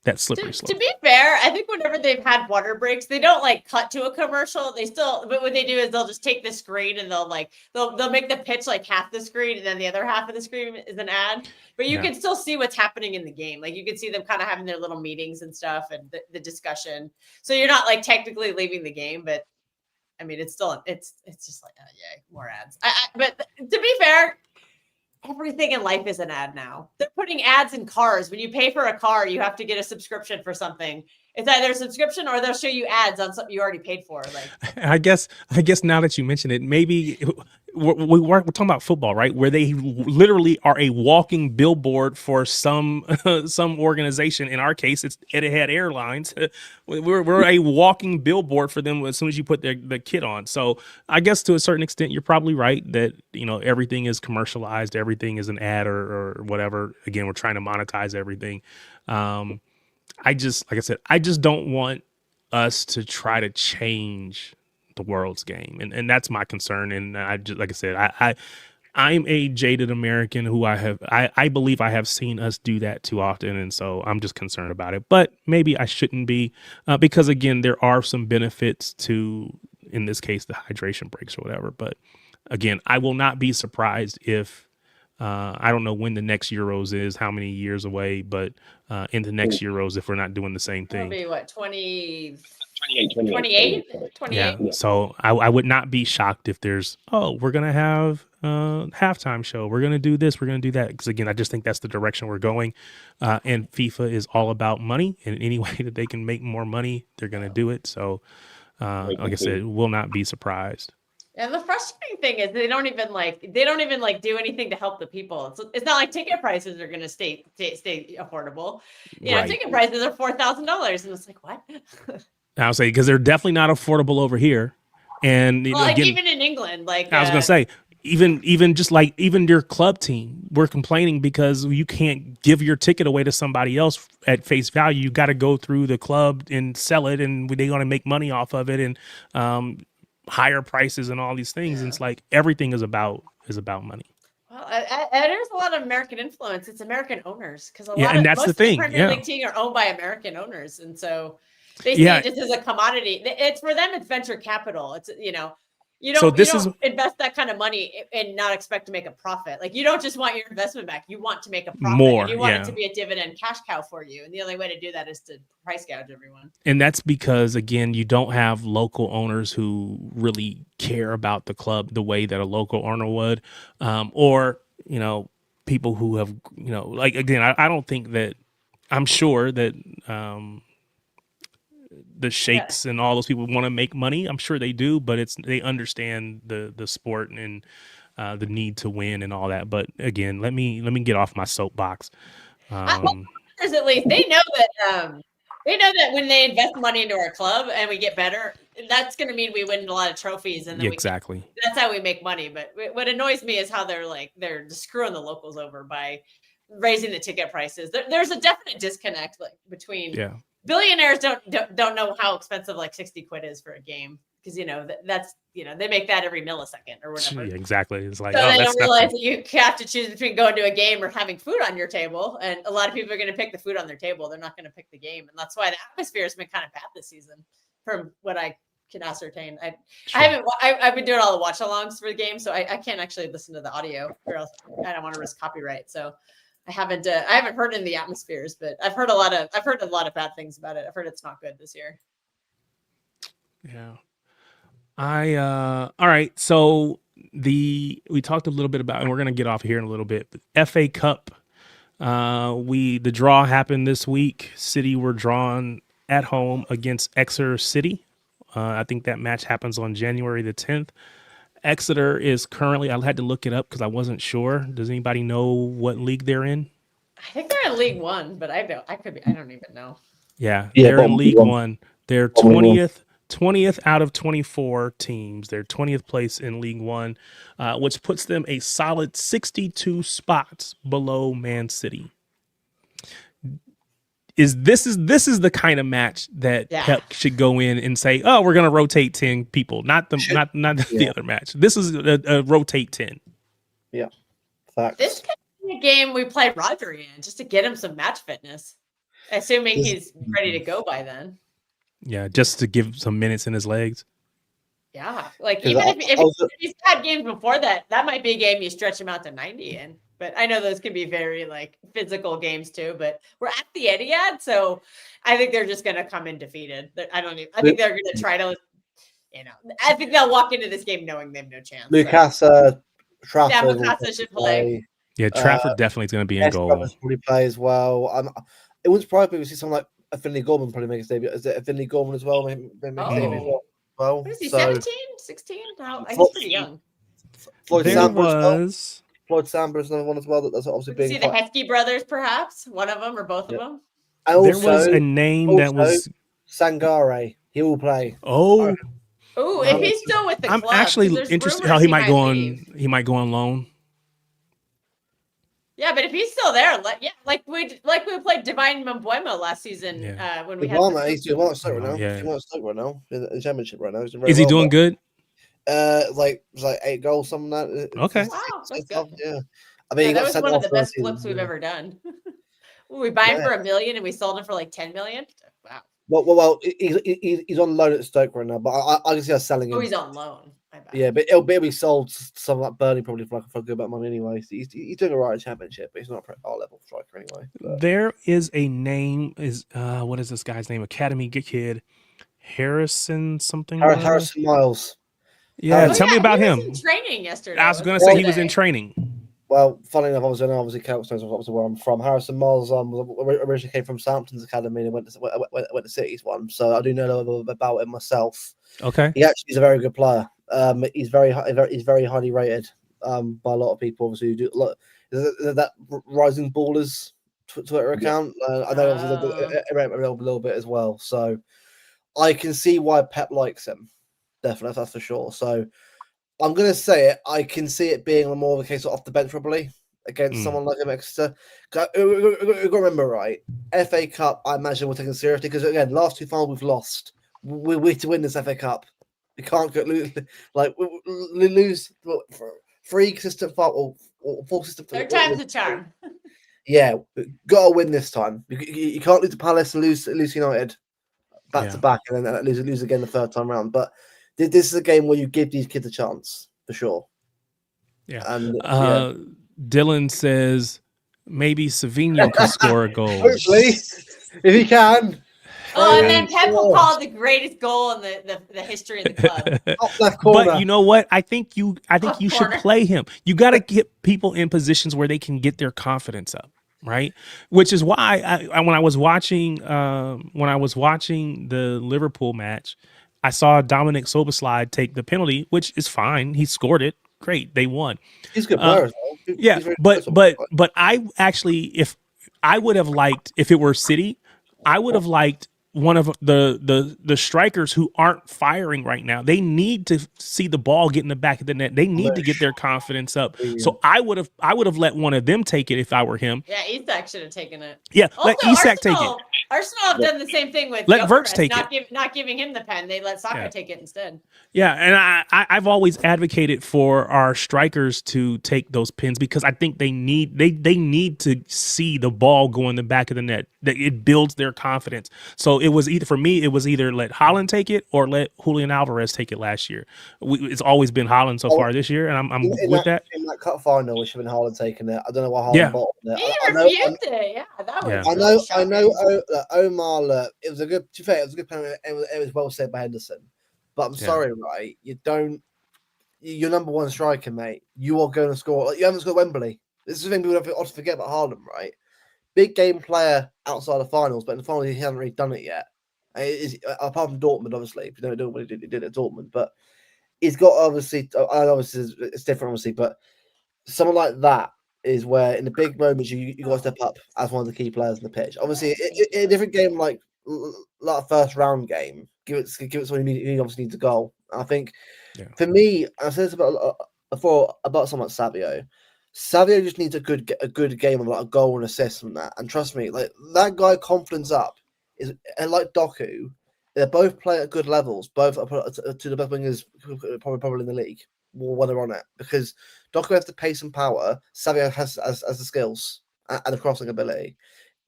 That slippery slope. To be fair, I think whenever they've had water breaks, they don't like cut to a commercial. But what they do is they'll just take the screen and they'll make the pitch like half the screen, and then the other half of the screen is an ad. But you can still see what's happening in the game. Like you can see them kind of having their little meetings and stuff and the discussion. So you're not like technically leaving the game, but I mean, it's still it's just like, oh, yeah, more ads. But to be fair, everything in life is an ad now. They're putting ads in cars. When you pay for a car, you have to get a subscription for something. It's either a subscription or they'll show you ads on something you already paid for. Like, I guess now that you mention it, maybe we're talking about football, right? Where they literally are a walking billboard for some organization. In our case, it's Etihad Airlines. We're a walking billboard for them as soon as you put the kit on. So I guess to a certain extent, you're probably right that, you know, everything is commercialized, everything is an ad or whatever. Again, we're trying to monetize everything. Like I said, I just don't want us to try to change the world's game. And that's my concern. And like I said, I'm a jaded American who I believe I have seen us do that too often. And so I'm just concerned about it, but maybe I shouldn't be, because again, there are some benefits to, in this case, the hydration breaks or whatever. But again, I will not be surprised if, I don't know when the next Euros is, how many years away, but in the next Euros, if we're not doing the same thing. It'll be what, 28? Yeah. So I would not be shocked if there's, we're going to have a halftime show. We're going to do this. We're going to do that. Because again, I just think that's the direction we're going. And FIFA is all about money. And any way that they can make more money, they're going to do it. So like I said, will not be surprised. And the frustrating thing is they don't even do anything to help the people. It's not like ticket prices are going to stay affordable. You know, ticket prices are $4,000, and it's like, what? I'll say, because they're definitely not affordable over here. And like even in England, like I was going to say, even just like even your club team, we're complaining because you can't give your ticket away to somebody else at face value. You got to go through the club and sell it, and they're going to make money off of it, and higher prices and all these things. And it's like everything is about money. Well, there's a lot of American influence. It's American owners, because that's the thing. Premier League team are owned by American owners, and so they see it just as a commodity. It's for them. It's venture capital. It's, you know, you don't invest that kind of money and not expect to make a profit. Like, you don't just want your investment back. You want to make a profit. More, and you want it to be a dividend cash cow for you. And the only way to do that is to price gouge everyone. And that's because, again, you don't have local owners who really care about the club the way that a local owner would. Or, you know, people who have, you know, like, again, I don't think that, I'm sure that the sheikhs and all those people want to make money. I'm sure they do, but they understand the sport and the need to win and all that. But again, let me get off my soapbox. At least they know that when they invest money into our club and we get better, that's going to mean we win a lot of trophies, and then that's how we make money. But what annoys me is how they're just screwing the locals over by raising the ticket prices. There's a definite disconnect between billionaires don't know how expensive like 60 quid is for a game, because that's they make that every millisecond or whatever. Yeah, exactly. It's like, so they don't realize that you have to choose between going to a game or having food on your table, and a lot of people are going to pick the food on their table. They're not going to pick the game, and that's why the atmosphere has been kind of bad this season, from what I can ascertain. I've been doing all the watch-alongs for the game, so I can't actually listen to the audio, or else I don't want to risk copyright. So I haven't heard in the atmospheres, but I've heard a lot of bad things about it. I've heard it's not good this year. Yeah. All right. So we talked a little bit about, and we're going to get off here in a little bit, but FA Cup. The draw happened this week. City were drawn at home against Exeter City. I think that match happens on January the 10th. Exeter is currently, I had to look it up because I wasn't sure. Does anybody know what league they're in? I think they're in League One, but I don't even know. Yeah, they're in League One. They're 20th out of 24 teams. They're 20th place in League One, which puts them a solid 62 spots below Man City. This is the kind of match that Pep should go in and say, "Oh, we're going to rotate 10 people, not the other match. This is a rotate 10." Yeah, facts. This could be a game we play Rodri in just to get him some match fitness, assuming he's ready to go by then. Yeah, just to give some minutes in his legs. Yeah, like even if he's had games before that might be a game you stretch him out to 90 in. But I know those can be very like physical games too. But we're at the Etihad, so I think they're just going to come in defeated. I think they're going to try to, I think they'll walk into this game knowing they have no chance. Lucas, Trafford. Lucas should play. Yeah, Trafford definitely is going to be in goal. Probably play as well. It wouldn't surprise me to see someone like Finley Gorman probably make his debut. Is it Finley Gorman as well? Well, what is he? 17, 16? No, he's pretty young. Floyd Samba is another one as well. That's obviously being. See the Heskey brothers, perhaps one of them or both of them. There was a name that was Sangare. He will play. Oh, if he's still with the club, I'm actually interested how he might go on. He might go on loan. Yeah, but if he's still there, like we played Divine Mbeumo last season when we had. He's doing well at Stoke right now. Yeah, he's Stoke right now in the Championship right now. Is he doing good? Like 8 goals, something like that. Okay. Wow, that's good. Yeah, I mean, that was one of the best flips we've ever done. We buy him for $1 million and we sold him for like 10 million. Wow. Well, he's on loan at Stoke right now, but I can see us selling him. Oh, he's on loan. Yeah, but it'll be sold something like Burnley probably for a good amount of money anyway. So he's doing a right in Championship, but he's not a level striker anyway. But. There is a name. What is this guy's name? Academy kid, Harrison something. Harrison Miles. Yeah, tell me about him. He was in training yesterday. I was going to say he was in training. Well, funny enough, obviously, Kelpstone's obviously where I'm from. Harrison Miles originally came from Southampton's academy and went to City's one, so I do know a little bit about him myself. Okay, he actually is a very good player. He's very highly rated by a lot of people. Obviously, who do look that Rising Ballers Twitter account. I know a little bit as well, so I can see why Pep likes him. Definitely, that's for sure. So I'm going to say it. I can see it being more of a case of off the bench probably against someone like Exeter. Got to remember, right? FA Cup, I imagine we're taking seriously because again, last 2 finals we've lost. We're to win this FA Cup. We can't lose 3 consistent or 4 consistent. 3rd time's a charm. Yeah, got to win this time. You can't lose to Palace and lose United back to back, and then lose again the 3rd time round. But this is a game where you give these kids a chance for sure. Yeah. And Dylan says maybe Savinho can score a goal. Hopefully, if he can. Oh, and then Pep will call it the greatest goal in the history of the club. But you know what? I think you should play him. You got to get people in positions where they can get their confidence up. Right, which is why when I was watching the Liverpool match, I saw Dominic Soboslai take the penalty, which is fine. He scored it. Great, they won. He's a good player as well. Yeah, He's very but versatile. I actually, if I would have liked, if it were City, I would have liked one of the strikers who aren't firing right now. They need to see the ball get in the back of the net. They need to get their confidence up. So I would have let one of them take it if I were him. Yeah, Isak should have taken it. Yeah, also, let Isak take it. Arsenal have done the same thing with Let Gyökeres, Wirtz take not giving him the pen. They let Saka take it instead. Yeah, and I've always advocated for our strikers to take those pins because I think they need to see the ball go in the back of the net. That it builds their confidence. So it was either let Haaland take it or let Julian Alvarez take it last year. It's always been Haaland so far this year, and I'm with that. In that cup final, we should have been Haaland taking it. I don't know why Haaland bottled it. He refused it. Yeah, that was. I know. Omar, look, it was a good. To be fair, it was a good penalty. It was well said by Henderson. But I'm sorry, right? You're number one striker, mate. You are going to score. Like, you haven't scored Wembley. This is the thing people often forget about Haaland, right? Big game player outside of finals, but in the finals he hasn't really done it yet. Apart from Dortmund, obviously, if you don't do what he did at Dortmund, but he's got obviously it's different, obviously, but someone like that is where in the big moments you got to step up as one of the key players in the pitch. Obviously, in a different game like a first round game, give it someone who obviously needs a goal. I think for me, I said this about someone like Savio. Savio just needs a good game of like a goal and assist from that. And trust me, like that guy, confidence up is, and like Doku, they both play at good levels. Both are to the best wingers probably in the league when they're on it, because Doku has the pace and power. Savio has the skills and the crossing ability.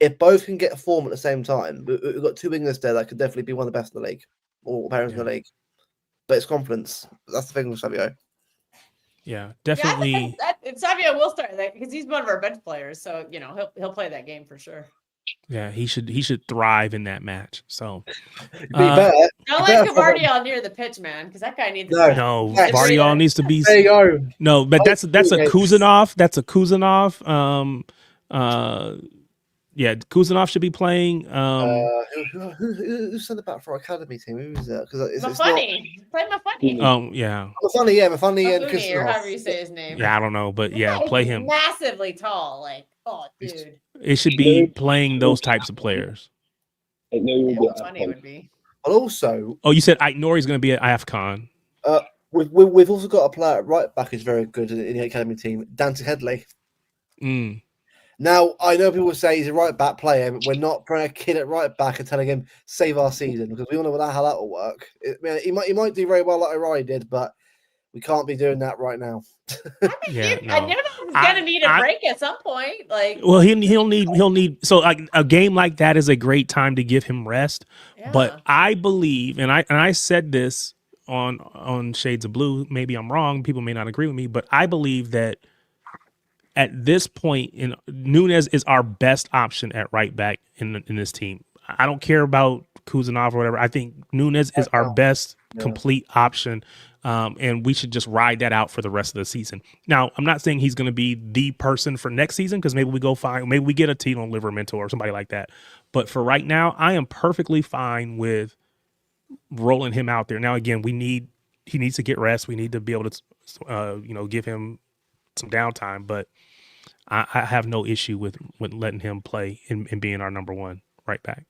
If both can get a form at the same time, we've got two wingers there that could definitely be one of the best in the league or parents in the league. But it's confidence. That's the thing with Savio. Yeah, definitely. Yeah, Savio will start that because he's one of our bench players, so he'll play that game for sure. Yeah, he should thrive in that match. So don't let Gvardiol near the pitch, man, because that guy needs. No, Gvardiol needs to be. There you go. No, but that's a Kuzanov. That's a Kuzanov. Yeah, Kuzanov should be playing. Who sent it back for our academy team? Who is that? Because it's Mafani. Play Mafani. Yeah. Mafani and Kuzanov, or however you say his name. Yeah, I don't know, but yeah, play him. Massively tall, dude. It should be playing those types of players. Mafani would be. But also, you said Nori's going to be at AFCON. We've also got a player at right back who's very good in the academy team, Dante Headley. Now, I know people say he's a right back player, but we're not throwing a kid at right back and telling him save our season, because we all know how that will work. He might do very well like O'Reilly did, but we can't be doing that right now. I knew he's gonna need a break at some point. Well, he'll need. So like a game like that is a great time to give him rest. Yeah. But I believe, and I said this on Shades of Blue. Maybe I'm wrong. People may not agree with me, but I believe that at this point, Núñez is our best option at right back in this team. I don't care about Kuzanov or whatever. I think Núñez is our best complete option, and we should just ride that out for the rest of the season. Now, I'm not saying he's going to be the person for next season, because maybe we get a Tino Livramento or somebody like that. But for right now, I am perfectly fine with rolling him out there. Now, again, he needs to get rest. We need to be able to, give him some downtime, but I have no issue with letting him play and being our number one right back.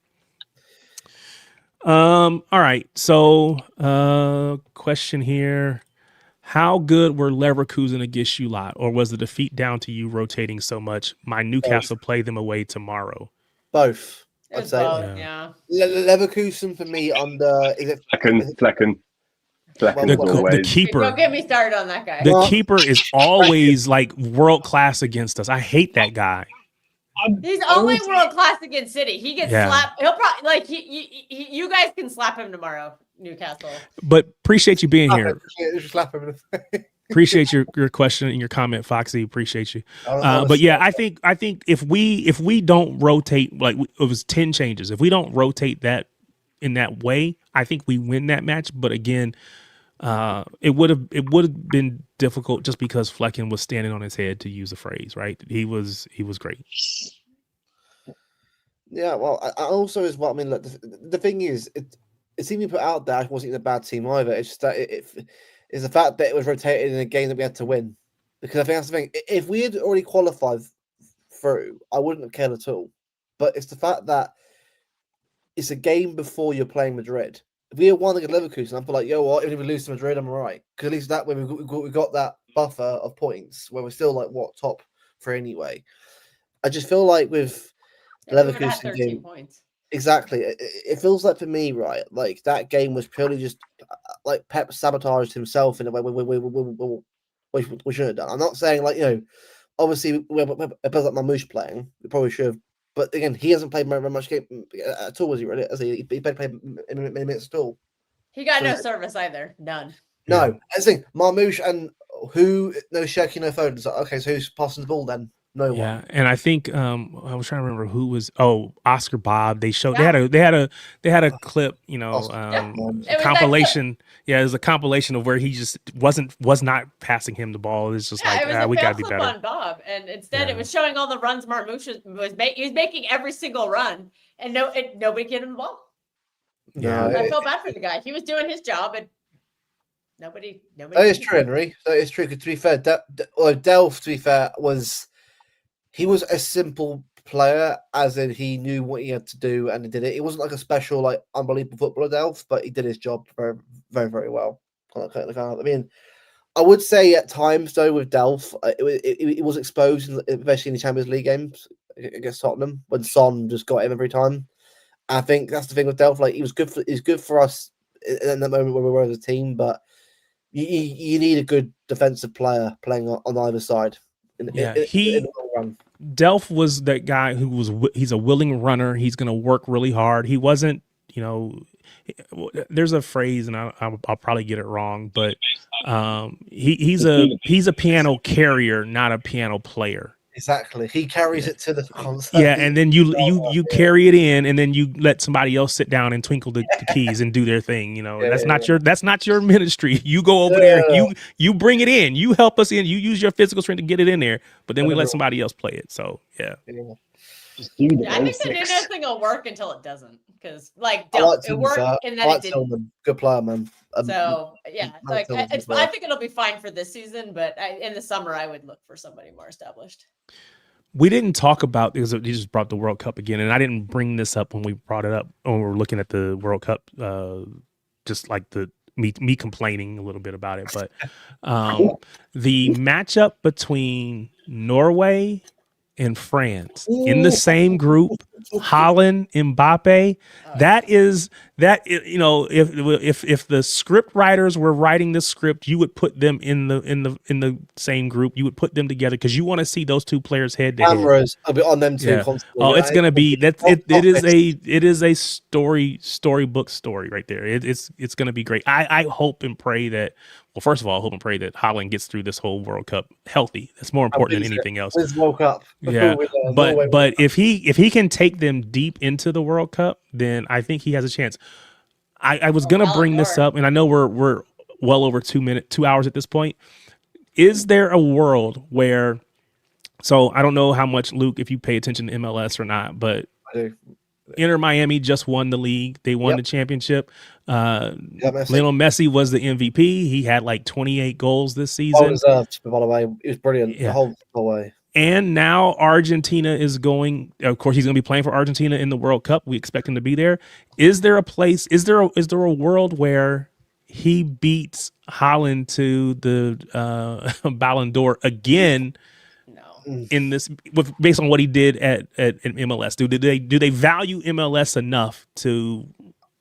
All right. So, question here: how good were Leverkusen against you lot, or was the defeat down to you rotating so much? My Newcastle play them away tomorrow. Both. I'd say. Yeah. Leverkusen for me under Flecken. The keeper. Don't get me started on that guy. The keeper is always like world class against us. I hate that guy. He's only world class against City. He gets slapped. He'll probably you guys can slap him tomorrow, Newcastle. But appreciate you being here. Slap him. Appreciate your question and your comment, Foxy. Appreciate you. But yeah, I think if we don't rotate, like it was 10 changes. If we don't rotate that in that way, I think we win that match. But again, it would have been difficult just because Flecken was standing on his head, to use a phrase, right? He was great. Yeah, well, I also is what I mean. Look, the thing is, it seemed to put out there it wasn't a bad team either. It's just that it's the fact that it was rotated in a game that we had to win. Because I think that's the thing. If we had already qualified through, I wouldn't have cared at all. But it's the fact that it's a game before you're playing Madrid. If we had won against Leverkusen, I'd be like, yo, what? Even if we lose to Madrid, I'm all right. Because at least that way we got that buffer of points where we're still like top 3 anyway. I just feel like with Leverkusen 13 game, points. exactly. It feels like for me, right? Like that game was purely just like Pep sabotaged himself in a way we shouldn't have done. I'm not saying like obviously we have like Mamouche playing, we probably should have. But again, he hasn't played very much game at all, was he? Really? He played many minutes at all. He got no service either. None. No, I think Mamouche and no Shaki, no Foden. So okay, so who's passing the ball then? No one. Yeah, and I think I was trying to remember who was. Oh, Oscar Bob. They showed Yeah. they had a clip. A compilation. Yeah, it was a compilation of where he just was not passing him the ball. It's just like we got to be better. On Bob, and instead it was showing all the runs Marmouche was making. He was making every single run, and nobody gave him the ball. Yeah, I felt bad for the guy. He was doing his job, and nobody. That is true, Henry. That is true. To be fair, Delph, to be fair, he was a simple player, as in he knew what he had to do and he did it. He wasn't like a special, like unbelievable footballer, Delph, but he did his job very, very, very well. I mean, I would say at times though with Delph, it was exposed, especially in the Champions League games against Tottenham when Son just got him every time. I think that's the thing with Delph. Like he's good for us in that moment where we were as a team, but you need a good defensive player playing on either side. In the long run. Delph was that guy he's a willing runner. He's going to work really hard. He wasn't, there's a phrase and I'll probably get it wrong, but he's a piano carrier, not a piano player. Exactly. He carries it to the concert. Yeah, and then you carry it in, and then you let somebody else sit down and twinkle the keys and do their thing. That's not your ministry. You go over there, you bring it in, you help us in, you use your physical strength to get it in there, but then we let somebody else play it. So yeah. I think the Nunes thing will work until it doesn't, because it worked and then it didn't. Good player, man. So yeah, I think it'll be fine for this season, but in the summer I would look for somebody more established. We didn't talk about, because you just brought the World Cup again, and I didn't bring this up when we brought it up when we were looking at the World Cup, just like me complaining a little bit about it, but the matchup between Norway and France in the same group, Holland, Mbappe, if the script writers were writing this script, you would put them in the same group. You would put them together because you want to see those two players head to head. Cameras a bit on them too. Yeah. Oh, it's gonna be it is a storybook story right there. It's gonna be great. I hope and pray that. Well, first of all, I hope and pray that Holland gets through this whole World Cup healthy. That's more important than anything else. This World Cup. Yeah, but if he can take them deep into the World Cup, then I think he has a chance. I was gonna bring this up, and I know we're well over 2 hours at this point. Is there a world where? So I don't know how much, Luke, if you pay attention to MLS or not, but I do. Inter Miami just won the league. They won the championship. Lionel Messi was the MVP. He had like 28 goals this season. Well deserved, by the way. It was brilliant the whole way. And now Argentina is going. Of course, he's going to be playing for Argentina in the World Cup. We expect him to be there. Is there a place? Is there a world where he beats Holland to the Ballon d'Or again? In this, based on what he did at MLS, do they value MLS enough to?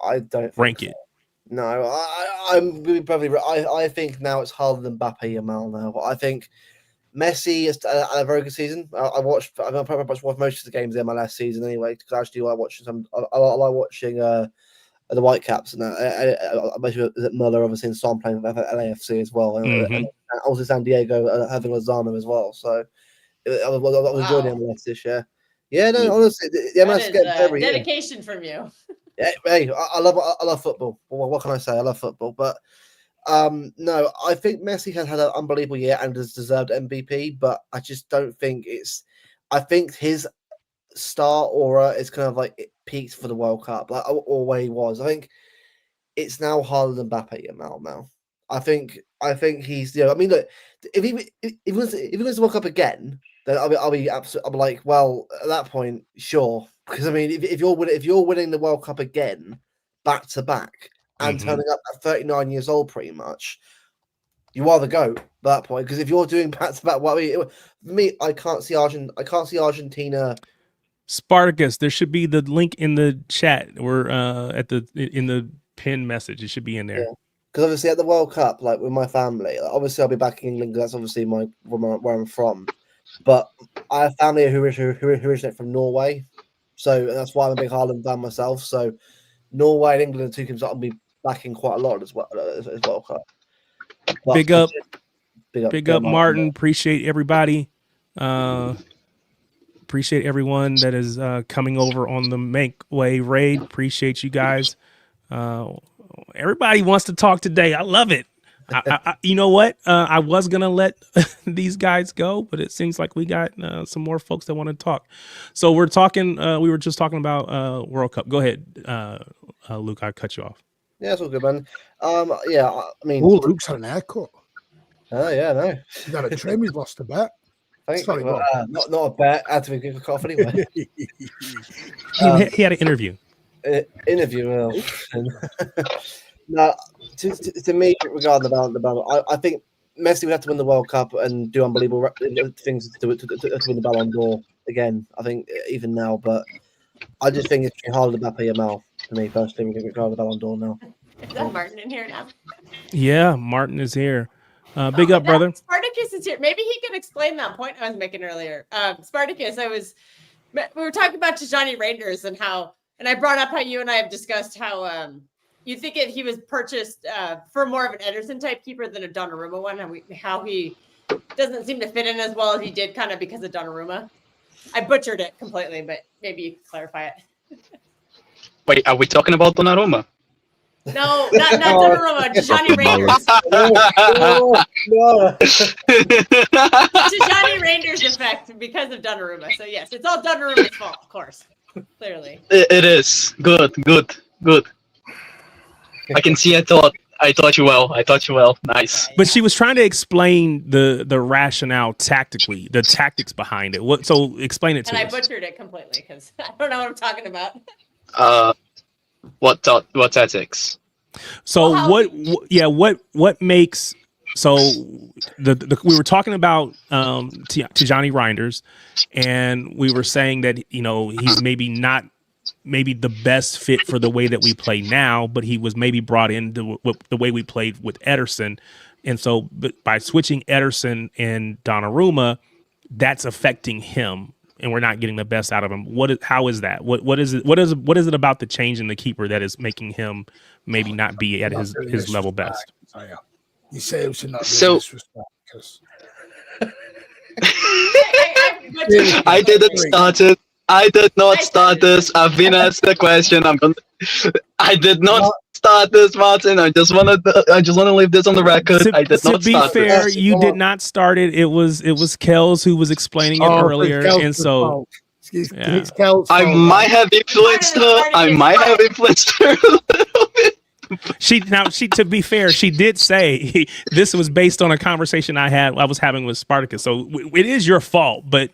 I don't rank it. No, I'm probably. I think now it's harder than Mbappe Yamal now. I think Messi has had a very good season. I probably watched most of the games in my last season anyway, because I actually like watching some. I like watching the Whitecaps and especially Muller, obviously, and Son playing for LAFC as well, and also San Diego having Lozano as well. So. I was enjoying the MLS this year. Yeah, no, honestly, the MLS getting every dedication from you. Yeah, hey, I love football. What can I say? I love football, but no, I think Messi has had an unbelievable year and has deserved MVP, but I just don't think it's. I think his star aura is kind of like it peaked for the World Cup, like or where he was. I think it's now harder than Mbappe now. I think he's I mean, look, if he wins the World Cup again, then I'll be absolutely. I'm like, well, at that point, sure, because I mean, if you're winning the World Cup again, back to back, and turning up at 39 years old, pretty much, you are the GOAT at that point. Because if you're doing back to back, well, for me, I can't see Argentina. Spartacus, there should be the link in the chat. We're in the pinned message. It should be in there. Yeah. Because obviously at the World Cup, like with my family, like, obviously I'll be back in England because that's obviously where I'm from. But I have family who originate from Norway, so that's why I'm a big Haaland fan myself. So Norway and England are two teams that I'll be backing quite a lot as well as World Cup. But big up, Martin. Appreciate everybody. Appreciate everyone that is coming over on the Make Way raid. Appreciate you guys. Everybody wants to talk today. I love it. I you know what? I was gonna let these guys go, but it seems like we got some more folks that want to talk. So we're talking. We were just talking about World Cup. Go ahead, Luke. I cut you off. Yeah, it's all good, man. Yeah, I mean, Luke's had an haircut. Oh yeah, no. He's had a trim. He's lost a bet. Sorry, not a bet. I had to be quick off anyway. He had an interview. Interview. No, to me, regarding the Ballon, I think Messi would have to win the World Cup and do unbelievable things to win the Ballon d'Or again. I think even now, but I just think it's harder than Mbappe Yamal for me personally. We're going to the Ballon d'Or now. Is that Martin in here now? Yeah, Martin is here. Big up, brother. Spartacus is here. Maybe he can explain that point I was making earlier. Spartacus, we were talking about Tijani Rangers and I brought up how you and I have discussed how you think he was purchased for more of an Ederson type keeper than a Donnarumma one, and how he doesn't seem to fit in as well as he did kind of because of Donnarumma. I butchered it completely, but maybe you can clarify it. Wait, are we talking about Donnarumma? No, not Donnarumma. Tijani Rangers. No. Tijani Rangers effect because of Donnarumma. So yes, it's all Donnarumma's fault, of course. Clearly. It is. Good. I can see I taught you well. Nice. But she was trying to explain the rationale tactically, the tactics behind it. So explain it to us. And I butchered it completely because I don't know what I'm talking about. What tactics? So what makes we were talking about Tijani Reinders, and we were saying that he's maybe the best fit for the way that we play now, but he was maybe brought in the way we played with Ederson, and so by switching Ederson and Donnarumma, that's affecting him. And we're not getting the best out of him. How is that? What is it about the change in the keeper that is making him maybe not be at his level best? You say it was not disrespect. I didn't start it. I did not start this. I've been asked the question. I did not start this, Martin. I just want to leave this on the record. I did not start this. To be fair, you did not start it. It was Kels who was explaining it earlier, and so it's Kels' I might have influenced her. I might have influenced her a little bit. She to be fair, she did say this was based on a conversation I was having with Spartacus. So it is your fault, but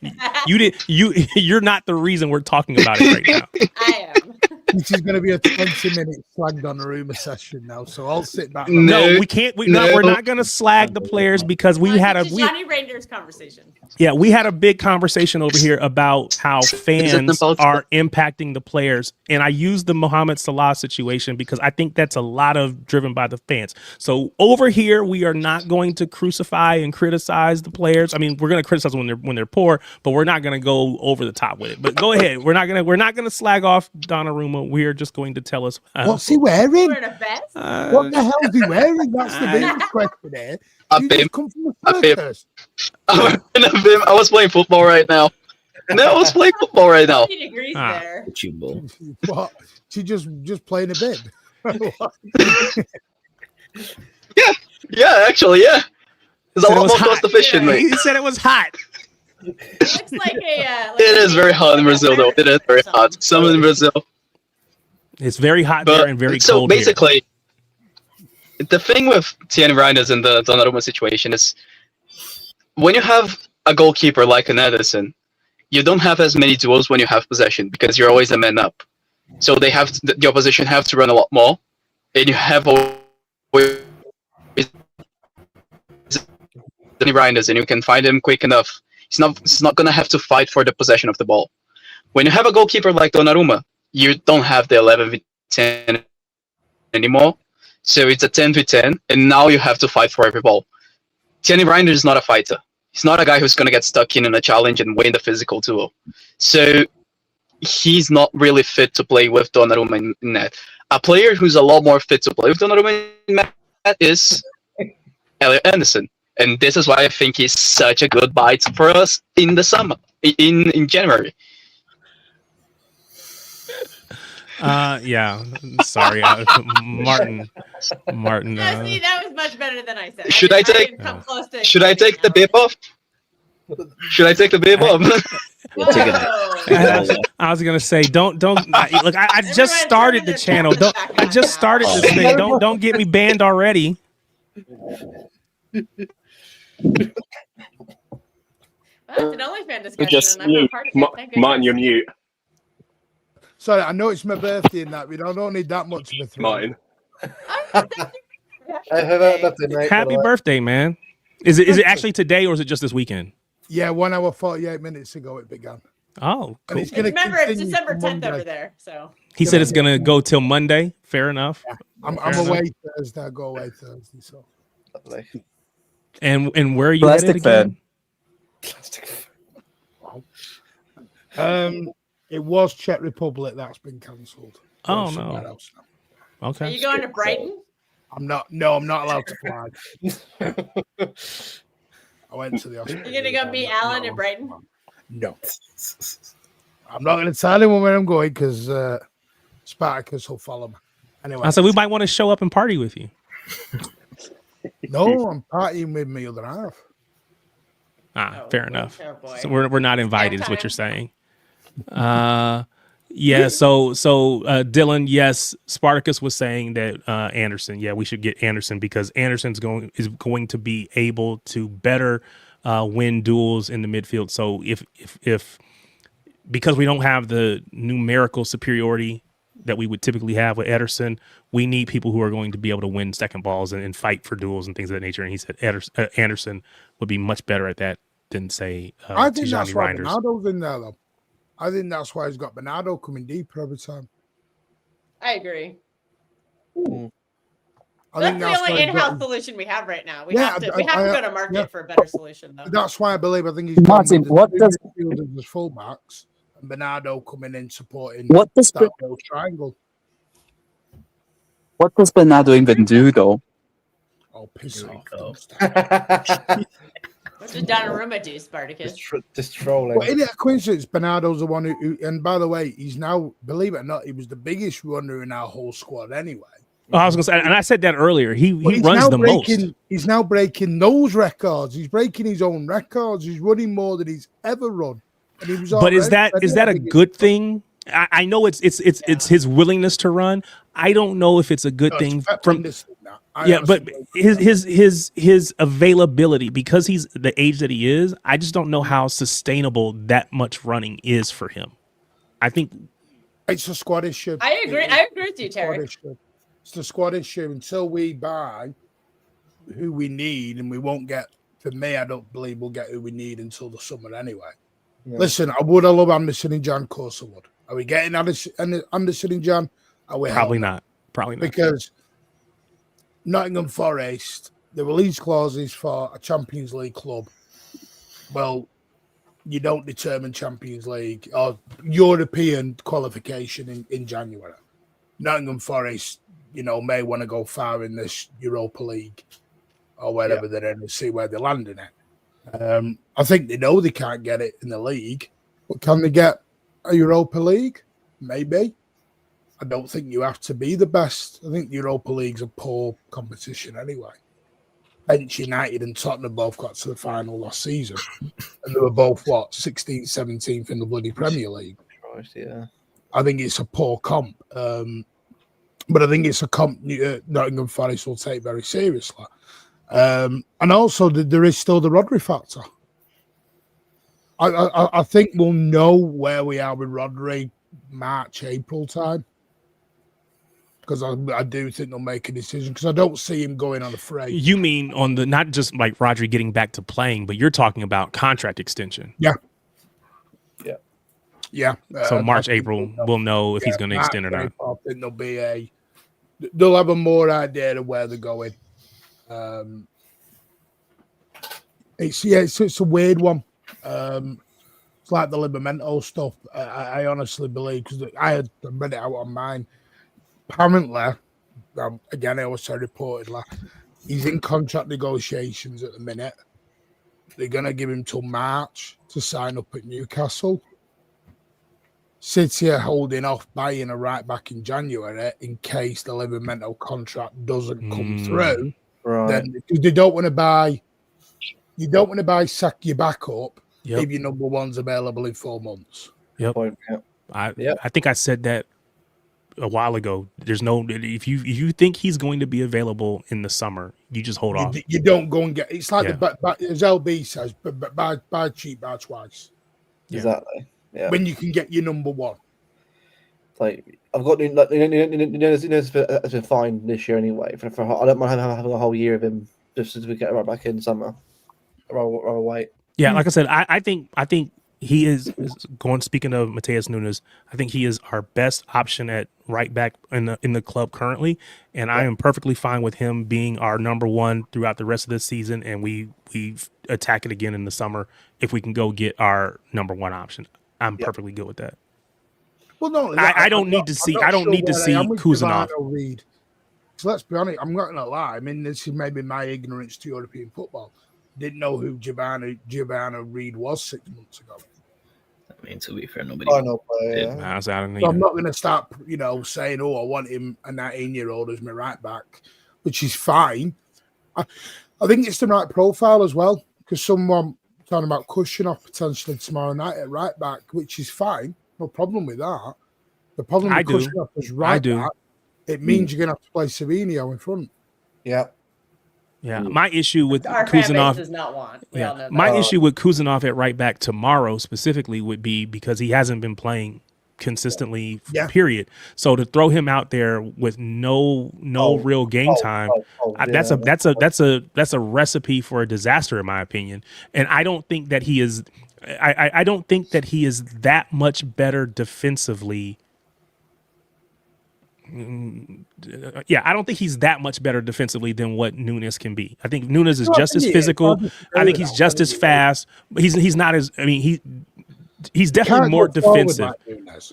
you're not the reason we're talking about it right now. I am. This is going to be a 20-minute slag Donnarumma session now, so I'll sit back. No, we can't. We're not going to slag the players because we had a Johnny Rangers conversation. Yeah, we had a big conversation over here about how fans are impacting the players, and I used the Mohamed Salah situation because I think that's a lot of driven by the fans. So over here, we are not going to crucify and criticize the players. I mean, we're going to criticize when they're poor, but we're not going to go over the top with it. But go ahead, we're not going to slag off Donnarumma. We're just going to tell us what's he wearing. Wearing a vest? What the hell is he wearing? That's the biggest question there. I was playing football right now. No, I was playing football right now. 50 degrees there. What? She just playing a bib. Yeah, actually, yeah. It's a lot more cost efficient, mate. He said it was hot. Looks like a. It is very hot in Brazil, though. It is very hot. Some in Brazil. It's very hot there and very so cold here. basically, the thing with Thierry Reinders in the Donnarumma situation is when you have a goalkeeper like an Ederson, you don't have as many duels when you have possession because you're always a man up. So they have the opposition have to run a lot more, and you have always Reinders, and you can find him quick enough. He's not gonna have to fight for the possession of the ball. When you have a goalkeeper like Donnarumma, you don't have the 11v10 anymore. So it's a 10v10, and now you have to fight for every ball. Thierry Reinders is not a fighter. He's not a guy who's going to get stuck in a challenge and win the physical duel. So he's not really fit to play with Donnarumma in net. A player who's a lot more fit to play with Donnarumma in net is Elliot Anderson. And this is why I think he's such a good buy for us in the summer, in January. Yeah. Sorry, Martin. Yeah, see, that was much better than I said. Should I take the bib off? Should I take the bib off? I was gonna say, don't. Look, I just started the channel. I just started this thing. Don't get me banned already. That's an OnlyFans discussion. Just and I'm not mute. part of it. Thank Martin, goodness. you're mute. Sorry, I know it's my birthday and that. We don't need that much of a throw. Martin. Happy birthday, man. Is it actually today or is it just this weekend? Yeah, 1 hour 48 minutes ago it began. Oh, cool. And it's gonna Remember, it's continue December till 10th Monday. over there. So He said it's gonna go till Monday. Fair enough. Yeah. I'm Fair enough. away Thursday. I go away Thursday. So. And where are you Plastic headed again? It was Czech Republic that's been cancelled. Oh no. are Okay. you going to Brighton? I'm not allowed to fly. I went to the hospital. You're gonna go meet Alan in Brighton? No. I'm not gonna tell anyone where I'm going because Spartacus will follow me. Anyway. I said we might want to show up and party with you. No, I'm partying with my other half. Fair enough. Oh, boy. So we're not invited, is what you're saying. Yeah. So Dylan, yes, Spartacus was saying that Anderson. Yeah, we should get Anderson because Anderson's is going to be able to better win duels in the midfield. So if because we don't have the numerical superiority that we would typically have with Ederson, we need people who are going to be able to win second balls and fight for duels and things of that nature. And he said Anderson would be much better at that than, say, I think that's Tijani why Reinders. Bernardo's in there, though. I think that's why he's got Bernardo coming deeper every time. I agree. I That's think the that's only why he's in-house got- solution we have right now. We Yeah, have to go to market yeah. for a better solution, though. That's why I think he's Martin, what does midfielders as fullbacks and Bernardo coming in supporting what does that little triangle. what does Bernardo even do though? Oh, piss off! What did Donnarumma do, Spartacus? Just trolling. Well, isn't it a coincidence? Bernardo's the one who, and by the way, he's now, believe it or not, he was the biggest runner in our whole squad anyway. Oh, I was gonna say, and I said that earlier. He But he's runs now the most. He's now breaking those records. He's breaking his own records. He's running more than he's ever run. And he was But is already that a biggest- good thing? I know it's his willingness to run. I don't know if it's a good No, thing it's from tremendous in that. I yeah, but honestly his availability because he's the age that he is. I just don't know how sustainable that much running is for him. I think it's a squad issue. I agree. I agree with you, It's a squad Terry. issue. It's the squad issue until we buy who we need, and we won't get. For me, I don't believe we'll get who we need until the summer anyway. Yeah. Listen, I love Anderson and Jan. Of course I would. Are we getting Anderson and Jan? Are we probably not. Probably not. Because Nottingham Forest, the release clauses for a Champions League club. Well, you don't determine Champions League or European qualification in January. Nottingham Forest, may want to go far in this Europa League or wherever they're in and see where they land in it. I think they know they can't get it in the league, but can they get a Europa League? Maybe. I don't think you have to be the best. I think the Europa League's a poor competition anyway. bench United and Tottenham both got to the final last season. And they were both, 16th, 17th in the bloody Premier League. Christ, yeah. I think it's a poor comp. But I think it's a comp Nottingham Forest will take very seriously. And also, there is still the Rodri factor. I think we'll know where we are with Rodri March, April time. Because I do think they'll make a decision. Because I don't see him going on a freight. You mean on the not just like Rodri getting back to playing, but you're talking about contract extension. Yeah. So March, April, we'll know if he's going to extend or not. I think they'll have a more idea of where they're going. It's a weird one. It's like the Libamento stuff. I honestly believe, because I had read it out on mine. Apparently, again, I always say reportedly, he's in contract negotiations at the minute. They're going to give him till March to sign up at Newcastle. City are holding off buying a right back in January in case the Livamento contract doesn't come through. Right. Then they don't want to buy. You don't want to buy sack your backup if your number one's available in 4 months. Yep. I think I said that a while ago. There's no if you think he's going to be available in the summer, you just hold off. You don't go and get. It's like as LB says, but buy cheap, buy twice. Exactly. Yeah. When you can get your number one. Like I've got it's been fine this year anyway. For I don't mind having a whole year of him just as we get right back in summer. Rather wait. Yeah, like I said, I think he is going. Speaking of Mateus Nunes, I think he is our best option at right back in the club currently, and I am perfectly fine with him being our number one throughout the rest of this season, and we attack it again in the summer if we can go get our number one option. I'm perfectly good with that. Well, no, I don't need to see Kuzanov. So let's be honest. I'm not going to lie. I mean, this is maybe my ignorance to European football. Didn't know who Giovanna Reid was 6 months ago. I mean, to be fair, nobody. So I'm not going to start, saying, "Oh, I want him a 19-year-old as my right back," which is fine. I think it's the right profile as well, because someone talking about Kushner potentially tomorrow night at right back, which is fine. No problem with that. The problem with Kushner is right back. It means you're going to have to play Savinio in front. Yeah. Yeah, my issue with our Kuzanov does not want. We all know that. My issue with Kuzanov at right back tomorrow specifically would be because he hasn't been playing consistently. Period. So to throw him out there with no real game time, that's a recipe for a disaster in my opinion. And I don't think that he is. I don't think that he is that much better defensively. I don't think he's that much better defensively than what Nunes can be. I think Nunes is just as physical. I think he's just as fast. He's not as. I mean, he's definitely more defensive.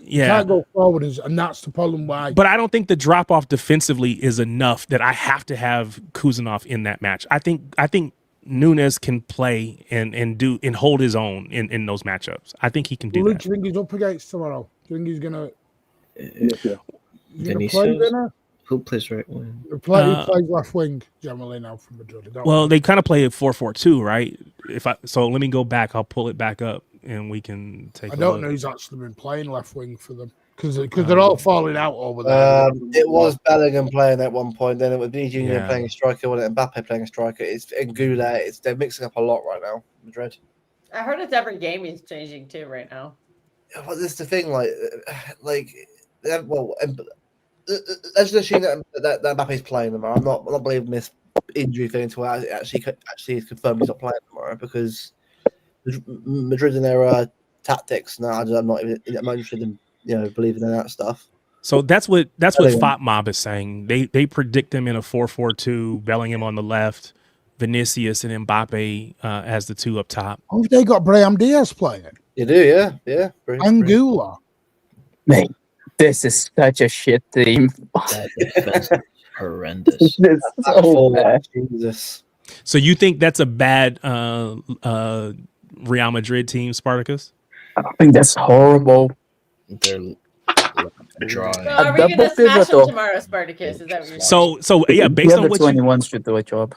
You can't go forward, and that's the problem. Why? But I don't think the drop off defensively is enough that I have to have Kuzanov in that match. I think Nunes can play and hold his own in those matchups. I think he can do that. Do you think he's up against tomorrow? Do you think he's gonna? Who plays right wing? He plays left wing generally now for Madrid. They kind of play a 4-4-2, right? So let me go back. I'll pull it back up and we can take. I don't know who's actually been playing left wing for them because they're all falling out over there. It was Bellingham playing at one point. Then it was Vinicius Junior playing a striker. Wasn't it? Mbappe playing a striker. It's Goulet. They're mixing up a lot right now. Madrid. I heard it's every game he's changing too right now. Well, this is the thing. Let's just assume that Mbappe's playing tomorrow. I'm not believing this injury thing until it actually is confirmed he's not playing tomorrow because Madrid and their tactics. No, I'm not interested in believing in that stuff. So that's what FOTMob is saying. They predict him in a 4-4-2, Bellingham on the left, Vinicius and Mbappe as the two up top. Oh, they got Brahim Diaz playing. You do, yeah. Anguilla. Mate, this is such a shit team. Horrendous. It's so bad. Jesus. So you think that's a bad Real Madrid team, Spartacus? I think that's horrible. They're dry. So are we going to smash them tomorrow, Spartacus? Is that what you're saying? So yeah, based on what 21 should do a job.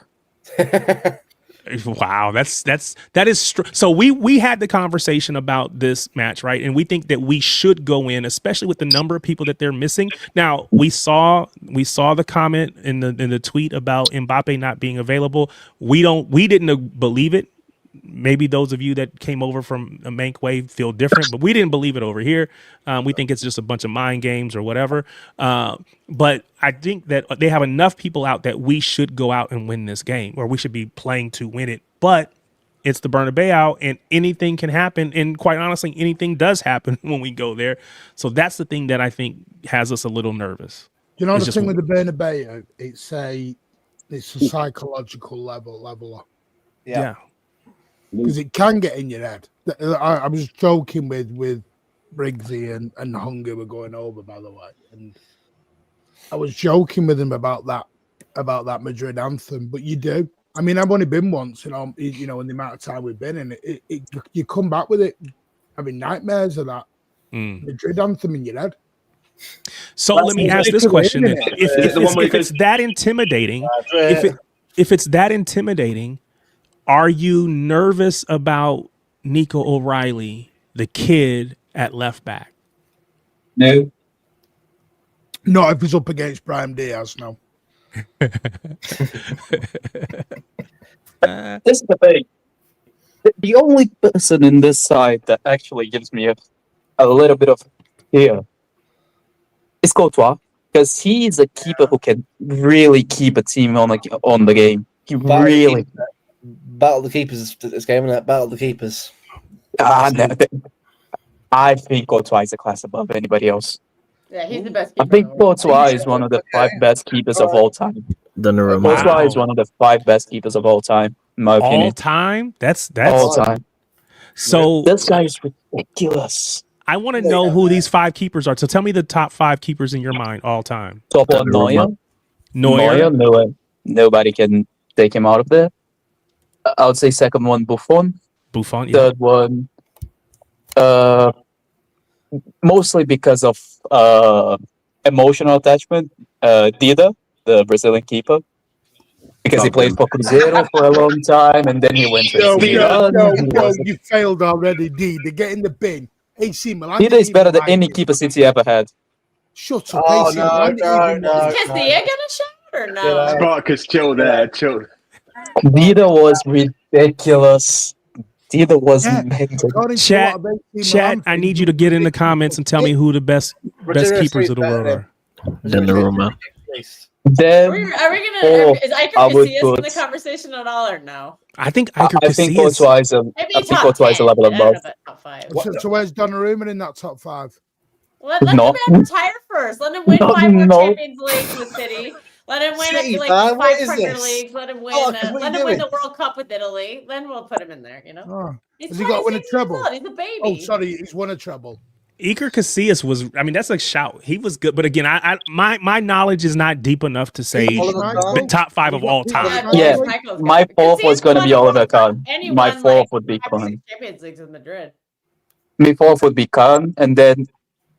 Wow, that is so we had the conversation about this match, right? And we think that we should go in, especially with the number of people that they're missing. Now, we saw the comment in the tweet about Mbappe not being available. We didn't believe it. Maybe those of you that came over from a Mank way feel different, but we didn't believe it over here. We think it's just a bunch of mind games or whatever. But I think that they have enough people out that we should go out and win this game, or we should be playing to win it. But it's the Bernabeu, and anything can happen. And quite honestly, anything does happen when we go there. So that's the thing that I think has us a little nervous. You know, the thing with the Bernabeu, it's a psychological leveler. Yeah. Because it can get in your head. I was joking with Briggsy and Hunger were going over, by the way, and I was joking with him about that Madrid anthem. But you do. I mean, I've only been once, in the amount of time we've been in it. You come back with it. I mean, nightmares of that Madrid anthem in your head. So let me ask this question: if it's that intimidating, if it's that intimidating. Are you nervous about Nico O'Reilly, the kid at left back? No. Not if he's up against Brahim Diaz, no. This is the thing. The only person in this side that actually gives me a little bit of fear is Courtois, because he's a keeper who can really keep a team on the game. He really... Battle the keepers this game, isn't it? Battle the keepers. No, I think Courtois is a class above anybody else. Yeah, he's the best keeper. I think Courtois is one of the 5 best keepers of all time. Courtois is one of the 5 best keepers of all time, in my opinion. All time? That's all time. So this guy is ridiculous. I want to know who these 5 keepers are. So tell me the top 5 keepers in your mind all time. Top 1, Neuer. No, nobody can take him out of there. I would say second one, Buffon. Yeah. Third one, mostly because of emotional attachment, Dida, the Brazilian keeper, because he played for Cruzeiro for a long time, and then he went to No, you failed already, Dida. Get in the bin. AC Milan. Dida is better than any keeper City ever had. Shut up, Oh, AC no. Is Castilla gonna shout or no? Sparkus, chill there, chill. Dida was ridiculous. Dida was mental. Chat, I need you to get in the comments and tell me who the best keepers of the world are. Donnarumma. Then, are we gonna? Is Iker Casillas in the conversation at all or no? I think Iker Casillas. I think Courtois is a level above. So where's Donnarumma in that top 5? Let the man retire first. Let him win 5 more Champions Leagues with City. Let him win 5 Premier Leagues. Let him win. Let him win the World Cup with Italy. Then we'll put him in there. Has he got to win a treble? He's a baby. Oh, sorry, he's won a treble. Iker Casillas was. I mean, that's a shout. He was good, but again, my knowledge is not deep enough to say the top 5 of all time. Yeah, my 4th was going to be Oliver Kahn. My 4th would be Kahn. Champions Leagues with Madrid. My 4th would be Kahn, and then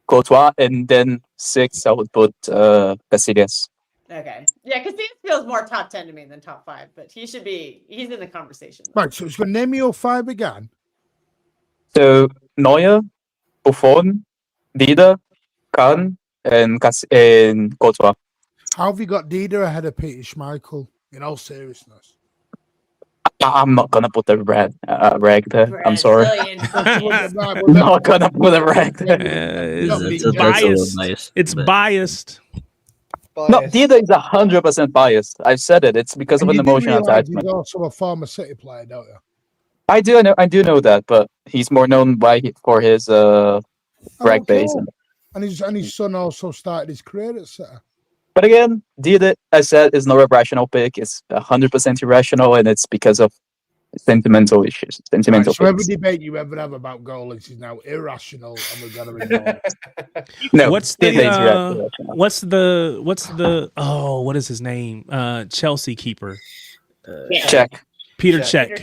Courtois, and then 6th I would put Casillas. Okay. Yeah, because he feels more top 10 to me than top 5, but he's in the conversation. Right, so it's going to name me your 5 again. So Neuer, Buffon, Dida, Kahn, and Courtois. How have you got Dida ahead of Peter Schmeichel, in all seriousness? I'm not going to put the rag there. I'm sorry. I'm not going to put a rag there. It's biased. No, Dida is 100% biased. I've said it. It's because of an emotional attachment. He's also a former City player, don't you? I do know that, but he's more known for his rag base. And his son also started his career at City. But again, Dida, I said, is not a rational pick. It's 100% irrational, and it's because of sentimental issues. So every debate you ever have about goalies is now irrational, and we've got to ignore it. No, what is his name? Chelsea keeper. Check. Peter Cech.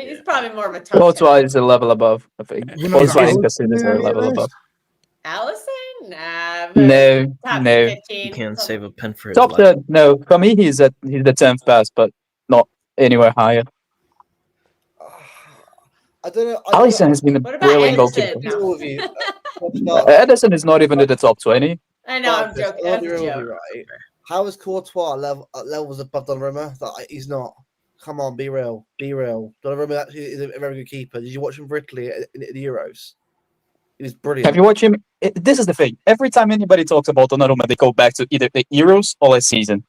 He's probably more of a top. Courtois is a level above, I think. Courtois and Casillas are a level above. Allison? Nah. No. 15, You can't save a pen for his Top life. 10. No, for me, he's the 10th best, but not anywhere higher. I don't know. Alisson has been a What about brilliant Edison? goalkeeper. All of you. Edison is not even in the top 20. I know, I'm joking. I'll That's be a real with joke. you, right? How is Courtois levels above Donnarumma? That he's not. Come on, be real. Be real. Donnarumma actually is a very good keeper. Did you watch him for Italy in the Euros? He was brilliant. Have you watched him? This is the thing. Every time anybody talks about Donnarumma, they go back to either the Euros or last season.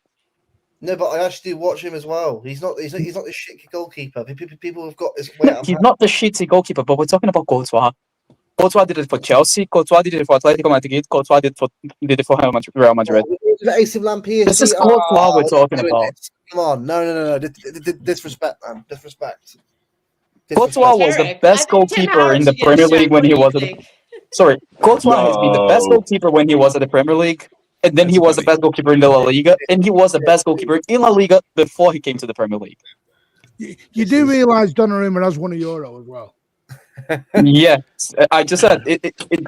No, but I actually do watch him as well. He's not the shit goalkeeper. People have got this way. He's not the shitty goalkeeper, but we're talking about Courtois. Courtois did it for Chelsea. Courtois did it for Atletico Madrid. Courtois did it for Real Madrid. AC Milan, PSG. This is Courtois we're talking about. Come on, no. Disrespect, man. Disrespect. Courtois was the best goalkeeper in the Premier League when he was at the... Sorry, Courtois has been the best goalkeeper when he was at the Premier League, and then he was the best goalkeeper in the La Liga, and he was the best goalkeeper in La Liga before he came to the Premier League. You do realise Donnarumma has won a Euro as well. Yeah, I just said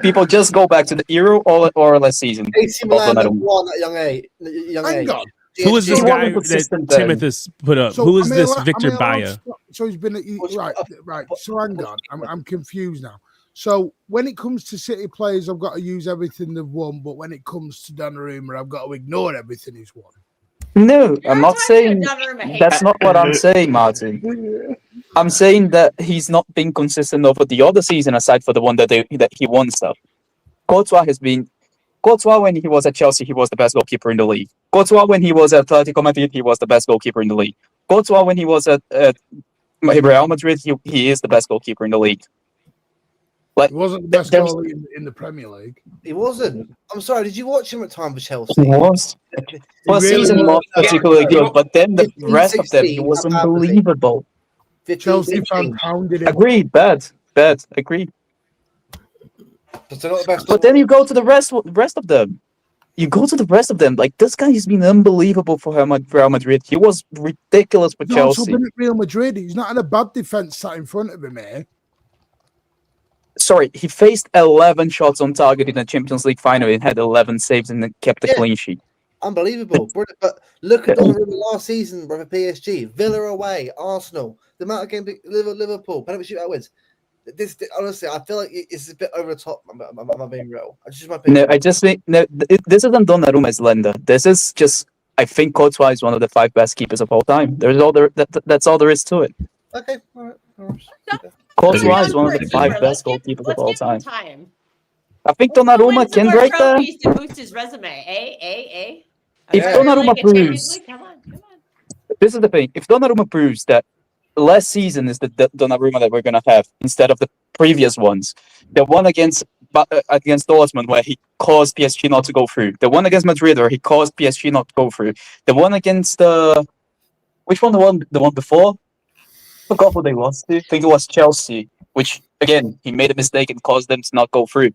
people just go back to the Euro or last season. AC Milan won at young age. Hang on. Who is this He guy wasn't that consistent then. Timothy has put up? So Who is am I this allowed- Victor am I allowed Baia? to- So he's been right. So hang on, I'm confused now. So when it comes to City players, I've got to use everything they've won, but when it comes to Donnarumma, I've got to ignore everything he's won. No, You're I'm not saying Donnarumma hater. that's not what I'm saying, Martin. I'm saying that he's not been consistent over the other season, aside for the one that he won stuff. Courtois when he was at Chelsea, he was the best goalkeeper in the league. Courtois when he was at Atletico Madrid, he was the best goalkeeper in the league. Courtois when he was at Real Madrid, he is the best goalkeeper in the league. He wasn't the best goalie in the Premier League. He wasn't. I'm sorry. Did you watch him at time for Chelsea? He was. First really season was. not particularly good, but then the 15, rest of them, he 16, was how bad was he? unbelievable. 15, Chelsea 16. fans pounded him. Agreed, bad, agreed. So not the best. But then you go to the rest of them. You go to the rest of them. Like, this guy has been unbelievable for Real Madrid. He was ridiculous for He's also Chelsea. been at Real Madrid. He's not had a bad defense sat in front of him here. Sorry, he faced 11 shots on target in the Champions League final and had 11 saves and kept a clean sheet. Unbelievable. But look at Donnarumma last season, brother. PSG, Villa away, Arsenal. The amount of games Liverpool, penalty shootout wins. This honestly, I feel like it's a bit over the top. I'm being real. It's just my opinion. No, I just think this isn't Donnarumma's lender. This is just, I think Courtois is one of the 5 best keepers of all time. That's all there is to it. Okay, all right. Courtois is one of the 5 best goalkeepers of Let's all give him time. I think Donnarumma can break that. To boost his resume, If Yeah. Donnarumma Champions proves, League, come on. this is the thing. If Donnarumma proves that last season is the Donnarumma that we're gonna have instead of the previous ones, the one against Dortmund where he caused PSG not to go through, the one against Madrid where he caused PSG not to go through, the one against which one? The one before? I forgot who they lost to. I think it was Chelsea, which again he made a mistake and caused them to not go through.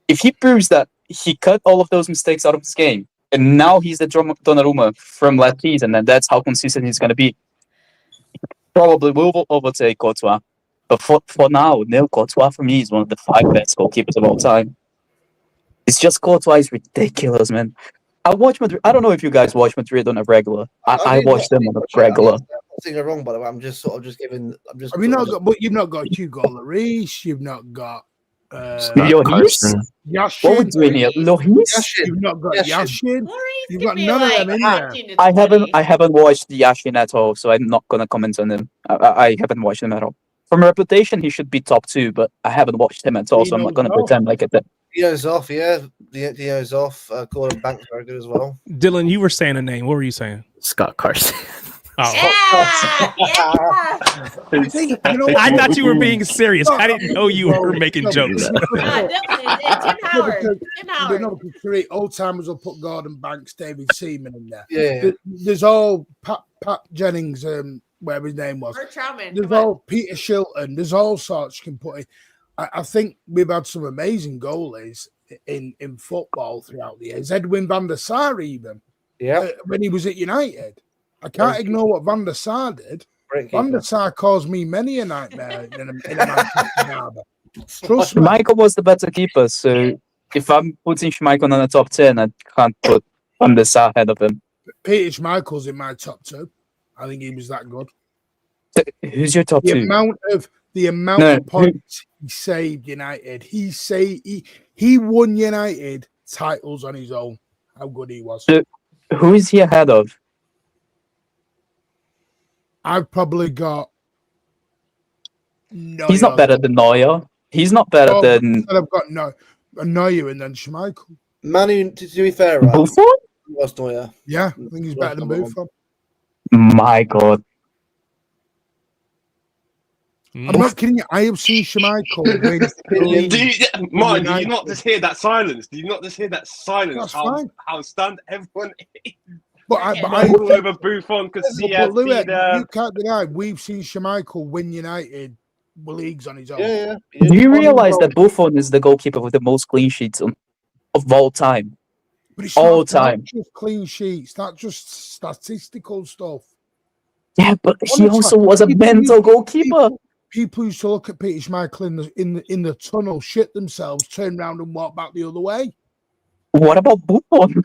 If he proves that he cut all of those mistakes out of his game, and now he's the Donnarumma from last season, and that's how consistent he's going to be. He probably will overtake Courtois. But for now, no, Courtois for me is one of the 5 best goalkeepers of all time. It's just Courtois is ridiculous, man. I watch Madrid. I don't know if you guys watch Madrid on a regular. I watch them on a regular. I'm not saying I'm wrong, by the way. I'm just giving. Have you not got? But you've not got Hugo Lloris. You've not got. Lloris? Yashin. What are we doing here? Lloris? You've not got Yashin. You've got Could be none of them like in there. 15 to I 20. haven't watched the Yashin at all, so I'm not gonna comment on him. I haven't watched him at all. From reputation, he should be top 2, but I haven't watched him at all, so I'm not gonna pretend like it. Dio's off, yeah. Dio's off. Gordon Banks very good as well. Dylan, you were saying a name. What were you saying? Scott Carson. Oh. Yeah. I thought you were being serious. I didn't know you were making jokes. Tim Howard. Tim Howard. Three old timers will put Gordon Banks, David Seaman in there. Yeah. There's all Pat Jennings, whatever his name was. Bert Troutman. There's all Peter Shilton. There's all sorts you can put in. I think we've had some amazing goalies in football throughout the years. Edwin van der Sar, even when he was at United. I can't ignore what Van der Sar did. Van der Sar caused me many a nightmare in a Manchester derby. Trust me. Schmeichel was the better keeper, so if I'm putting Schmeichel on the top 10, I can't put Van der Sar ahead of him. Peter Schmeichel's in my top 2. I think he was that good. Who's your top The two? amount of points he saved United. He won United titles on his own. How good he was. Who is he ahead of? I've probably got. Neuer. He's not better than Neuer. He's not better than. I've got Neuer and then Schmeichel. Manu, to be fair, right? Buffon? Was Neuer. Yeah, I think he's better than Buffon. My God. I'm not kidding you. I have seen Schmeichel win. Martin, do you not just hear that silence? Do you not just hear that silence? That's How fine. stunned everyone is. But I all over Buffon because he has Louis, been. you can't deny we've seen Schmeichel win United leagues on his own. Yeah. Do you realize that Buffon is the goalkeeper with the most clean sheets of all time? But it's all not time. just clean sheets, not just statistical stuff. Yeah, but he Honestly, also was a mental goalkeeper. People used to look at Peter Schmeichel in the tunnel, shit themselves, turn around and walk back the other way. What about Buffon?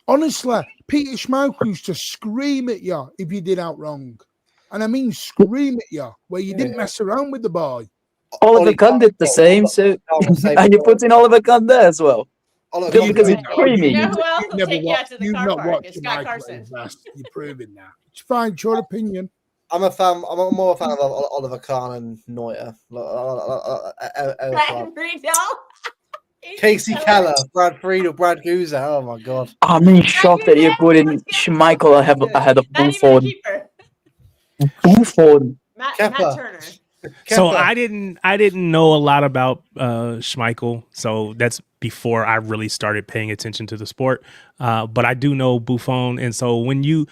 Honestly, Peter Schmeichel used to scream at you if you did out wrong. And I mean scream at you, where you didn't mess around with the boy. Oliver Kahn did the same, so and you put in Oliver Kahn there as well. Because it's creamy. You know who else will take you out to the You've car not park? watched It's Scott Schmeichel Carson. invest. You're proving that. It's fine, it's your opinion. I'm more a fan of Oliver Kahn and Neuer. Casey Keller, Brad Friedel, Brad Guza. Oh my God! I'm shocked that you're putting Schmeichel ahead of Buffon. Buffon. Matt Turner. So I didn't know a lot about Schmeichel, so that's before I really started paying attention to the sport. But I do know Buffon, and so when you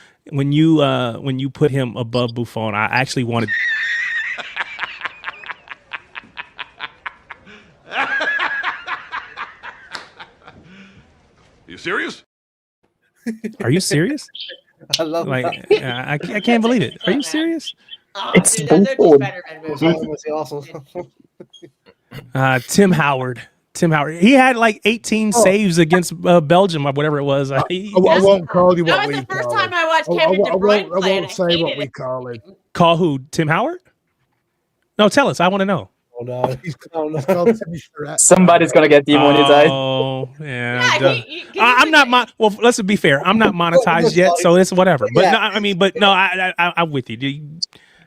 put him above Buffon, I actually wanted. You serious? Are you serious? I love like that. I can't believe it. Are you serious? Oh, It's dude, they're just Buffon. better than Buffon. Tim Howard. He had like 18 saves against Belgium or whatever it was. I won't call you what That we was the first call time him. I watched Kevin De Bruyne play. I won't say what we call him. Call who? Tim Howard? No, tell us. I want to know. Oh no! He's called Timmy Charette. Somebody's gonna get demonetized. Oh, yeah. Yeah, I'm not. Well, let's be fair. I'm not monetized yet, so it's whatever. But Yeah. no, I mean, but no, I'm with you.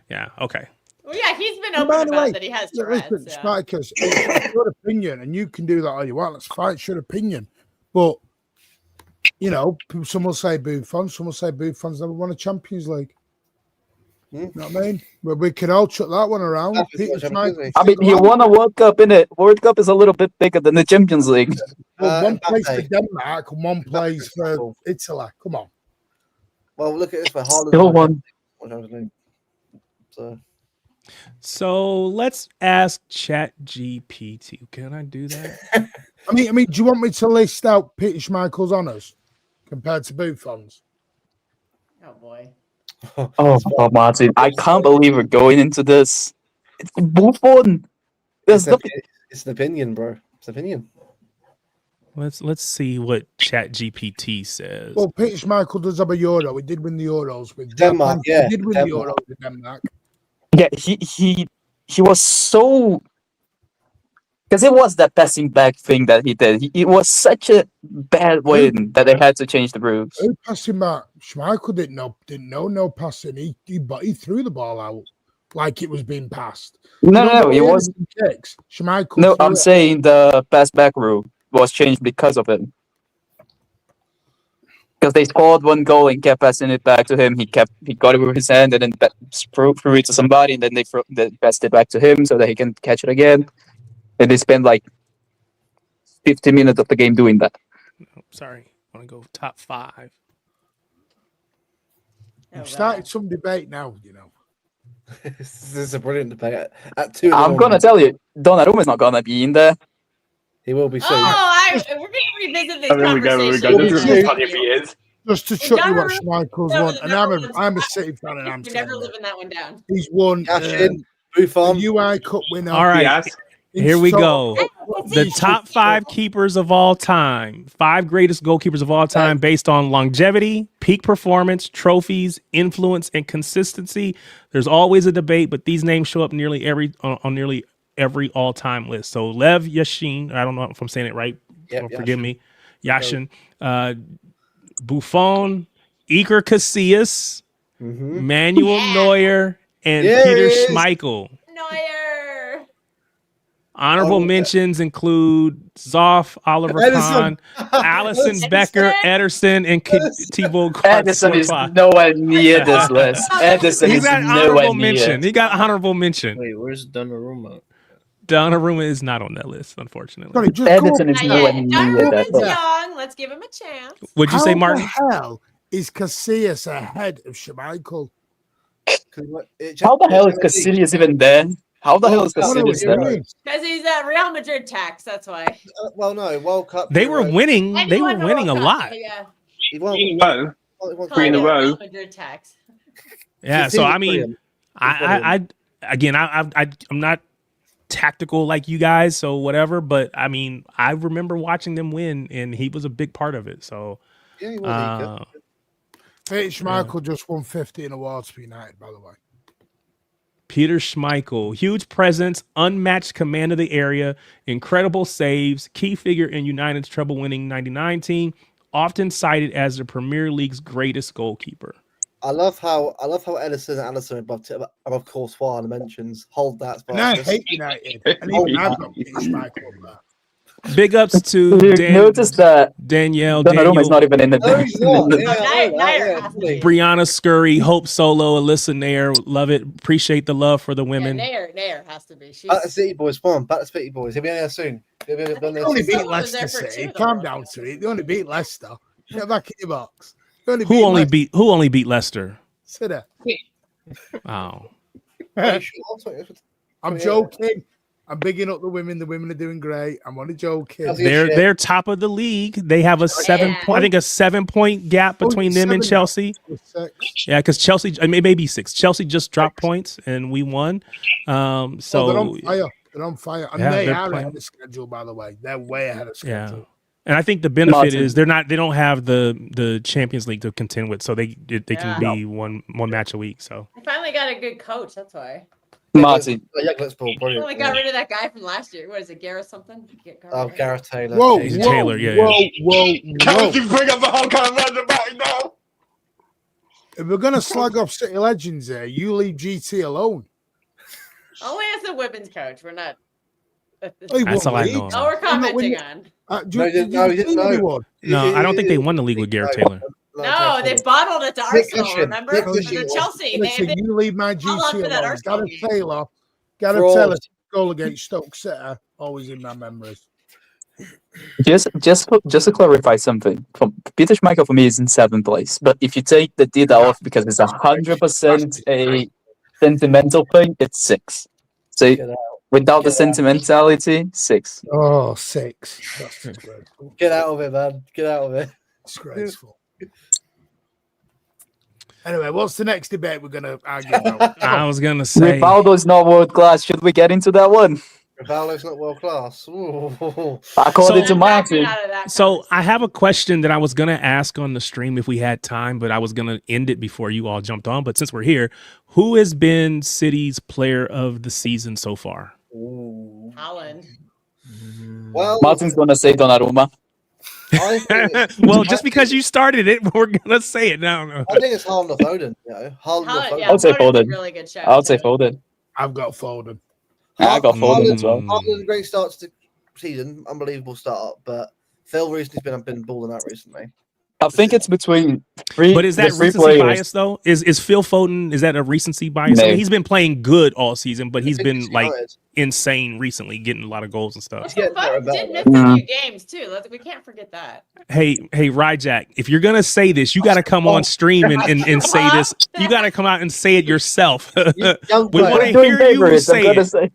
Yeah. Okay. Well, yeah, he's been By open the about way, that he has listen, Tourette's. So. Spikers, it's your opinion, and you can do that all you want. That's fine. It's your opinion. But, you know, some will say Buffon, some will say Buffon's never won a Champions League. You know what I mean? But we can all chuck that one around. Peter Schmeichel. I mean, you won a World Cup, innit? World Cup is a little bit bigger than the Champions League. Well, one plays for Denmark and one plays for Italy. Come on. Well, look at this. We're hard. Still won. So let's ask ChatGPT. Can I do that? I mean, do you want me to list out Peter Schmeichel's honours compared to Buffon's? Oh boy. Oh, Martin, I can't believe we're going into this. It's Buffon. It's an opinion, bro. It's an opinion. Let's see what ChatGPT says. Well, Peter Schmeichel does have a Euro. He did win the Euros with Denmark. Yeah, he did win Denmark. the Euros with Denmark. Yeah, he was so, because it was that passing back thing that he did. It was such a bad win that they had to change the rules. Who passed him back? Schmeichel didn't know no passing. He threw the ball out like it was being passed. No, it was. Schmeichel. No, I'm saying the pass back rule was changed because of it. Because they scored one goal and kept passing it back to him. He got it with his hand and then threw it to somebody, and then they passed it back to him so that he can catch it again. And they spent like 50 minutes of the game doing that. Oh, sorry, I want to go top 5. You've started some debate now, you know. This is a brilliant debate. At 2 I'm gonna tell you, Donnarumma's not gonna be in there. He will be soon. We're going to revisit this There we go. conversation. This is funny if he is. Just to show you what Donnarumma- Schmeichel's No, won, the and number one's I'm a City fan, and You're never living that one down. he's won Cash in, Buffon. the UI Cup winner. All right. Yes. Here we go. What's The he top should- 5 keepers of all time. 5 greatest goalkeepers of all time based on longevity, peak performance, trophies, influence, and consistency. There's always a debate, but these names show up on nearly every all-time list. So Lev Yashin, I don't know if I'm saying it right. Forgive me. Yashin. Buffon, Iker Casillas, Manuel Neuer, and Peter Schmeichel. Neuer. Honorable mentions include Zoff, Oliver Kahn, Allison Becker, Ederson, and Thibaut Edison is Courtois. nowhere near this list. Edison He is got nowhere honorable near. mention. He got honorable mention. Wait, where's Donnarumma? Donnarumma is not on that list, unfortunately. Sorry, just Edison is Not nowhere yet. near Donovan's that. young. Let's give him a chance. Would you say, How Martin? the hell is Casillas ahead of Schmeichel? How the hell is Casillas even there? How the hell is What are we Casillas there? doing? Because he's at Real Madrid tax. That's why. Well, no, World Cup. They were winning. And They he were won the winning a World Cup. lot. Yeah. He won. 3 in a row. Three in a Calling it row. Real Madrid tax. Yeah. So I mean, I again, I'm not tactical like you guys, so whatever. But I mean, I remember watching them win, and he was a big part of it. So Yeah, he was. Peter Schmeichel just won 15 awards for United, by the way. Peter Schmeichel, huge presence, unmatched command of the area, incredible saves, key figure in United's treble-winning 99 team, often cited as the Premier League's greatest goalkeeper. I love how Edison and Allison above Courtois and mentions hold that spot. And I hate United. And even I've got Peter Schmeichel on there. Big ups to Notice that Danielle, Donnarumma is not even in the. No, he's not. Neuer has to be. Brianna Scurry, Hope Solo, Alyssa Nair. Love it. Appreciate the love for the women. Yeah, Neuer has to be. She's, Back to City boys, come on, back to City boys. He'll be there soon. He'll be there They only soon. beat was there Leicester for City. two, though, Calm wasn't down it? to it. They only beat Leicester. Get back in your box. They Who only Leicester. beat Leicester? Sit there. Oh. I'm joking. I'm bigging up the women. The women are doing great. I'm only joking. How's it- They're top of the league. They have a 7-point gap between them and 7 Chelsea. now. 6. Yeah, because Chelsea, I mean, maybe 6. Chelsea just dropped points and we won. So Oh, they're on fire. They're on fire. And Yeah, they they're are playing. ahead of schedule, by the way. They're way ahead of yeah. schedule. And I think the benefit Martin. is they don't have the Champions League to contend with, so they can Yeah. be one match a week. So I finally got a good coach. That's why. Martin. Yeah, let's pull. I Brilliant. only got rid of that guy from last year. What is it, Gareth something? Oh, Gareth Taylor. Whoa, He's a whoa, Taylor, yeah, whoa, yeah. whoa, whoa. bring up the whole kind of random back now? If we're going to slag off City Legends here, you leave GT alone. Only as a women's coach. We're not. Oh, he That's won all I league. know. Oh, we're commenting on. No, he didn't know. Anyone? no, I don't think they won the league with Gareth Taylor. No, they bottled it to Nick Arsenal. Cushing. Remember? Nick For Cushing. the Chelsea. Listen, They, you leave my Hold on GT for that alone. Arsenal Gareth game. Taylor. Gareth Fraud. Taylor's goal against Stoke City, always in my memories. Just to clarify something, Peter Schmeichel for me is in 7th place. But if you take the data off because it's 100% a sentimental thing, it's 6. So Get out. without the sentimentality, 6. Oh, 6. That's disgraceful. Get out of it, man. Get out of it. Disgraceful. Anyway, what's the next debate we're going to argue about? I was gonna say Rivaldo is not world class. Should we get into that one? Rivaldo's not world class. Ooh. According So- to Martin. So I have a question that I was gonna ask on the stream if we had time, but I was gonna end it before you all jumped on. But since we're here, who has been City's player of the season so far? Ooh. Holland. Well, Martin's gonna say Donnarumma. I think it's, Well, just because you started it, we're gonna say it now. I think it's Haaland or Foden. You know, Haaland or Holland, Foden. yeah, I'll say Foden's a Foden. really good shout. I would say Foden. I've got Foden. I got Foden as well. Haaland's a great start to the season. Unbelievable start, but Phil recently's been balling out recently. I think it's between three. But is that the three recency players. bias though? Is Phil Foden, is that a recency bias? I No. mean, he's been playing good all season, but he's been like United. insane recently, getting a lot of goals and stuff. Also, getting better Foden and better, did miss a few games too. We can't forget that. Hey, Ryjack, if you're gonna say this, you gotta come on stream and say this. You gotta come out and say it yourself. Young We player. wanna Doing hear you favorites, I'm say gonna it. say.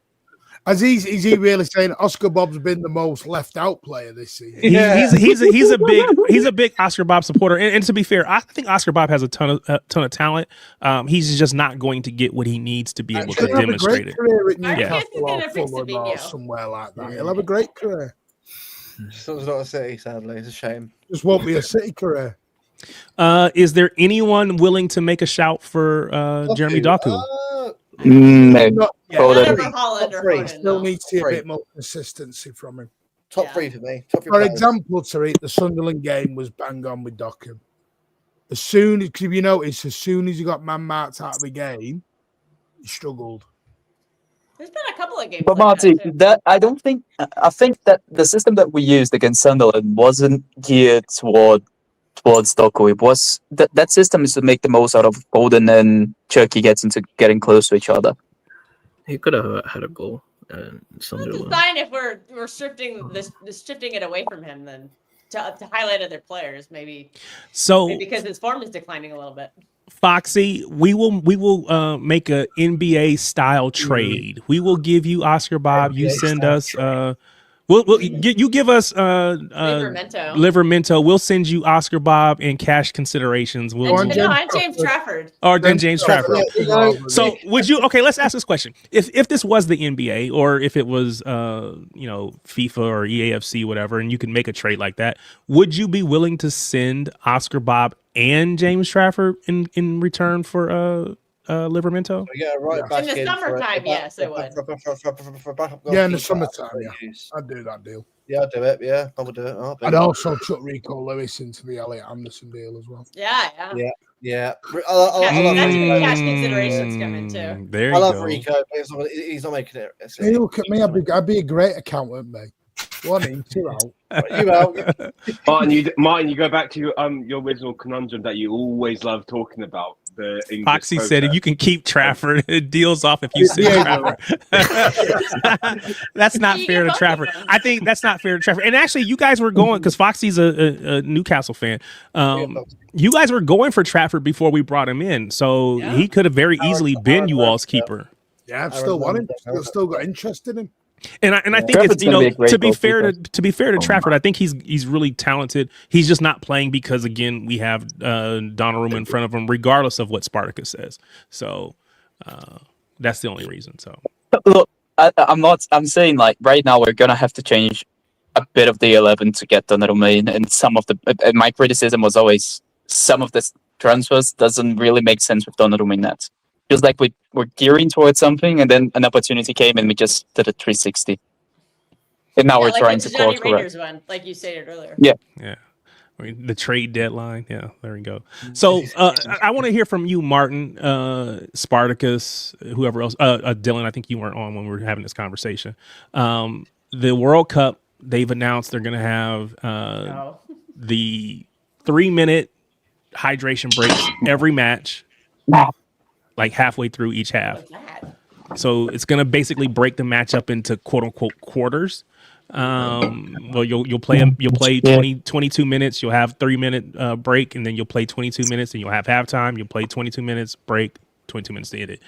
Is he really saying Oscar Bob's been the most left out player this season? He's a big Oscar Bob supporter, and to be fair, I think Oscar Bob has a ton of talent. He's just not going to get what he needs to be able to demonstrate it. I guess he's gonna fix Savino somewhere like that. He'll have a great career. Still not a City, sadly. It's a shame. Just won't be a City career. Is there anyone willing to make a shout for Jeremy Doku? No. Holland or Foden, Still need to see a bit more consistency from him. Top three for me. For example, Tariq, the Sunderland game was bang on with Doku. As soon as you notice, as soon as he got man marked out of the game, he struggled. There's been a couple of games. But Marty, I think that the system that we used against Sunderland wasn't geared towards Doku. It was that system is to make the most out of Foden and Cherky getting close to each other. He could have had a goal. It's a sign if we're shifting it away from him, then to highlight other players, maybe because his form is declining a little bit. Foxy, we will make a NBA style trade. We will give you Oscar Bob. You send us. You give us Livermento. We'll send you Oscar Bob and cash considerations. And James Trafford. Or then James Trafford. So would you? Okay, let's ask this question: If this was the NBA, or if it was FIFA or EAFC, whatever, and you could make a trade like that, would you be willing to send Oscar Bob and James Trafford in return for Livermento? Yeah, right. In the summertime, yes, I would. Yeah, in the summertime, yeah. I'd do that deal. Yeah, I'd do it. Yeah, I would do it. I'd also chuck Rico Lewis into the Elliot Anderson deal as well. Yeah. That's where cash considerations come in too. There you I love go. Rico, but he's not making it. Hey, look at me. I'd be a great accountant, mate. 1 in, 2 out. You out. Martin, you go back to your original conundrum that you always love talking about. The English Foxy process. said you can keep Trafford. It deals off if you send Trafford. That's not fair to Trafford. I think that's not fair to Trafford. And actually, you guys were going, because Foxy's a Newcastle fan. You guys were going for Trafford before we brought him in, so he could have very easily been you all's keeper. Yeah, I've still want him. I've still got interest in him. And I think it's, to be fair to Trafford, I think he's really talented. He's just not playing because, again, we have Donnarumma in front of him, regardless of what Spartacus says. So that's the only reason. So look, I'm saying, like, right now we're gonna have to change a bit of the 11 to get Donnarumma in, and some of and my criticism was always some of the transfers doesn't really make sense with Donnarumma in that. Feels like we're gearing towards something, and then an opportunity came, and we just did a 360. And now we're trying to course correct. One, like you stated earlier. Yeah. I mean, the trade deadline. Yeah, there we go. So I want to hear from you, Martin, Spartacus, whoever else. Dylan, I think you weren't on when we were having this conversation. The World Cup, they've announced they're going to have the 3-minute hydration breaks every match. Like halfway through each half. So it's going to basically break the match up into quote unquote quarters. Well, you'll play 22 minutes, you'll have 3-minute break, and then you'll play 22 minutes, and you'll have halftime, you'll play 22 minutes, break, 22 minutes to end it.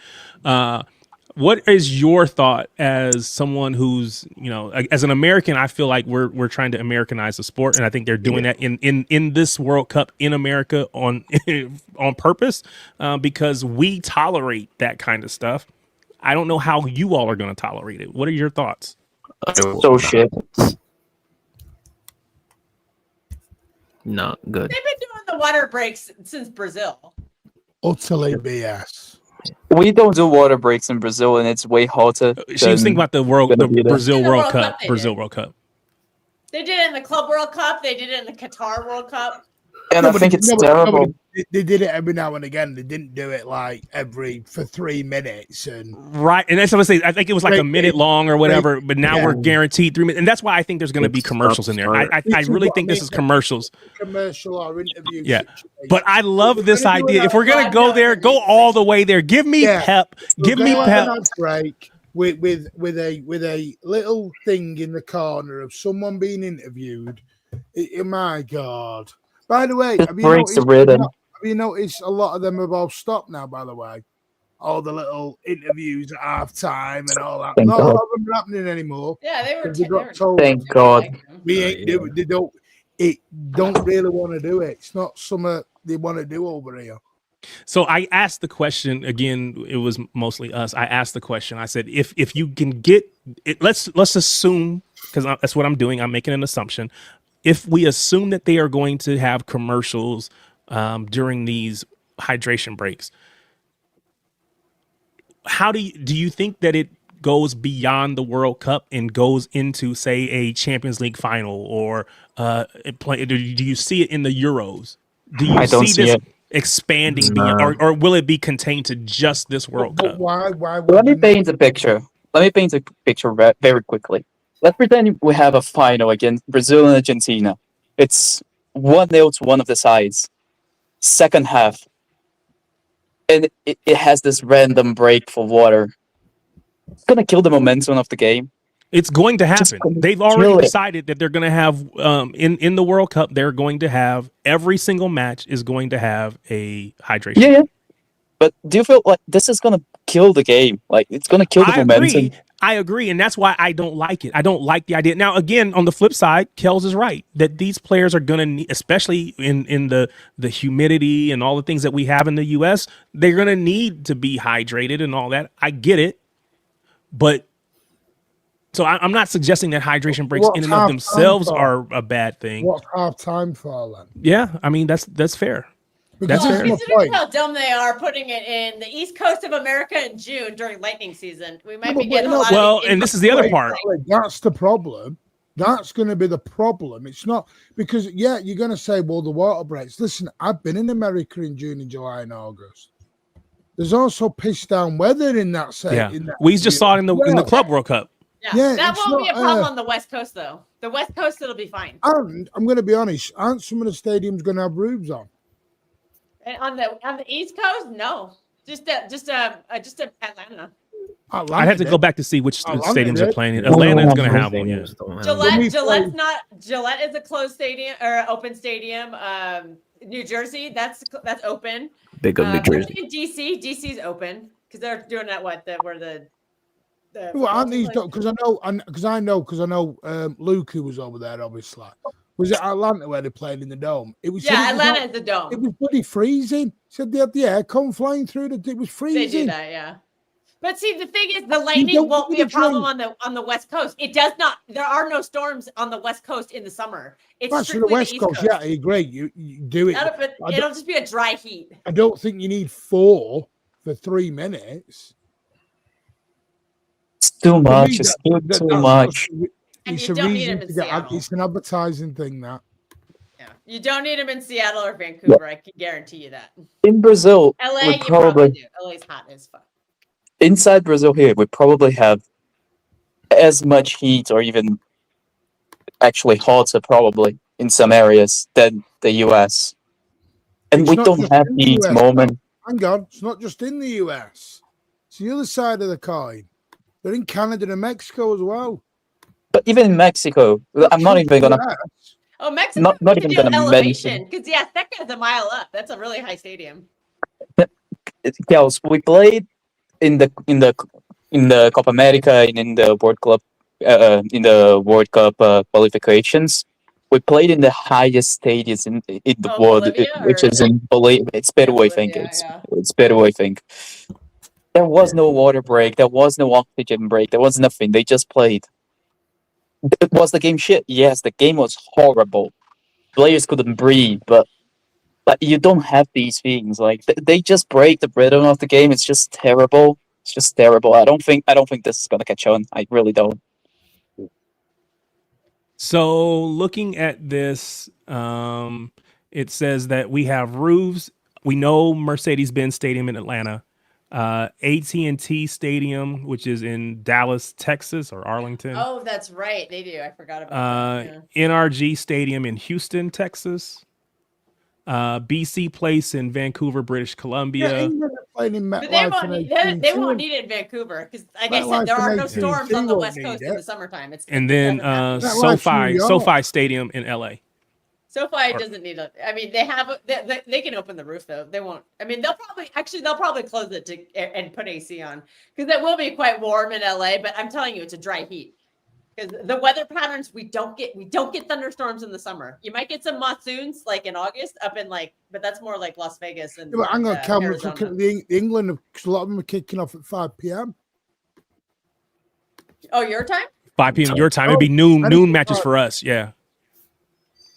What is your thought as someone who's, as an American? I feel like we're trying to Americanize the sport, and I think they're doing that in this World Cup in America on purpose, because we tolerate that kind of stuff. I don't know how you all are going to tolerate it. What are your thoughts? So shit. Not good. They've been doing the water breaks since Brazil. Utterly BS. We don't do water breaks in Brazil, and it's way hotter. She was thinking about the Brazil World Cup. Brazil World Cup. They did it in the Club World Cup. They did it in the Qatar World Cup. And I think it's terrible. They did it every now and again. They didn't do it like for 3 minutes. Right. And that's what I say. I think it was like a minute long or whatever, but now we're guaranteed 3 minutes. And that's why I think there's going to be commercials in there. I really think this is commercials. Commercial or interview. Yeah. But I love this idea. If we're going to go there, go all the way there. Give me pep. Give me pep. Break with a little thing in the corner of someone being interviewed. My God. By the way, have you noticed a lot of them have all stopped now, by the way? all the little interviews at half time and all that. Thank Not a God. lot of them are happening anymore. Yeah, they were. Because they got told Thank God. we ain't do it. They don't really want to do it. It's not something they want to do over here. So I asked the question again. It was mostly us. I asked the question. I said, if you can get it, let's assume, because that's what I'm doing. I'm making an assumption. If we assume that they are going to have commercials during these hydration breaks, how do you think that it goes beyond the World Cup and goes into, say, a Champions League final, or do you see it in the Euros? Do you I don't see see this it. expanding beyond, or will it be contained to just this World But Cup? why Let me paint a picture. Very quickly. Let's pretend we have a final against Brazil and Argentina. It's 1-0 to one of the sides. Second half. And it has this random break for water. It's going to kill the momentum of the game. It's going to happen. They've already kill it. decided that they're going to have in the World Cup. They're going to have every single match is going to have a hydration. Yeah. But do you feel like this is going to kill the game? Like, it's going to kill the momentum. I agree, and that's why I don't like it. I don't like the idea. Now, again, on the flip side, Kels is right that these players are going to need, especially in the humidity and all the things that we have in the U.S., they're going to need to be hydrated and all that. I get it, but so I'm not suggesting that hydration breaks in and of themselves are a bad thing. What's half time for then? Yeah, I mean that's fair. Because That's fair. Considering how dumb they are putting it in the East Coast of America in June during lightning season, we might be getting a lot. Well, and this is the other part. That's the problem. That's going to be the problem. It's not because you're going to say, well, the water breaks. Listen, I've been in America in June and July and August. There's also piss down weather in that set. Yeah, we just saw it in the Club World Cup. Yeah, that won't be a problem on the West Coast though. The West Coast, it'll be fine. And I'm going to be honest. Aren't some of the stadiums going to have roofs on? And on the East Coast, no, just Atlanta. I'd have to go back to see which stadiums are playing. Atlanta is going to have one. Yeah. Gillette is a closed stadium or open stadium. New Jersey, that's open. Big up New Jersey. DC's open because they're doing that. Well, aren't these? Because I know Luke, who was over there, obviously. Was it Atlanta where they played in the dome? It was. Yeah, Atlanta is the dome. It was bloody freezing. Said they had the air come flying through. It was freezing. They do that, yeah. But see, the thing is, the lightning won't be a problem on the West Coast. It does not. There are no storms on the West Coast in the summer. It's strictly the West East Coast. Yeah, I agree. You do it. It'll just be a dry heat. I don't think you need 4 for 3 minutes. It's too much. It's too much. It's a reason to get. It's an advertising thing. That. Yeah, you don't need them in Seattle or Vancouver. Yeah. I can guarantee you that. In Brazil, LA, you probably do. LA's hot as fuck. Inside Brazil here, we probably have as much heat or even actually hotter probably in some areas than the US. And we don't have heat moment. Hang on, it's not just in the US. It's the other side of the coin. They're in Canada and Mexico as well. But even in Mexico, I'm not even going to... Oh, Mexico, not even going to mention. Because, yeah, Azteca is a mile up. That's a really high stadium. Yes, we played in the Copa America and in the World Cup qualifications. We played in the highest stadiums in the world, which is in Bolivia. It's Peru, I think. It's Peru, I think. There was no water break. There was no oxygen break. There was nothing. They just played. Was the game shit? Yes, the game was horrible. Players couldn't breathe, but you don't have these things. Like they just break the rhythm of the game. It's just terrible. It's just terrible. I don't think this is gonna catch on. I really don't. So looking at this, it says that we have roofs. We know Mercedes-Benz Stadium in Atlanta. AT&T Stadium, which is in Dallas, Texas, or Arlington. Oh, that's right. They do. I forgot about that. Yeah. NRG Stadium in Houston, Texas. BC Place in Vancouver, British Columbia. But they won't need it in Vancouver because, like I said, there are no storms on the West Coast in the summertime. And then SoFi Stadium in LA. SoFi doesn't need a. I mean, they can open the roof though. They won't. I mean, they'll probably close it and put AC on because it will be quite warm in LA. But I'm telling you, it's a dry heat because the weather patterns we don't get thunderstorms in the summer. You might get some monsoons like in August up in but that's more like Las Vegas and. Yeah, but hang on, Cam, Arizona. England, because a lot of them are kicking off at 5 p.m. Oh, your time? 5 p.m. your time. It'd be noon matches for us. Yeah.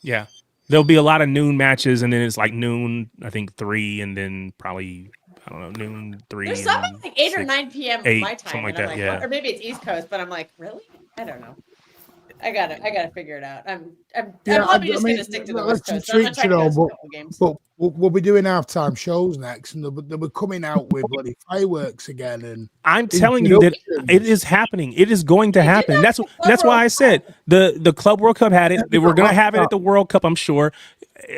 Yeah. There'll be a lot of noon matches, and then it's like noon, I think 3, and then probably, I don't know, noon 3. There's some at like 8 or 9 p.m. 8, my time. something like and that, I'm yeah. Or maybe it's East Coast, but I'm like, really? I don't know. I gotta figure it out. I'm probably just gonna stick to the West Coast. I'm gonna try to go to a couple games. But we'll be doing halftime shows next, and they'll be coming out with bloody fireworks again. And I'm telling you that it is happening. It is going to happen. That's why I said the Club World Cup had it. We're going to have it at the World Cup, I'm sure.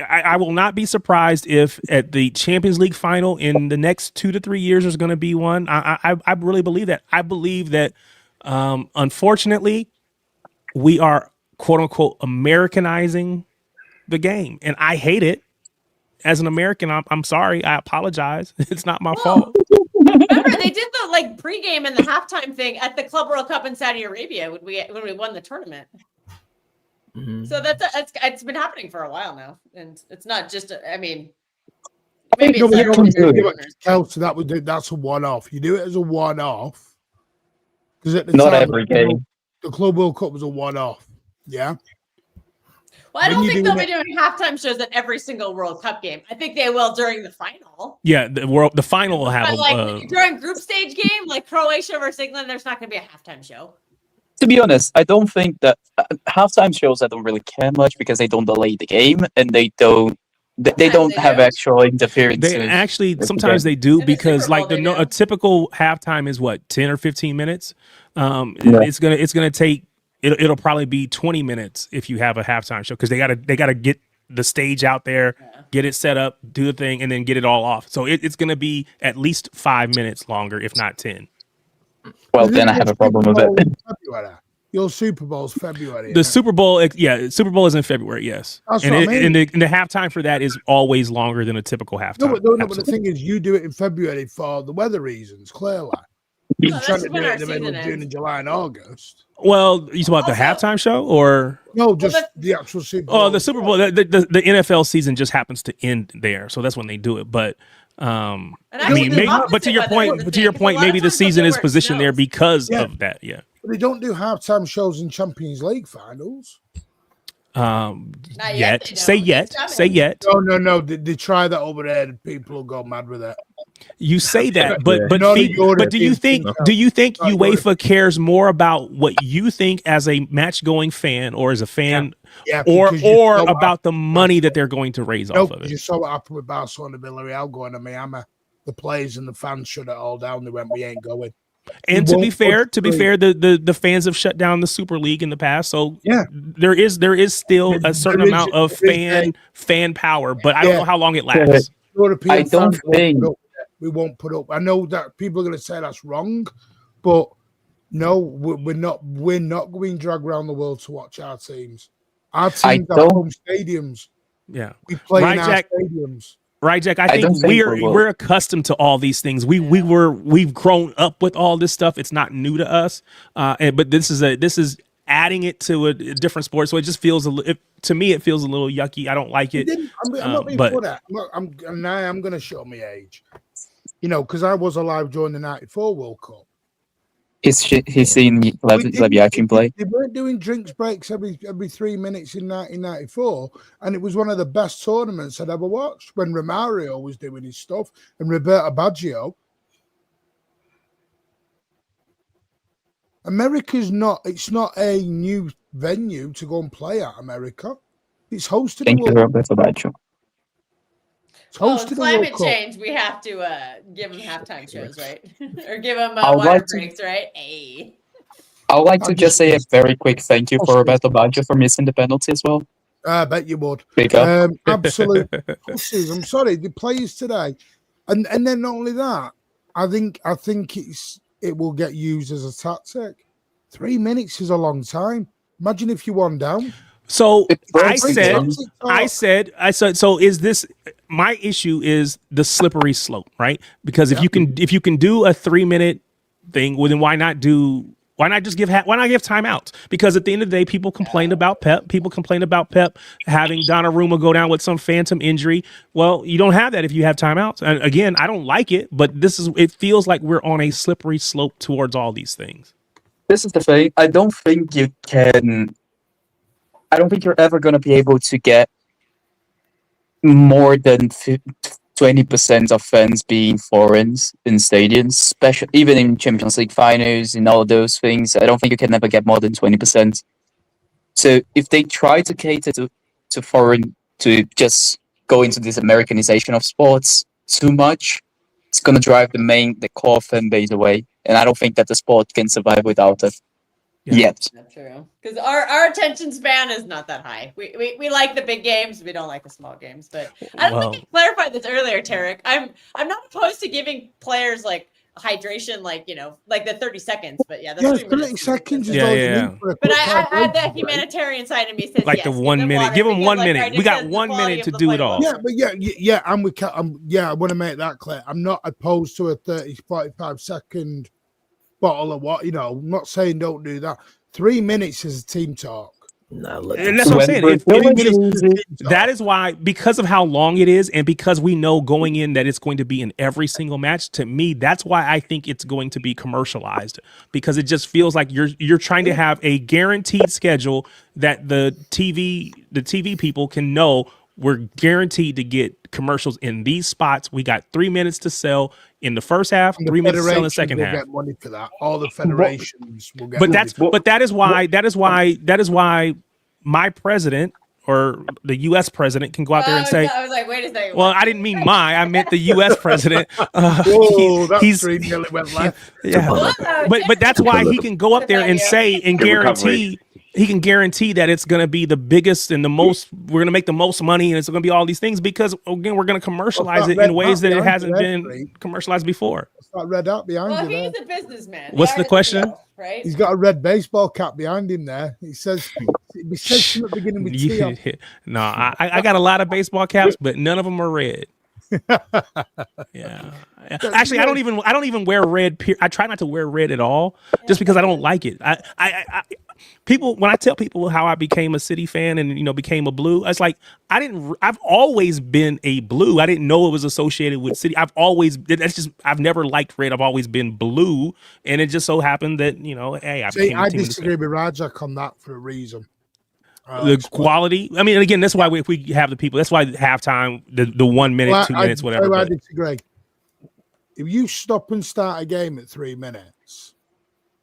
I will not be surprised if at the Champions League final in the next 2 to 3 years there's going to be one. I really believe that. I believe that, unfortunately, we are quote unquote Americanizing the game, and I hate it. As an American, I'm sorry. I apologize. It's not my fault. Remember, they did the pregame and the halftime thing at the Club World Cup in Saudi Arabia when we won the tournament. Mhm. So it's been happening for a while now, and it's not just. Maybe it's that's a one-off. You do it as a one-off because at the Not time, every game. the Club World Cup was a one-off. Yeah. Well, I don't think they'll be doing halftime shows at every single World Cup game. I think they will during the final. Yeah, the final will have during group stage game, like Croatia versus England, there's not going to be a halftime show. To be honest, I don't think that halftime shows. I don't really care much because they don't delay the game and they don't have actual interference. They actually sometimes they do because a typical halftime is what 10 or 15 minutes. It's gonna take. It'll probably be 20 minutes if you have a halftime show because they gotta get the stage out there, get it set up, do the thing, and then get it all off. So it's gonna be at least 5 minutes longer, if not 10. Well, then I have a problem with it. Your Super Bowl's February. The Super Bowl, Super Bowl is in February, yes. That's and what I mean. and the halftime for that is always longer than a typical halftime. No, but the thing is, you do it in February for the weather reasons, clearly. You're trying to do it in the middle of June and July and August. Well, you talk about the halftime show or no, just the actual Super Bowl. Oh, the Super Bowl. The NFL season just happens to end there, so that's when they do it. But but to your point, maybe the season is positioned there because of that. Yeah, but they don't do halftime shows in Champions League finals. Not yet. Say yet. No. They try that over there, and people will go mad with it. You say that, but do you think UEFA cares more about what you think as a match-going fan or as a fan, or about the money that they're going to raise off of it? You saw what happened with Barcelona and Villarreal going to Miami. The players and the fans shut it all down. They went, "We ain't going." And to be fair, the fans have shut down the Super League in the past, so there is still a certain amount of fan power, but I don't know how long it lasts. I don't think we won't put up. I know that people are going to say that's wrong, but no, we're not going drag around the world to watch our teams. Our teams have home stadiums. Yeah, we play in our stadiums. Right, Jack. I think we're accustomed to all these things. We've grown up with all this stuff. It's not new to us. But this is adding it to a different sport. So it just feels to me it feels a little yucky. I don't like it. I'm not being for that. I'm going to show my age. Because I was alive during the '94 World Cup. He's seen Leviathan play. They weren't doing drinks breaks every 3 minutes in 1994, and it was one of the best tournaments I'd ever watched when Romario was doing his stuff and Roberto Baggio. America's not a new venue to go and play at. America, it's hosted. Thank you, Roberto Baggio. Climate change, we have to give them halftime shows, right? Or give them water breaks, right? Hey. I'd like to just say a very quick thank you for Roberto Baggio for missing the penalty as well. I bet you would. Absolute pussies. I'm sorry, the players today, and then not only that, I think it will get used as a tactic. 3 minutes is a long time. Imagine if you won down. So I breaks said, so is this, my issue is the slippery slope, right? Because if you can do a 3-minute thing, well, then why not just give timeouts? Because at the end of the day, people complain about Pep. People complain about Pep having Donnarumma go down with some phantom injury. Well, you don't have that if you have timeouts. And again, I don't like it, but it feels like we're on a slippery slope towards all these things. This is the thing. I don't think you're ever going to be able to get more than 20% of fans being foreigners in stadiums, especially even in Champions League finals and all those things. I don't think you can ever get more than 20%. So if they try to cater to foreign, to just go into this Americanization of sports too much, it's going to drive the core fan base away. And I don't think that the sport can survive without it. Yet. That's true. Because our attention span is not that high. We like the big games. We don't like the small games. But I don't think I clarified this earlier, Tarek. I'm not opposed to giving players like hydration, like the 30 seconds. But yeah, that's 30 seconds. But I had the humanitarian side of me says like the 1 minute. Give them 1 minute. We got 1 minute to do it all. Yeah, but I want to make that clear. I'm not opposed to a 30, 45 second bottle of what, I'm not saying don't do that. 3 minutes is a team talk. And that's what I'm saying. That is why, because of how long it is, and because we know going in that it's going to be in every single match, to me, that's why I think it's going to be commercialized, because it just feels like you're trying to have a guaranteed schedule that the TV people can know we're guaranteed to get commercials in these spots. We got 3 minutes to sell in the first half, 3 minutes to sell in the second half. Get money for that. All the federations will get. But that is why my president or the U.S. president can go out there and say, I was like, wait a second. Well, I didn't mean I meant the U.S. president. He's 3 nearly went left. Yeah. But that's why he can go up there and say and guarantee. He can guarantee that it's going to be the biggest and the most, we're going to make the most money, and it's going to be all these things because, again, we're going to commercialize it in ways that it hasn't been commercialized before. It's that red hat behind you. He's a businessman. What's the question? Right? He's got a red baseball cap behind him there. He says from the beginning with No, I got a lot of baseball caps, but none of them are red. Yeah. Actually, I don't even wear red. I try not to wear red at all, just because I don't like it. People, when I tell people how I became a City fan and became a Blue, it's like I've always been a Blue. I didn't know it was associated with City. I've never liked red. I've always been Blue, and it just so happened that hey, I disagree with Rajak on that for a reason. The quality. I mean, again, that's why if we have the people. That's why halftime, the 1 minute, 2 minutes, whatever. I disagree. If you stop and start a game at 3 minutes,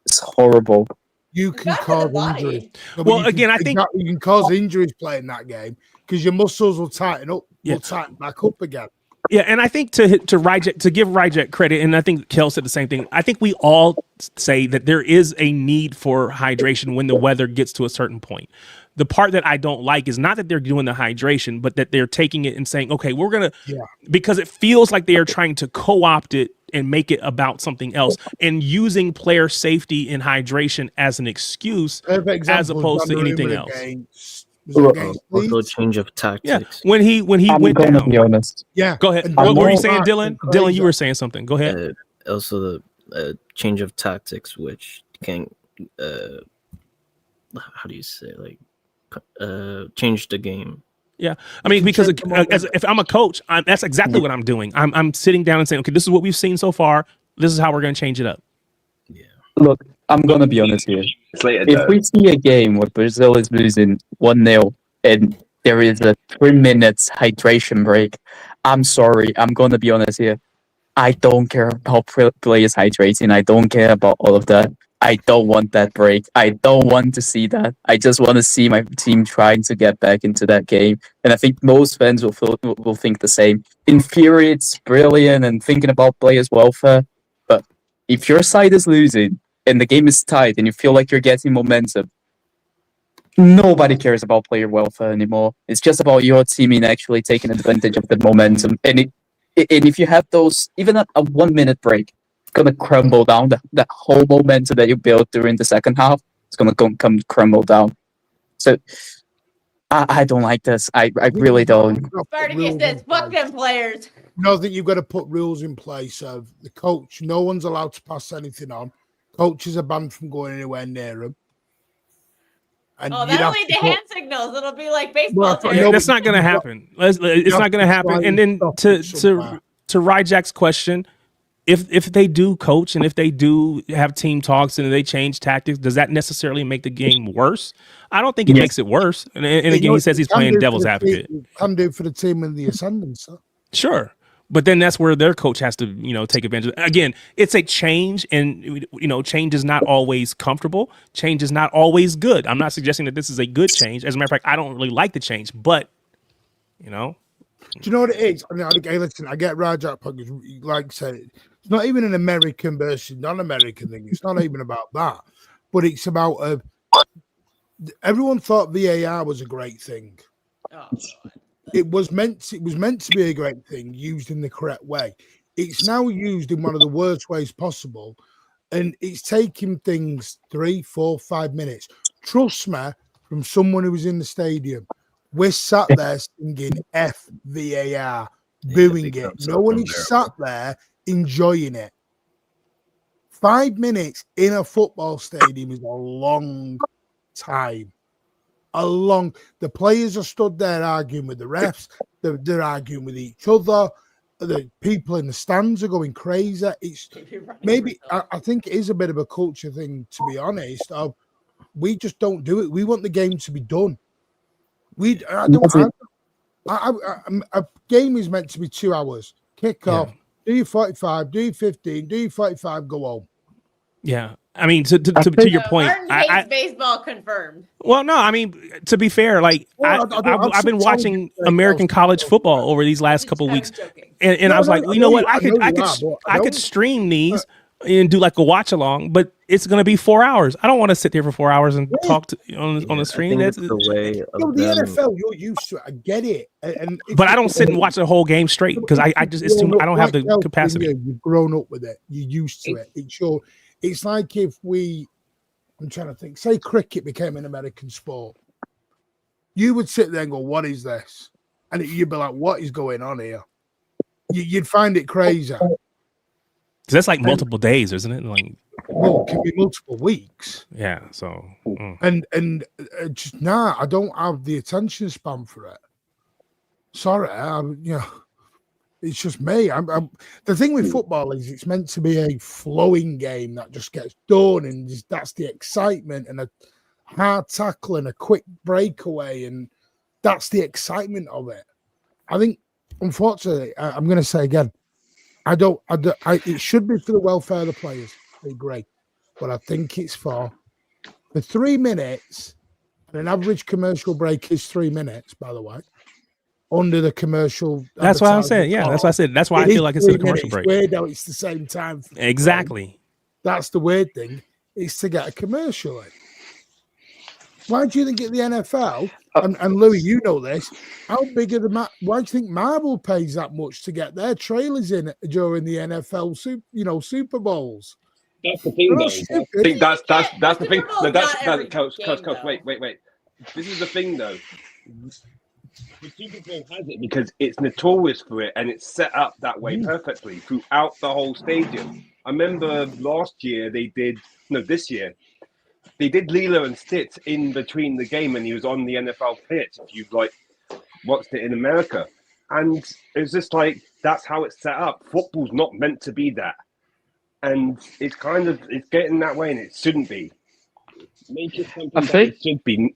it's horrible. You can cause injuries. Well, again, I think you can cause injuries playing that game because your muscles will tighten up. Will tighten back up again. Yeah, and I think to give Rajek credit, and I think Kel said the same thing. I think we all say that there is a need for hydration when the weather gets to a certain point. The part that I don't like is not that they're doing the hydration, but that they're taking it and saying, okay, we're going to, because it feels like they are trying to co-opt it and make it about something else and using player safety and hydration as an excuse as opposed to anything else. Also change of tactics. Yeah, when he went down. Be honest. Yeah, go ahead. What were you saying, Dylan? Dylan, you were saying something. Go ahead. Also, the change of tactics, which can, how do you say, change the game. Yeah, I mean, because if I'm a coach, that's exactly what I'm doing. I'm sitting down and saying, okay, this is what we've seen so far. This is how we're going to change it up. Yeah. Look, I'm going to be honest here. If we see a game where Brazil is losing 1-0 and there is a 3 minutes hydration break, I'm sorry. I'm going to be honest here. I don't care about players hydrating. I don't care about all of that. I don't want that break. I don't want to see that. I just want to see my team trying to get back into that game. And I think most fans will think the same. In theory, it's brilliant and thinking about players' welfare. But if your side is losing and the game is tight and you feel like you're getting momentum, nobody cares about player welfare anymore. It's just about your team in actually taking advantage of the momentum. And if you have those, even a 1 minute break, going to crumble down. That whole momentum that you built during the second half, it's going to come crumble down. So I don't like this. I really don't. Spartacus says, fuck them players. No, I think you've got to put rules in place of the coach. No one's allowed to pass anything on. Coaches are banned from going anywhere near them. And that'll lead to hand signals. It'll be like baseball. That's not going to happen. It's not going to happen. And then to Ryjack's question, if they do coach and if they do have team talks and they change tactics, does that necessarily make the game worse? I don't think it makes it worse. And again, he says he's playing devil's advocate. Can do for the team in the ascendance. Sure. But then that's where their coach has to, take advantage. Again, it's a change, and change is not always comfortable. Change is not always good. I'm not suggesting that this is a good change. As a matter of fact, I don't really like the change, but Do you know what it is? I mean, listen, I get Rajat because, like I said, it's not even an American versus non-American thing. It's not even about that, but it's about everyone thought VAR was a great thing. Oh. It was meant to be a great thing used in the correct way. It's now used in one of the worst ways possible, and it's taking things 3, 4, 5 minutes. Trust me, from someone who was in the stadium, we're sat there singing FVAR, booing it. No one is sat there enjoying it. 5 minutes in a football stadium is a long time. The players are stood there arguing with the refs. They're arguing with each other. The people in the stands are going crazy. It's maybe I think it is a bit of a culture thing, to be honest. We just don't do it. We want the game to be done. A game is meant to be 2 hours. Kick off. Do your 45. Do your 15. Do your 45. Go home. Yeah. I mean, to your point, Martin hates baseball confirmed. Well, no, I mean, to be fair, like I've been watching American college football over these last couple of weeks, and I was like, you know what, I could stream these and do like a watch along, but it's gonna be 4 hours. I don't want to sit there for 4 hours and talk on the stream. That's the way. The NFL, you're used to it. I get it, but I don't sit and watch the whole game straight because I don't have the capacity. You've grown up with it. You're used to it. It's like if I'm trying to think, say cricket became an American sport. You would sit there and go, what is this? And you'd be like, what is going on here? You'd find it crazy. That's like multiple days, isn't it? Like, well, it can be multiple weeks. Yeah. So, and just I don't have the attention span for it. Sorry, it's just me. The thing with football is it's meant to be a flowing game that just gets done, and that's the excitement, and a hard tackle and a quick breakaway, and that's the excitement of it. I think, unfortunately, I'm going to say again, it should be for the welfare of the players. I agree, but I think it's for 3 minutes, and an average commercial break is 3 minutes, by the way. Under the commercial, that's what I'm saying. Yeah, that's what I said. That's why I feel like it's a commercial break. Weird though, it's the same time. Exactly. That's the weird thing. Is to get a commercial in. Why do you think at the NFL? And Louis, you know this. How big are the? Why do you think Marvel pays that much to get their trailers in during the NFL Super Bowls? That's the thing, though. I think that's the thing. No, that's Coach. Wait. This is the thing, though. The Super Bowl has it because it's notorious for it, and it's set up that way perfectly throughout the whole stadium. I remember this year, they did Lilo and Stitch in between the game, and he was on the NFL pitch. If you've watched it in America, and it's just like that's how it's set up. Football's not meant to be that, and it's getting that way, and it shouldn't be. Make it something that it should be.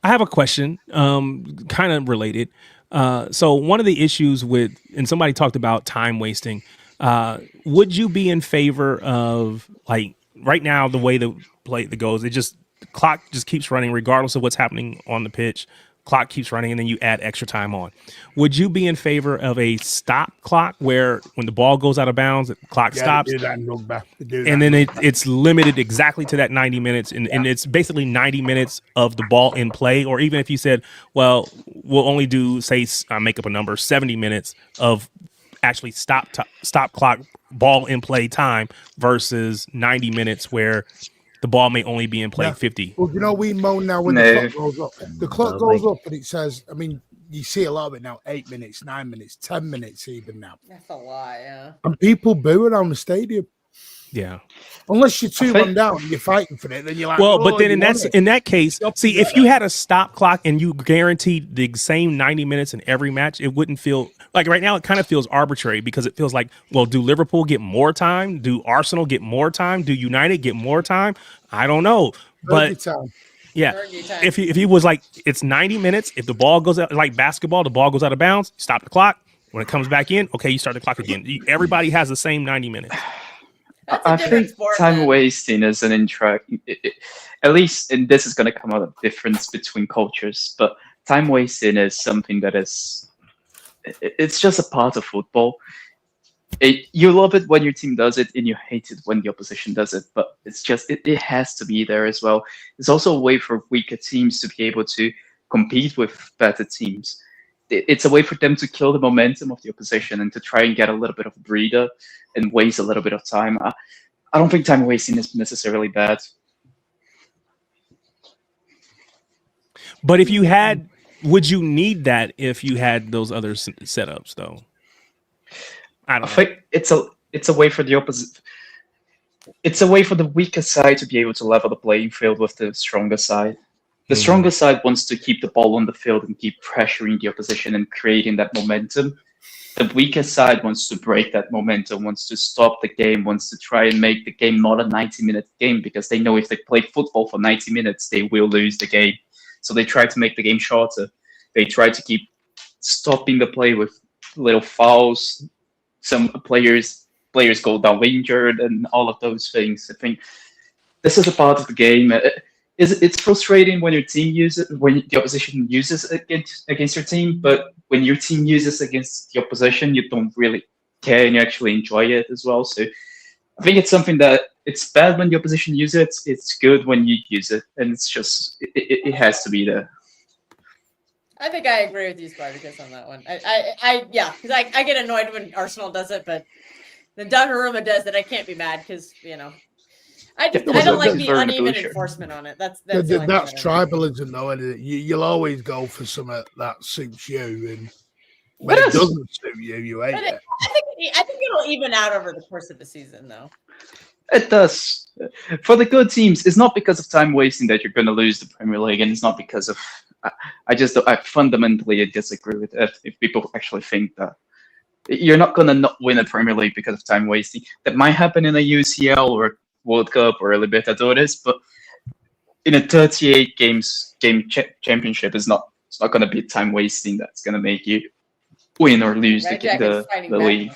I have a question, kind of related. So one of the issues and somebody talked about time wasting. Would you be in favor of, like, right now, the way the play goes, the clock just keeps running regardless of what's happening on the pitch. Clock keeps running, and then you add extra time on. Would you be in favor of a stop clock where when the ball goes out of bounds, the clock stops? And then it's limited exactly to that 90 minutes, and it's basically 90 minutes of the ball in play. Or even if you said, well, we'll only do, say, I make up a number, 70 minutes of actually stop clock ball in play time versus 90 minutes where the ball may only be in play 50. Well, you know, we moan now when the clock goes up. The clock goes up and it says, I mean, you see a lot of it now, 8 minutes, 9 minutes, 10 minutes even now. That's a lot, yeah. And people boo around the stadium. Yeah. Unless you're 2-1 down and you're fighting for it, then you're like, well, but then in that case, see, if you had a stop clock and you guaranteed the same 90 minutes in every match, it wouldn't feel like right now. It kind of feels arbitrary because it feels like, well, do Liverpool get more time? Do Arsenal get more time? Do United get more time? I don't know, but yeah, if he was like, it's 90 minutes. If the ball goes out, like basketball, the ball goes out of bounds, stop the clock. When it comes back in, okay, you start the clock again. Everybody has the same 90 minutes. I think time wasting is an at least, and this is going to come out of difference between cultures, but time wasting is something that it's just a part of football. You love it when your team does it and you hate it when the opposition does it, but it's just, it has to be there as well. It's also a way for weaker teams to be able to compete with better teams. It's a way for them to kill the momentum of the opposition and to try and get a little bit of a breather and waste a little bit of time. I don't think time wasting is necessarily bad. But if you had, would you need that if you had those other setups though? I think it's a way for the opposite. It's a way for the weaker side to be able to level the playing field with the stronger side. The stronger side wants to keep the ball on the field and keep pressuring the opposition and creating that momentum. The weaker side wants to break that momentum, wants to stop the game, wants to try and make the game not a 90-minute game because they know if they play football for 90 minutes, they will lose the game. So they try to make the game shorter. They try to keep stopping the play with little fouls. Some players go down injured and all of those things. I think this is a part of the game. It's frustrating when your team when the opposition uses against your team, but when your team uses against the opposition, you don't really care and you actually enjoy it as well. So I think it's something that it's bad when the opposition uses it. It's good when you use it, and it's just it has to be there. I think I agree with you, Spartacus, on that one. Yeah, because I get annoyed when Arsenal does it, but then Donnarumma does it. I can't be mad because I don't like the uneven enforcement on it. That's tribalism, though. Isn't it? You'll always go for something that suits you, and when it doesn't suit you, you hate it. I think it'll even out over the course of the season, though. It does. For the good teams, it's not because of time wasting that you're going to lose the Premier League, and it's not because of. I fundamentally disagree with it. If people actually think that you're not going to not win a Premier League because of time wasting, that might happen in a UCL or World Cup or a Libertadores, but in a 38 game championship, it's not going to be time wasting that's going to make you win or lose the league.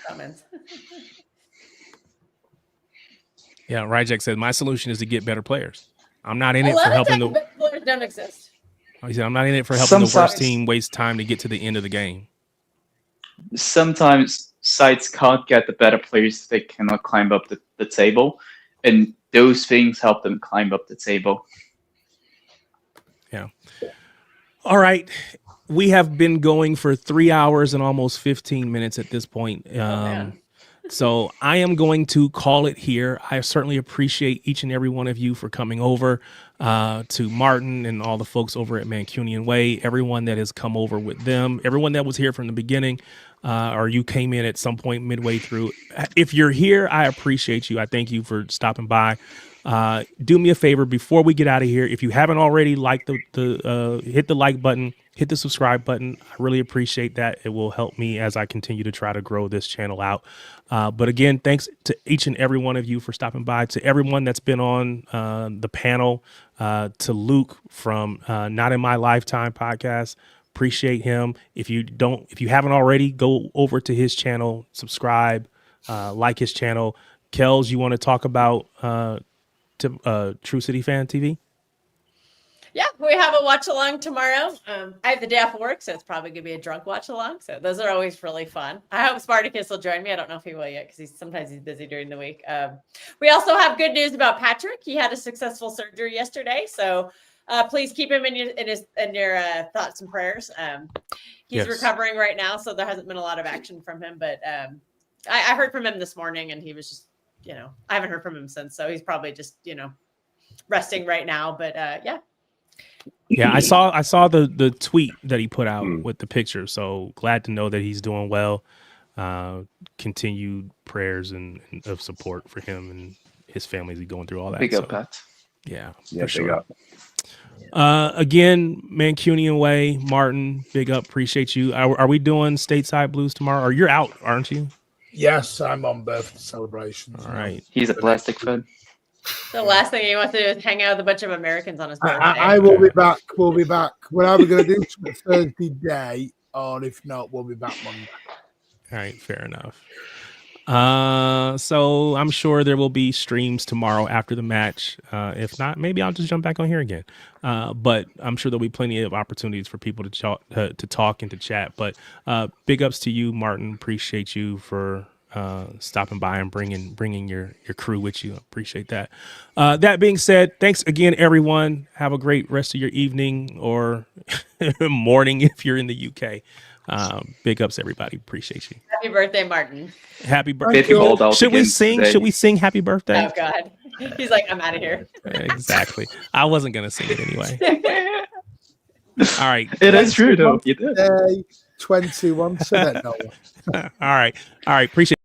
Yeah, Ryjack said my solution is to get better players. I'm not in it for helping the players don't exist. He said I'm not in it for helping the worst team waste time to get to the end of the game. Sometimes sides can't get the better players; they cannot climb up the table. And those things help them climb up the table. Yeah. All right. We have been going for 3 hours and almost 15 minutes at this point. So I am going to call it here. I certainly appreciate each and every one of you for coming over, to Martin and all the folks over at Mancunian Way, everyone that has come over with them, everyone that was here from the beginning, or you came in at some point midway through. If you're here, I appreciate you. I thank you for stopping by. Do me a favor before we get out of here. If you haven't already, hit the like button, hit the subscribe button. I really appreciate that. It will help me as I continue to try to grow this channel out. But again, thanks to each and every one of you for stopping by, to everyone that's been on the panel, to Luke from Not in My Lifetime podcast. Appreciate him. If you haven't already, go over to his channel, subscribe, like his channel. Kels, you want to talk about True City Fan TV? Yeah, we have a watch along tomorrow. I have the day off of work, so it's probably gonna be a drunk watch along. So those are always really fun. I hope Spartacus will join me. I don't know if he will yet because sometimes he's busy during the week. We also have good news about Patrick. He had a successful surgery yesterday, so please keep him in your thoughts and prayers. He's recovering right now, so there hasn't been a lot of action from him. But I heard from him this morning, and he was just, I haven't heard from him since. So he's probably just, resting right now. But yeah. Yeah, I saw the tweet that he put out with the picture. So glad to know that he's doing well. Continued prayers and of support for him and his family as he's going through all that. Big up, Pat. Yeah, Yeah, for sure. up. Again, Mancunian Way, Martin, big up. Appreciate you. Are we doing Stateside Blues tomorrow? Or you're out, aren't you? Yes, I'm on birthday celebrations. All right. He's a plastic fan. The last thing he wants to do is hang out with a bunch of Americans on his birthday. I will be back. We'll be back. We're either going to do it Thursday day, or if not, we'll be back Monday. All right, fair enough. So I'm sure there will be streams tomorrow after the match. If not, maybe I'll just jump back on here again. But I'm sure there'll be plenty of opportunities for people to talk and to chat. But big ups to you, Martin. Appreciate you for stopping by and bringing your crew with you. Appreciate that. That being said, thanks again, everyone. Have a great rest of your evening or morning if you're in the UK. Big ups, everybody. Appreciate you. Happy birthday, Martin. Happy birthday. Should we sing? Today. Should we sing happy birthday? Oh God. He's like, I'm out of here. Exactly. I wasn't gonna sing it anyway. All right. It is true though. You did. 21 to that. All right. Appreciate it.